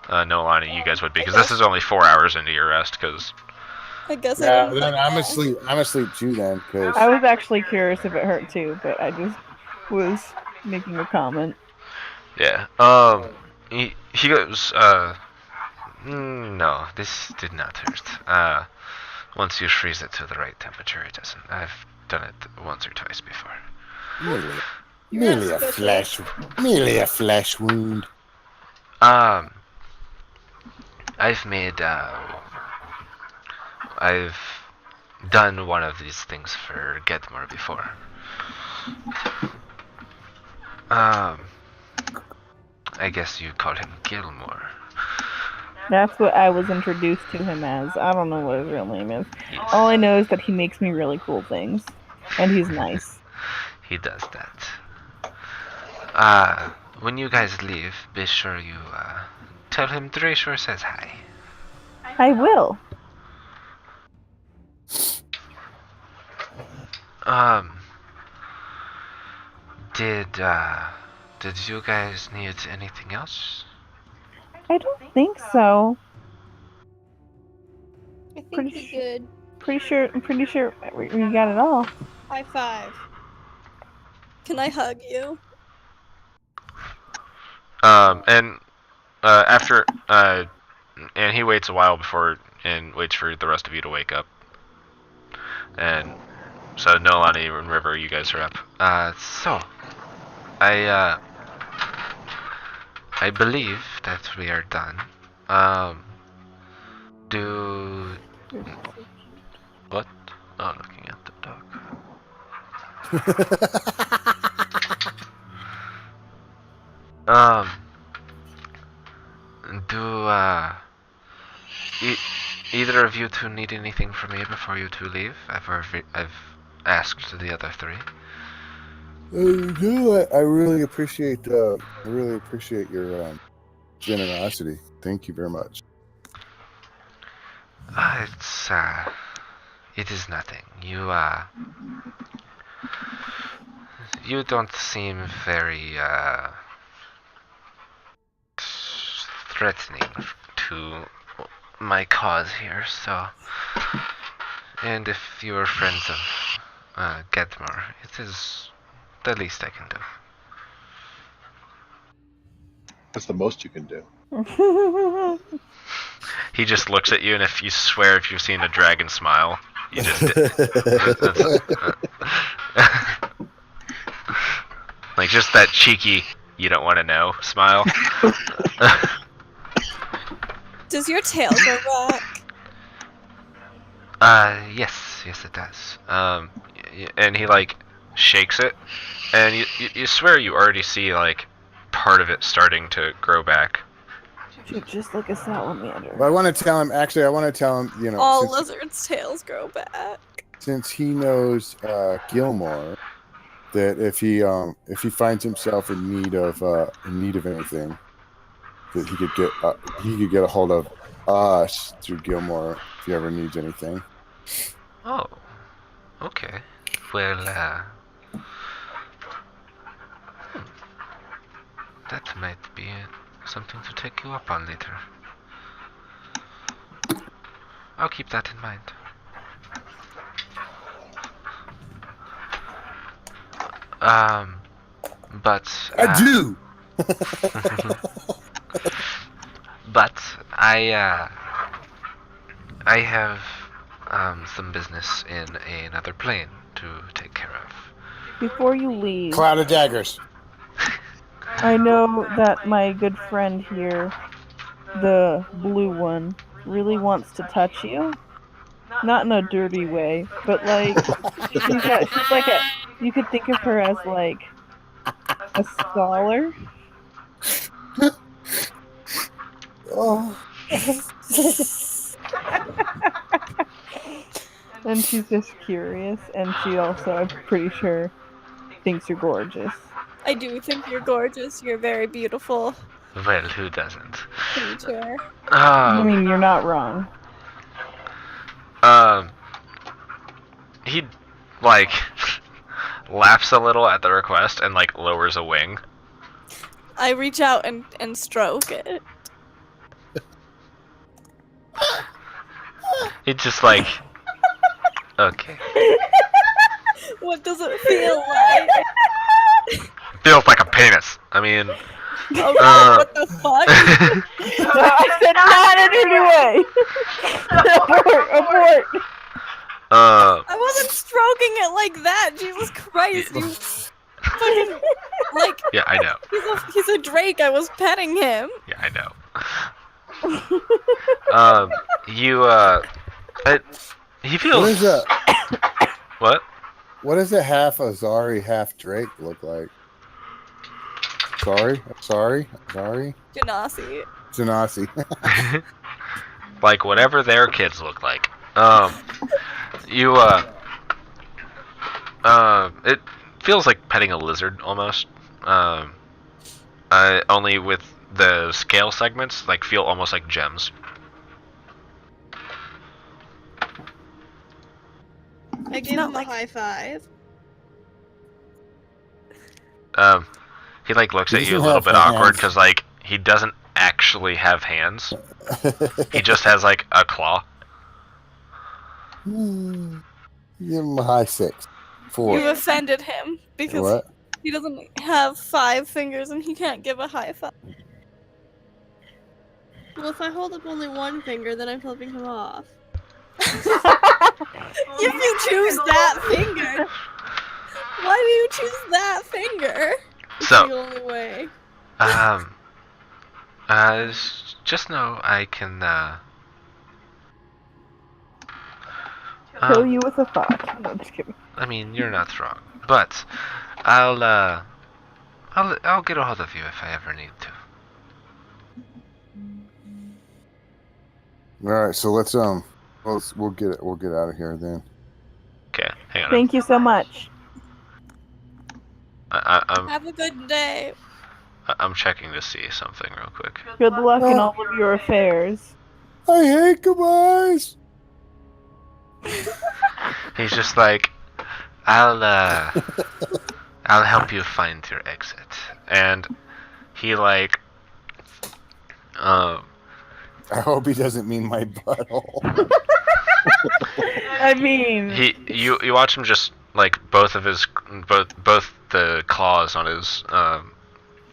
A: Nolani, you guys would be, because this is only 4 hours into your rest, because...
C: I guess I
B: Yeah,
C: didn't
B: then
C: think
B: I'm
C: that.
B: asleep. I'm asleep too then, because
D: I was actually curious if it hurt too, but I just was making a comment.
A: Yeah. He goes, no, this did not hurt. Once you freeze it to the right temperature, it doesn't. I've done it once or twice before.
B: merely
C: suspicious.
B: a flesh wound.
A: Um, I've done one of these things for Getmore before. I guess you call him Gilmore.
D: That's what I was introduced to him as. I don't know what his real name is. All I know is that he makes me really cool things. And he's nice.
A: He does that. When you guys leave, be sure you, tell him Drashor says hi.
D: I will.
A: Did you guys need anything else?
D: I don't think so.
C: I think
D: Pretty
C: he good.
D: I'm pretty sure we got it all.
C: High five. Can I hug you?
A: After, and he waits a while and waits for the rest of you to wake up. And so Nolani and River, you guys are up. So, I believe that we are done. What? Oh, looking at the dog. Either of you two need anything from me before you two leave? I've asked the other three.
B: No, I really appreciate your generosity. Thank you very much.
A: It is nothing. You don't seem very, threatening to my cause here, so... And if you are friends of, Getmore, it is the least I can do.
E: That's the most you can do.
A: He just looks at you, and if you've seen a dragon smile, you just like just that cheeky, you don't want to know smile.
C: Does your tail go back?
A: Yes it does. And he like shakes it, and you swear you already see like part of it starting to grow back.
D: Just like a salamander.
B: But I want to tell him. Actually, I want to tell him. You know,
C: All lizards' tails grow back.
B: since he knows Gilmore, that if he finds himself in need of anything, that he could get a hold of us through Gilmore if he ever needs anything.
A: Oh, okay. Well, that might be something to take you up on later. I'll keep that in mind. But
B: I do.
A: But I have some business in another plane to take care of.
D: Before you leave,
B: Cloud of daggers.
D: I know that my good friend here, the blue one, really wants to touch you. Not in a dirty way, but like she's like you could think of her as like a scholar.
B: Oh.
D: And she's just curious, and she also, I'm pretty sure, thinks you're gorgeous.
C: I do think you're gorgeous. You're very beautiful
A: Well, who doesn't?
C: creature.
D: I mean, you're not wrong.
A: He, like, laughs a little at the request and, like, lowers a wing.
C: I reach out and stroke it.
A: He just, like, okay.
C: What does it feel like?
A: Feels like a penis. I mean,
C: Oh god, what the fuck?
D: I said not in any way. Abort.
C: I wasn't stroking it like that. Jesus Christ, you fucking like.
A: Yeah, I know.
C: He's a drake. I was petting him.
A: Yeah, I know. He feels.
B: What is that?
A: What?
B: What does a half Azari, half Drake look like? Sorry.
C: Genasi.
B: Genasi.
A: Like whatever their kids look like. It feels like petting a lizard almost. Only with the scale segments, like feel almost like gems.
F: I gave him a high five.
A: He like looks at
B: He
A: you a
B: doesn't
A: little
B: have
A: bit
B: hands.
A: awkward because like he doesn't actually have hands. He just has like a claw.
B: Give him a high 6. 4.
C: You've offended him because
B: What?
C: he doesn't have 5 fingers and he can't give a high five.
F: Well, if I hold up only one finger, then I'm flipping him off.
C: If you choose that finger, why do you choose that finger?
F: It's
A: So,
F: the only way.
A: just know I can,
D: Kill you with a thought. No, just kidding.
A: I mean, you're not wrong, but I'll get a hold of you if I ever need to.
B: All right, so we'll get out of here then.
A: Okay, hang on.
D: Thank you so much.
C: Have a good day.
A: I'm checking to see something real quick.
D: Good luck in all of your affairs.
B: I hate goodbyes.
A: He's just like, I'll help you find your exit, and he like,
B: I hope he doesn't mean my butthole.
D: I mean,
A: you watch him just like both the claws on his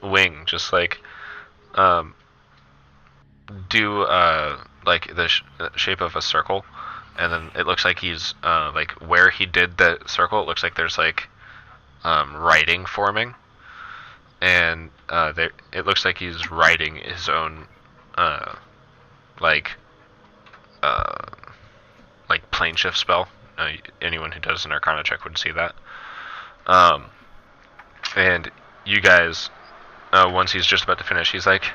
A: wing just like do like the shape of a circle, and then it looks like he's like where he did the circle, it looks like there's like writing forming, and it looks like he's writing his own like plane shift spell. Anyone who does an Arcana check would see that. And you guys, once he's just about to finish, he's like,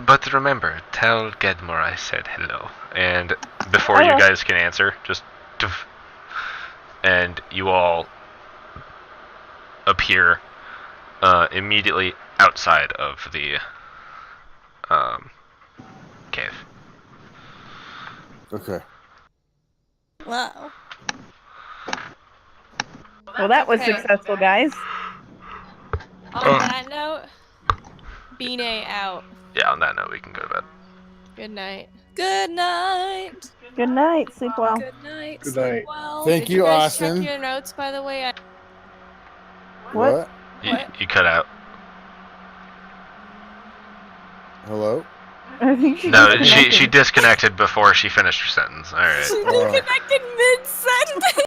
A: but remember, tell Gedmore I said hello. And before you guys can answer, just and you all appear immediately outside of the cave.
B: Okay.
C: Wow.
D: well, that was
F: Okay.
D: successful, guys.
F: On that note, Beanie out.
A: Yeah, on that note, we can go to bed.
F: Good night.
C: Good night.
D: Good night. Sleep well.
C: Good night.
E: Good
C: Sleep
E: night.
C: well.
B: Thank
F: Did
B: you,
F: guys
B: Austin.
F: check your notes, by the way?
D: What?
A: You cut out.
B: Hello?
D: I think she
A: No,
D: disconnected.
A: she disconnected before she finished her sentence. All right.
C: She disconnected mid-sentence.